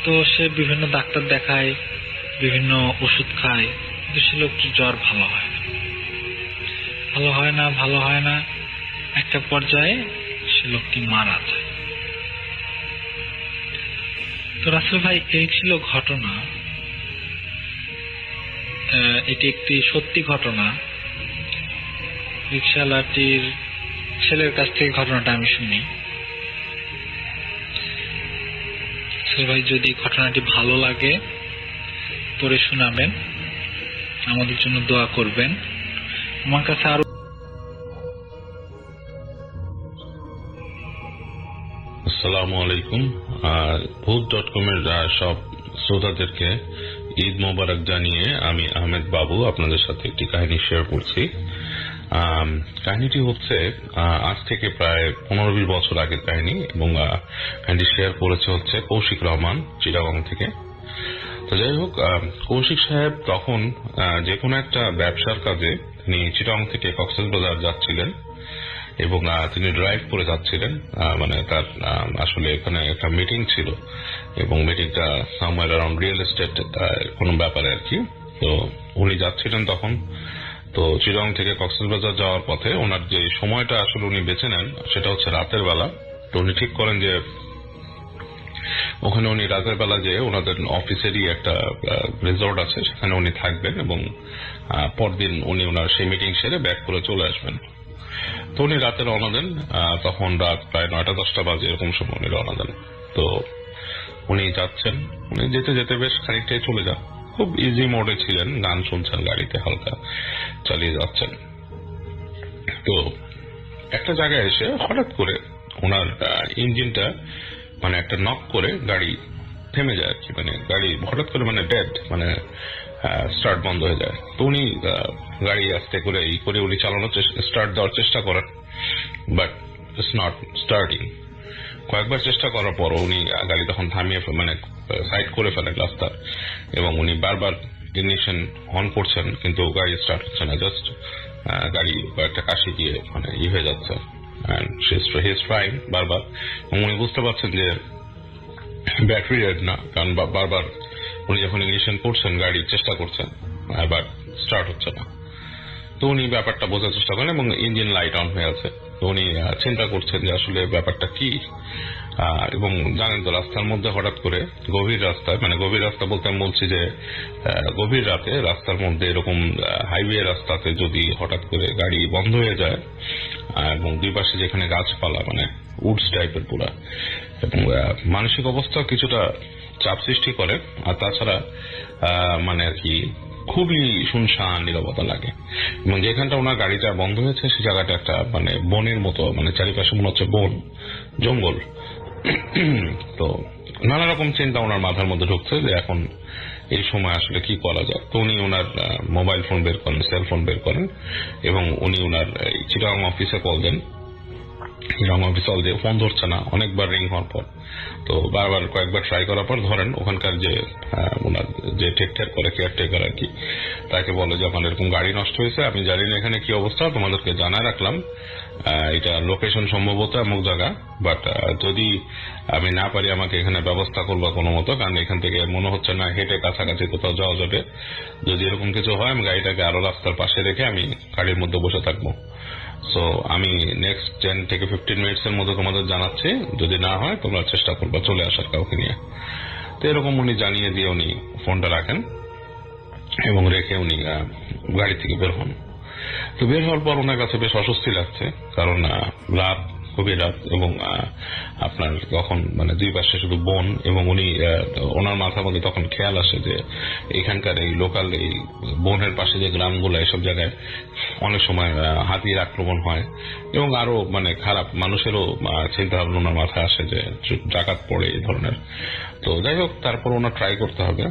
তো সে বিভিন্ন ডাক্তার দেখায়, বিভিন্ন ওষুধ খায়, কিন্তু সে লোকটির জ্বর ভালো হয় না। একটা পর্যায়ে সে লোকটি মারা যায়। তো রাসেল ভাই, এই ছিল ঘটনা। এটি একটি সত্যি ঘটনা। রিকশাওয়ালাটির ছেলের কাছ থেকে ঘটনাটা আমি শুনি। ভাই, যদি ঘটনাটি ভালো লাগে পড়ে শোনাবেন, আমাদের জন্য দোয়া করবেন। আমার কাছে আরো আসসালামু আলাইকুম। ভূত.com এর সব শ্রোতাদেরকে ঈদ মোবারক জানিয়ে আমি আহমেদ বাবু আপনাদের সাথে একটি কাহিনী শেয়ার করছি। কাহিনীটি হচ্ছে আজ থেকে প্রায় 15-20 বছর আগের কাহিনী, এবং কাহিনীটি শেয়ার করেছে হচ্ছে কৌশিক রহমান চিটাগং থেকে। তো যাই হোক, কৌশিক সাহেব তখন যে কোনো একটা ব্যবসার কাজে তিনি চিটাগং থেকে কক্সবাজার যাচ্ছিলেন, এবং তিনি ড্রাইভ করে যাচ্ছিলেন। মানে তার আসলে এখানে একটা মিটিং ছিল, এবং মিটিংটা সামওয়্যার অ্যারাউন্ড রিয়েল এস্টেট কোনো ব্যাপারে আর কি। তো উনি যাচ্ছিলেন তখন। তো চিটাগং থেকে কক্সবাজার যাওয়ার পথে ওনার যে সময়টা আসলে উনি বেছে নেন সেটা হচ্ছে রাতের বেলা। তো উনি ঠিক করেন যে ওখানে উনি রাতের বেলা যে ওনাদের অফিসেরই একটা রিসোর্ট আছে সেখানে উনি থাকবেন, এবং পরদিন উনি ওনার সেই মিটিং সেরে ব্যাক করে চলে আসবেন। তো উনি রাতে রওনা দেন। তখন রাত প্রায় 9টা-10টা বাজে এরকম সময় উনি রওনা দেন। তো উনি যাচ্ছেন, উনি যেতে যেতে বেশ খানিকটাই চলে যান। খুব ইজি মোডে ছিলেন, গান শুনছেন, গাড়িতে হালকা চালিয়ে যাচ্ছেন। তো একটা জায়গায় এসে হঠাৎ করে ওনার ইঞ্জিনটা মানে একটা নক করে গাড়ি থেমে যায় আর কি। মানে গাড়ি হঠাৎ করে মানে ডেড, মানে স্টার্ট বন্ধ হয়ে যায়। তো উনি গাড়ি আস্তে করে উনি চালানোর স্টার্ট দেওয়ার চেষ্টা করেন, বাট ইটস নট স্টার্টিং। কয়েকবার চেষ্টা করার পর উনি গাড়ি তখন থামিয়ে মানে সাইড করে ফেলেন রাস্তার, এবং উনি বারবার ইগনিশন অন করছেন কিন্তু গাড়ি স্টার্ট হচ্ছে না। জাস্ট গাড়ি একটা কাশি দিয়ে মানে হয়ে যাচ্ছে, ট্রাইং বারবার। এবং উনি বুঝতে পারছেন যে ব্যাটারি রেড না, কারণ বারবার উনি যখন ইগনিশন করছেন গাড়ির চেষ্টা করছেন, বাট স্টার্ট হচ্ছে না। তো উনি ব্যাপারটা বোঝার চেষ্টা করেন, এবং ইঞ্জিন লাইট অন হয়ে আছে। তো উনি চিন্তা করছেন যে আসলে ব্যাপারটা কি। এবং জানেন তো রাস্তার মধ্যে হঠাৎ করে গভীর রাস্তায়, মানে গভীর রাস্তা বলতে আমি বলছি যে গভীর রাতে রাস্তার মধ্যে এরকম হাইওয়ে রাস্তাতে যদি হঠাৎ করে গাড়ি বন্ধ হয়ে যায়, এবং দুই পাশে যেখানে গাছপালা মানে উডস টাইপের পুরা, এবং মানসিক অবস্থা কিছুটা চাপ সৃষ্টি করে। আর তাছাড়া মানে আর কি খুবই শুনশান নীরবতা লাগে। এবং যেখানটা ওনার গাড়িটা বন্ধ হয়েছে সেই জায়গাটা একটা মানে বনের মতো, মানে চারিপাশে মনে হচ্ছে বন জঙ্গল। তো নানা রকম চিন্তা ওনার মাথার মধ্যে ঢুকছে যে এখন এই সময় আসলে কি করা যায়। তো উনি ওনার মোবাইল ফোন বের করেন, সেলফোন বের করেন, এবং উনি ওনার চিটাগং অফিসে কল দেন। চিটাগং অফিসে কল দিয়ে ফোন ধরছে না, অনেকবার রিং হওয়ার পর। তো বারবার কয়েকবার ট্রাই করার পর ধরেন। ওখানকার যে ওনার যে টেক কেয়ার করে কেয়ারটেকার আর কি, তাকে বলে যে আমার এরকম গাড়ি নষ্ট হয়েছে, আমি জানি না এখানে কি অবস্থা, তোমাদেরকে জানায় রাখলাম। এটা লোকেশন সম্ভবত এমন জায়গা, বাট যদি আমি না পারি আমাকে এখানে ব্যবস্থা করবা কোনো মতো, কারণ এখান থেকে মনে হচ্ছে না হেঁটে কাছাকাছি কোথাও যাওয়া যাবে। যদি এরকম কিছু হয় আমি গাড়িটাকে আরো রাস্তার পাশে রেখে আমি গাড়ির মধ্যে বসে থাকবো। সো আমি নেক্সট 10 থেকে 15 মিনিটসের মধ্যে তোমাদের জানাচ্ছি, যদি না হয় তোমরা চেষ্টা করবা চলে আসার কাউকে নিয়ে। তো এরকম উনি জানিয়ে দিয়ে উনি ফোনটা রাখেন, এবং রেখে উনি গাড়ি থেকে বের হন। তো বের হওয়ার পর ওনার কাছে বেশ অস্বস্তি লাগছে, কারণ রাত, খুবই রাত, এবং আপনার তখন মানে দুই পাশে শুধু বন। এবং উনি ওনার মাথার মধ্যে তখন খেয়াল আসে যে এখানকার এই লোকাল এই বনের পাশে যে গ্রামগুলো, এসব জায়গায় অনেক সময় হাতির আক্রমণ হয়, এবং আরো মানে খারাপ মানুষেরও চিন্তা ভাবনা ওনার মাথায় আসে যে ডাকাত পড়ে এই ধরনের। তো যাই হোক, তারপর ওনার ট্রাই করতে হবে।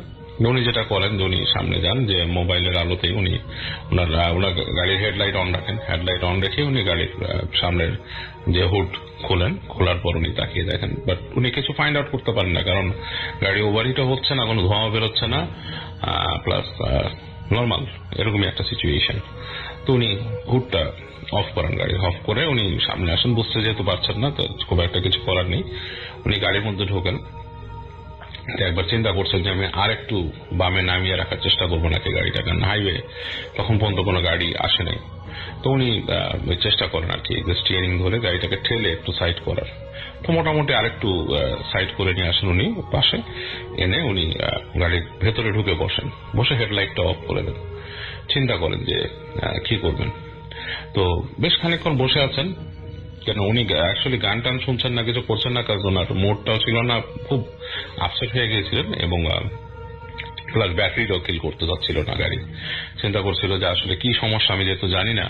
উনি যেটা করেন যে উনি সামনে যান, যে মোবাইলের আলোতেই উনি ওনার গাড়ির হেডলাইট অন রাখেন। হেডলাইট অন রেখে উনি গাড়ির সামনের যে হুড খোলেন, খোলার পর উনি তাকিয়ে দেখেন, বাট উনি কিছু ফাইন্ড আউট করতে পারেন না, কারণ গাড়ি ওভারহিটও হচ্ছে না, কোনো ধোঁয়া বেরোচ্ছে না, প্লাস নর্মাল এরকমই একটা সিচুয়েশন। তো উনি হুডটা অফ করেন, গাড়ি অফ করে উনি সামনে আসেন। বুঝতে যেহেতু পারছেন না, তো খুব একটা কিছু করার নেই। উনি গাড়ির মধ্যে ঢোকেন। একবার চিন্তা করছেন যে আমি আর একটু বামে নামিয়ে রাখার চেষ্টা করবো নাকি গাড়িটা, কারণ হাইওয়ে তখন পর্যন্ত কোনো গাড়ি আসে নাই। তো উনি চেষ্টা করেন আর কি যে স্টিয়ারিং ধরে গাড়িটাকে ঠেলে একটু সাইড করার। তো মোটামুটি আরেকটু সাইড করে নিয়ে আসেন উনি পাশে এনে, উনি গাড়ির ভেতরে ঢুকে বসেন, বসে হেডলাইটটা অফ করে দেন। চিন্তা করেন যে কি করবেন। তো বেশ খানিকক্ষণ বসে আছেন, কেন উনি অ্যাকচুয়ালি গান টান শুনছেন না, কিছু করছেন না, কারণ ওনার মোডটাও ছিল না, খুব আপসেট হয়ে গিয়েছিলেন, এবং প্লাস ব্যাটারিটাও কিল করতে যাচ্ছিল না গাড়ি। চিন্তা করছিল যে আসলে কি সমস্যা আমি যেহেতু জানি না,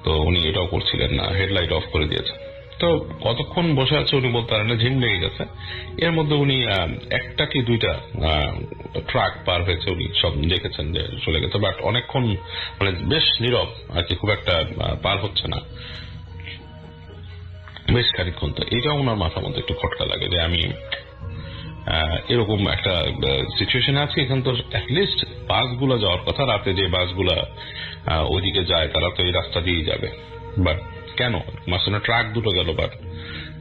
তো উনি এটাও করছিলেন না, হেডলাইট অফ করে দিয়েছেন। তো কতক্ষণ বসে আছে উনি বলতে পারেন না, ঝিম লেগে গেছে। এর মধ্যে উনি একটা কি দুইটা ট্রাক পার হয়েছে, উনি সব দেখেছেন যে চলে গেছে, বাট অনেকক্ষণ মানে বেশ নীরব আর কি, খুব একটা পার হচ্ছে না বেশ খানিকক্ষণ। তো এটা ওনার মাথার মধ্যে একটু খটকা লাগে যে আমি এরকম একটা সিচুয়েশনে আছি, এখান তো অ্যাটলিস্ট বাসগুলো যাওয়ার কথা, রাতে যে বাসগুলা ওইদিকে যায় তারা তো এই রাস্তা দিয়ে যাবে, বাট কেন মাঝখানে ট্রাক দুটো গেল বাট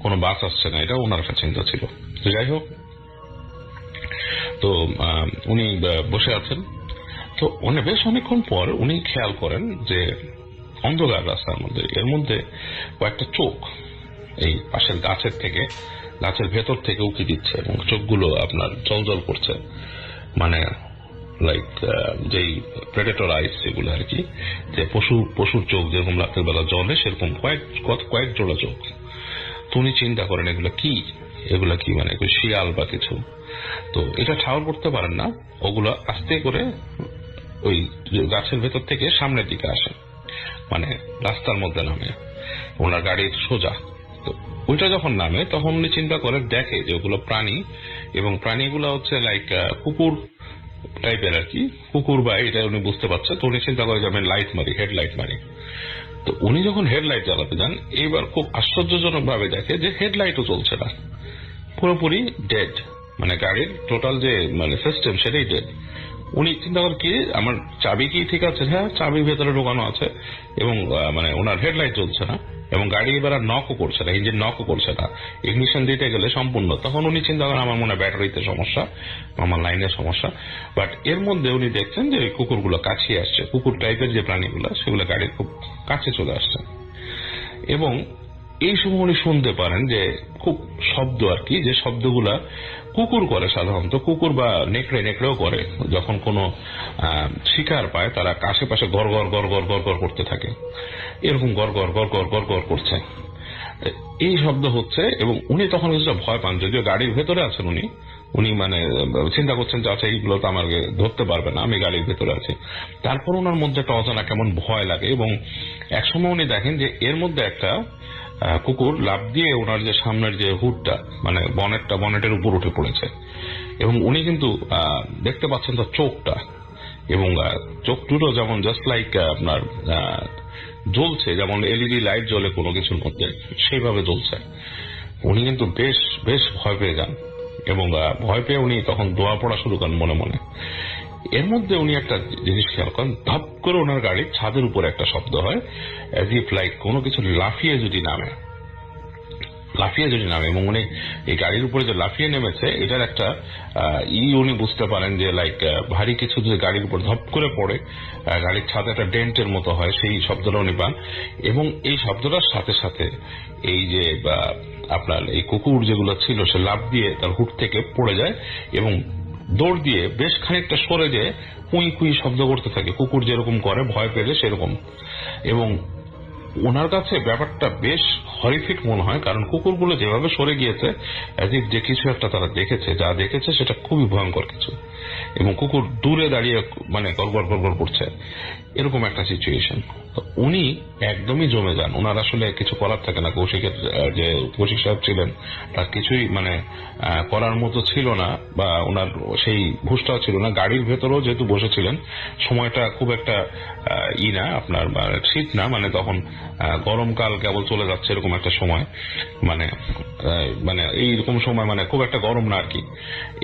কোনো বাস আসছে না, এটা ওনার একটা চিন্তা ছিল। তো যাই হোক, তো উনি বসে আছেন। তো বেশ অনেকক্ষণ পর উনি খেয়াল করেন যে অন্ধকার রাস্তার মধ্যে এর মধ্যে কয়েকটা চোখ এই পাশের গাছের ভেতর থেকে উঁকি দিচ্ছে এবং চোখগুলো আপনার জল করছে, মানে লাইক যেই প্রেডেটর আইস যেগুলো আর কি, যে পশুর চোখ যেরকম রাতের বেলা জলে সেরকম কয়েক জোড়া চোখ। তো উনি চিন্তা করেন এগুলা কি মানে শিয়াল বা কিছু। তো এটা ঠাউর করতে পারেন না, ওগুলো আস্তে করে ওই গাছের ভেতর থেকে সামনের দিকে আসে, মানে রাস্তার মধ্যে নামে ওনার গাড়ির সোজা। তো ওইটা যখন নামে তখন উনি চিন্তা করে দেখে যে ওগুলো প্রাণী, এবং প্রাণীগুলো হচ্ছে লাইক কুকুর টাইপের আর কি, কুকুর বা এটা উনি বুঝতে পারছে। তো উনি চিন্তা করে যে আমি হেডলাইট মারি। তো উনি যখন হেডলাইট জ্বালাতে যান, এইবার খুব আশ্চর্যজনক ভাবে দেখে যে হেডলাইটও চলছে না, পুরোপুরি ডেড, মানে গাড়ির টোটাল যে মানে সিস্টেম সেটাই ডেড। উনি চিন্তা করেন কি আমার চাবি কি ঠিক আছে, হ্যাঁ চাবি ভেতরে ঢোকানো আছে, এবং মানে ওনার হেডলাইট জ্বলছে না, এবং গাড়ি এবার আর নকও করছে না, ইঞ্জিন নকও করছে না, ইগনিশন দিতে গেলে সম্পূর্ণ। তখন উনি চিন্তা করেন আমার মনে হয় ব্যাটারিতে সমস্যা, আমার লাইনের সমস্যা। বাট এর মধ্যে উনি দেখছেন যে ওই কুকুরগুলো কাছে আসছে, কুকুর টাইপের যে প্রাণীগুলো সেগুলো গাড়ির খুব কাছে চলে আসছে, এবং এই সময় উনি শুনতে পারেন যে খুব শব্দ আর কি, যে শব্দগুলা কুকুর করে সাধারণত, কুকুর বা নেকড়েও করে যখন কোনো শিকার পায়, তারা আশেপাশে গড় গড় করতে থাকে, এরকম গড় গড় করছে এই শব্দ হচ্ছে। এবং উনি তখন কিছুটা ভয় পান, যদিও গাড়ির ভেতরে আছেন উনি মানে চিন্তা করছেন যে আচ্ছা এইগুলো তো আমাকে ধরতে পারবে না, আমি গাড়ির ভেতরে আছি। তারপর ওনার মধ্যে একটা অজানা কেমন ভয় লাগে, এবং একসময় উনি দেখেন যে এর মধ্যে একটা কুকুর লাফ দিয়ে ওনার যে সামনের যে হুডটা মানে বনেটের উপর উঠে পড়েছে, এবং উনি কিন্তু দেখতে পাচ্ছেন তার চোখটা, এবং চোখ দুটো যেমন জাস্ট লাইক আপনার জ্বলছে, যেমন এলইডি লাইট জ্বলে কোনো কিছুর মধ্যে, সেইভাবে জ্বলছে। উনি কিন্তু বেশ ভয় পেয়ে যান, এবং ভয় পেয়ে উনি তখন দোয়া পড়া শুরু করেন মনে মনে। এর মধ্যে উনি একটা জিনিস খেয়াল করেন, ধাপ করে ওনার গাড়ির ছাদের উপরে একটা শব্দ হয়, অ্যাজ ইফ লাইক কোনো কিছু লাফিয়ে যদি নামে, এবং উনি এই গাড়ির উপরে যে লাফিয়ে নেমেছে এটার একটা উনি বুঝতে পারেন যে লাইক ভারী কিছু যে গাড়ির উপর ধপ করে পড়ে, গাড়ির ছাদে একটা ডেন্টের মতো হয়, সেই শব্দটা উনি পান। এবং এই শব্দটার সাথে সাথে এই যে আপনার এই কুকুর যেগুলো ছিল সে লাফ দিয়ে তার হুড থেকে পড়ে যায়, এবং দৌড় দিয়ে বেশ খানিকটা সরে যেয়ে কুই শব্দ করতে থাকে, কুকুর যেরকম করে ভয় পেলে সেরকম। এবং ওনার কাছে ব্যাপারটা বেশ হরিফিক মনে হয়, কারণ কুকুরগুলো যেভাবে সরে গিয়েছে অ্যাজ ইফ যে কিছু একটা তারা দেখেছে, যা দেখেছে সেটা খুবই ভয়ঙ্কর কিছু, এবং কুকুর দূরে দাঁড়িয়ে মানে গড়গড় করছে, এরকম একটা সিচুয়েশন। উনি একদমই জমে যান, ওনার আসলে কিছু করার থাকে না। কৌশিক সাহেব ছিলেন, তার কিছুই মানে করার মতো ছিল না, বা ওনার সেই হুঁশটাও ছিল না। গাড়ির ভেতরেও যেহেতু বসেছিলেন, সময়টা খুব একটা না আপনার শীত না, মানে তখন গরমকাল কেবল চলে যাচ্ছে এরকম একটা সময়, মানে এইরকম সময়, মানে খুব একটা গরম না আর কি।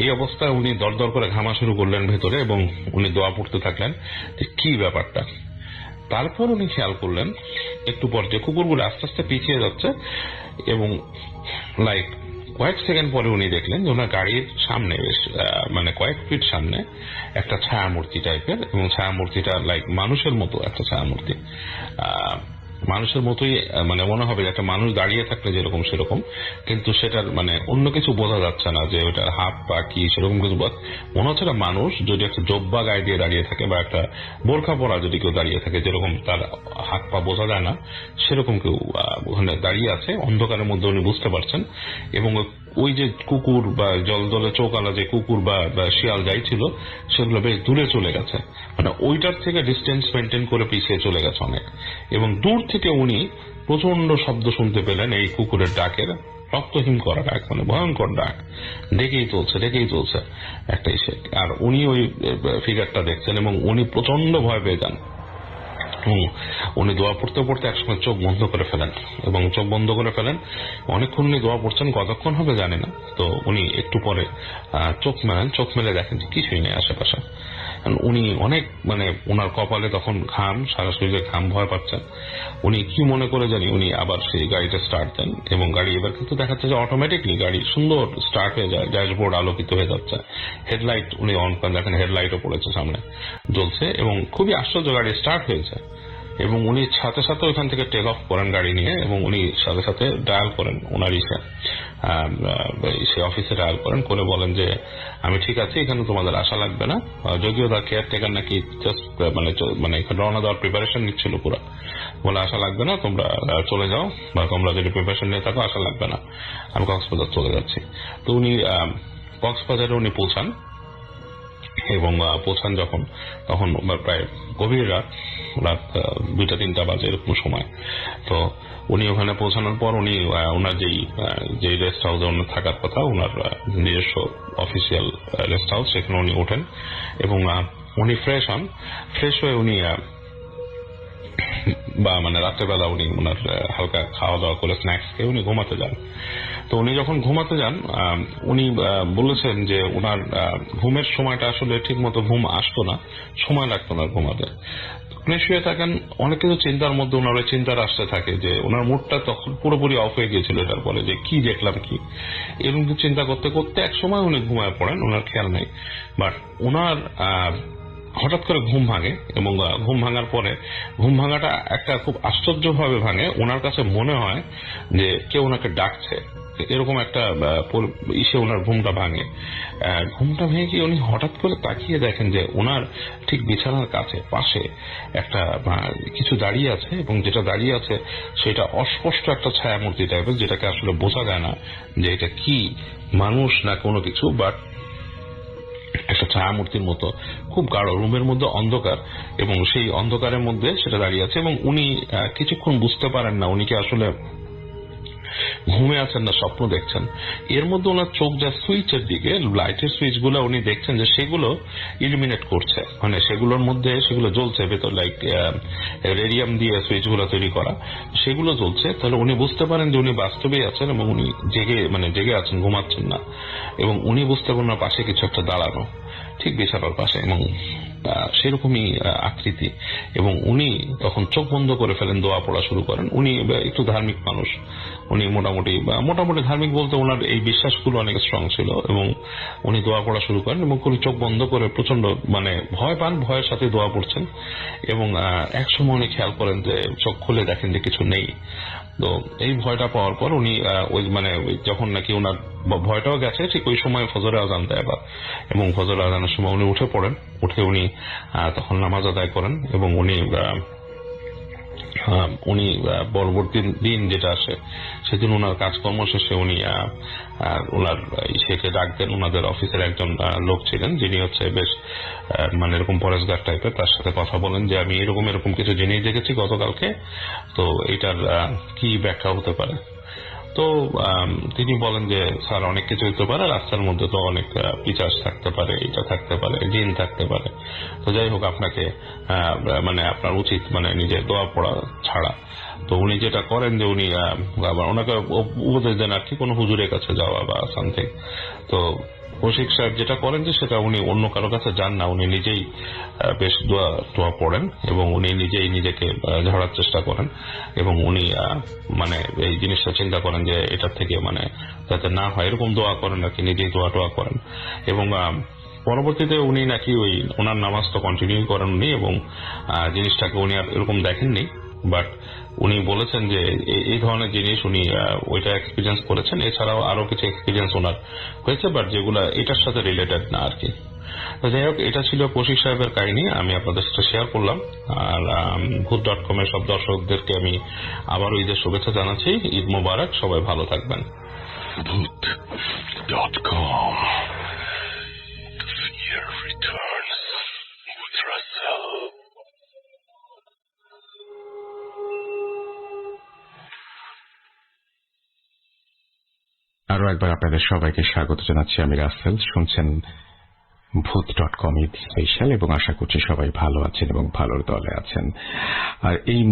এই অবস্থায় উনি দরদর করে ঘামা শুরু করলেন ভেতরে, এবং উনি দোয়া পড়তে থাকলেন যে কি ব্যাপারটা। তারপর উনি খেয়াল করলেন একটু পর যে কুকুরগুলো আস্তে আস্তে পিছিয়ে যাচ্ছে, এবং লাইক কয়েক সেকেন্ড পরে উনি দেখলেন যে ওনার গাড়ির সামনে বেশ মানে কয়েক ফিট সামনে একটা ছায়ামূর্তি টাইপের, এবং ছায়ামূর্তিটা লাইক মানুষের মতো একটা ছায়ামূর্তি, মানুষের মতোই মানে মনে হবে একটা মানুষ দাঁড়িয়ে থাকলে যেরকম সেরকম, কিন্তু সেটার মানে অন্য কিছু বোঝা যাচ্ছে না যে ওটার হাত পা কি সেরকম কিছু, মনে হচ্ছে না মানুষ যদি একটা জব্বা গায়ে দিয়ে দাঁড়িয়ে থাকে বা একটা বোরখা পরা যদি কেউ দাঁড়িয়ে থাকে, যেরকম তার হাত পা বোঝা যায় না সেরকম কেউ ওখানে দাঁড়িয়ে আছে অন্ধকারের মধ্যে, উনি বুঝতে পারছেন। এবং ওই যে কুকুর বা জলদলে চোখালা যে কুকুর বা শিয়াল যাই ছিল সেগুলো বেশ দূরে চলে গেছে, মানে ওইটার থেকে ডিস্টেন্স মেনটেন করে পিছিয়ে চলে গেছে অনেক। এবং দূর থেকে উনি প্রচন্ড শব্দ শুনতে পেলেন এই কুকুরের ডাকের, রক্তহীন করা ডাক, মানে ভয়ঙ্কর ডাক, ডেকেই চলছে একটা ইসে। আর উনি ওই ফিগারটা দেখছেন এবং উনি প্রচন্ড ভয় পেয়ে যান। উনি দোয়া পড়তে পড়তে একসময় চোখ বন্ধ করে ফেলেন এবং চোখ বন্ধ করে ফেলেন। অনেকক্ষণ উনি দোয়া পড়ছেন, কতক্ষণ হবে জানি না। তো উনি একটু পরে চোখ মেলে দেখেন যে কিছুই নেই আশেপাশে। উনি অনেক মানে ওনার কপালে তখন ঘাম, সারা শরীরে ঘাম, ভয় পাচ্ছেন। উনি কি মনে করে জানি উনি আবার সেই গাড়িটা স্টার্ট দেন এবং গাড়ি এবার কিন্তু দেখাচ্ছে যে অটোমেটিকলি গাড়ি সুন্দর স্টার্ট হয়ে যায়, ড্যাশবোর্ড আলোকিত হয়ে যাচ্ছে, হেডলাইট উনি অন করেন, দেখেন হেডলাইটও পড়েছে সামনে, জ্বলছে এবং খুবই আশ্চর্য গাড়ি স্টার্ট হয়েছে। এবং উনি সাথে সাথে ওইখান থেকে টেক অফ করেন গাড়ি নিয়ে এবং উনি সাথে সাথে ডায়াল করেন ওনার সে অফিসে ডায়াল করেন, করে বলেন যে আমি ঠিক আছি, এখানে তোমাদের আসা লাগবে না। যদিও তার কেয়ারটেকার নাকি জাস্ট মানে এখানে রওনা দেওয়ার প্রিপারেশন নিচ্ছিল পুরো, বলে আসা লাগবে না, তোমরা চলে যাও, বা তোমরা যদি প্রিপারেশন নিয়ে থাকো আসা লাগবে না, আমি কক্সবাজার চলে যাচ্ছি। তো উনি কক্সবাজারে উনি পৌঁছান এবং পৌঁছান যখন, তখন প্রায় গভীর রাত 2টা-3টা বাজে এরকম সময়। তো উনি ওখানে পৌঁছানোর পর উনি ওনার যেই রেস্ট হাউসে ওনার থাকার কথা, ওনার নিজস্ব অফিসিয়াল রেস্ট হাউস, সেখানে উনি ওঠেন এবং উনি ফ্রেশ হন। ফ্রেশ হয়ে উনি বা মানে রাত্রেবেলা উনি ওনার হালকা খাওয়া দাওয়া করে স্ন্যাক্স খেয়ে উনি ঘুমাতে যান। তো উনি যখন ঘুমাতে যান উনি বলেছেন যে ওনার ঘুমের সময়টা আসলে ঠিক মতো ঘুম আসতো না, সময় লাগতো না ঘুমাতে। উনি শুয়ে থাকেন, অনেক কিছু চিন্তার মধ্যে ওনার ওই চিন্তার আসতে থাকে যে ওনার মুডটা তখন পুরোপুরি অফ হয়ে গিয়েছিল এটার পরে, যে কি দেখলাম কি, এরকম চিন্তা করতে করতে এক সময় উনি ঘুমায় পড়েন, ওনার খেয়াল নেই। বাট ওনার হঠাৎ করে ঘুম ভাঙে এবং ঘুম ভাঙার পরে ঘুম ভাঙাটা একটা খুব আশ্চর্যভাবে ভাঙে। ওনার কাছে মনে হয় যে কেউ ওনাকে ডাকছে, এরকম একটা ইসে ওনার ঘুমটা ভাঙে। ঘুমটা ভেঙে গিয়ে উনি হঠাৎ করে তাকিয়ে দেখেন যে ওনার ঠিক বিছানার কাছে পাশে একটা কিছু দাঁড়িয়ে আছে এবং যেটা দাঁড়িয়ে আছে সেটা অস্পষ্ট একটা ছায়ামূর্তি টাইপের, যেটাকে আসলে বোঝা যায় না যে এটা কি মানুষ না কোনো কিছু, বাট একটা ছায়ামূর্তির মতো খুব গাঢ়, রুমের মধ্যে অন্ধকার এবং সেই অন্ধকারের মধ্যে সেটা দাঁড়িয়ে আছে এবং উনি কিছুক্ষণ বুঝতে পারেন না উনি কি আসলে ঘুমে আছেন না স্বপ্ন দেখছেন। এর মধ্যে ওনার চোখ যা সুইচের দিকে, লাইটের সুইচ গুলো উনি দেখছেন যে সেগুলো ইলুমিনেট করছে, মানে সেগুলোর মধ্যে সেগুলো জ্বলছে, ভেতর লাইক রেডিয়াম দিয়ে সুইচ গুলো তৈরি করা, সেগুলো জ্বলছে। তাহলে উনি বুঝতে পারেন যে উনি বাস্তবেই আছেন এবং উনি জেগে আছেন, ঘুমাচ্ছেন না। এবং উনি বুঝতে পারেন পাশে কিছু একটা দাঁড়ানো, ঠিক বিছানার পাশে, এবং সেরকমই আকৃতি। এবং উনি তখন চোখ বন্ধ করে ফেলেন, দোয়া পড়া শুরু করেন। উনি একটু ধার্মিক মানুষ, উনি মোটামুটি ধার্মিক বলতে ওনার এই বিশ্বাসগুলো অনেক স্ট্রং ছিল এবং উনি দোয়া পড়া শুরু করেন এবং উনি চোখ বন্ধ করে প্রচন্ড মানে ভয় পান, ভয়ের সাথে দোয়া পড়ছেন। এবং একসময় উনি খেয়াল করেন যে চোখ খুলে দেখেন যে কিছু নেই। তো এই ভয়টা পাওয়ার পর উনি যখন নাকি ওনার ভয়টাও গেছে, ঠিক ওই সময় ফজরের আজান দেয় আবার, এবং ফজরের আজানের সময় উনি উঠে পড়েন। উঠে উনি তখন নামাজ আদায় করেন এবং উনি পরবর্তী দিন যেটা আসে সেদিন ওনার কাজকর্ম শেষে উনি ওনার ইসেকে ডাক দেন। ওনাদের অফিসের একজন লোক ছিলেন যিনি হচ্ছে বেশ মানে এরকম পরেশগার টাইপের, তার সাথে কথা বলেন যে আমি এরকম কিছু জিনিস দেখেছি গতকালকে, তো এটার কি ব্যাখ্যা হতে পারে। তো তিনি বলেন যে স্যার অনেক কিছু হতে পারে, রাস্তার মধ্যে তো অনেক পিশাচ থাকতে পারে, এটা থাকতে পারে, জিন থাকতে পারে। তো যাই হোক আপনাকে মানে আপনার উচিত মানে নিজের দোয়া পড়া ছাড়া। তো উনি যেটা করেন যে উনি ওনাকে উপদেশ দেন আর কি, কোনো হুজুরের কাছে যাওয়া বা সামথিং। তো কৌশিক সাহেব যেটা করেন যে সেটা উনি অন্য কারো কাছে যান না, উনি নিজেই বেশ দোয়া পড়েন এবং উনি নিজেই নিজেকে ঝাড়ার চেষ্টা করেন এবং উনি মানে এই জিনিসটা চিন্তা করেন যে এটার থেকে মানে যাতে না হয় এরকম দোয়া করেন আর কি, নিজেই দোয়া করেন। এবং পরবর্তীতে উনি নাকি ওনার নামাজ তো কন্টিনিউ করেন উনি, এবং জিনিসটাকে উনি আর এরকম দেখেননি, বাট উনি বলেছেন যে এই ধরনের জিনিস উনি ওইটা এক্সপিরিয়েন্স করেছেন। এছাড়াও আরো কিছু এক্সপিরিয়েন্স ওনার হয়েছে, বাট যেগুলো এটার সাথে রিলেটেড না আর কি। তো যাই হোক, এটা ছিল কৌশিক সাহেবের কাহিনী, আমি আপনাদের সাথে শেয়ার করলাম। আর ভূত.com এর সব দর্শকদেরকে আমি আবারও ঈদের শুভেচ্ছা জানাচ্ছি। ঈদ মোবারক, সবাই ভালো থাকবেন। Voot.com. The fear returns with Russell. আরো একবার আপনাদের সবাইকে স্বাগত জানাচ্ছি। আমি রাসেল, শুনছেন ভূত.com ঈদ স্পেশাল, এবং আশা করছি সবাই ভালো আছেন এবং ভালোর দলে আছেন। আর এই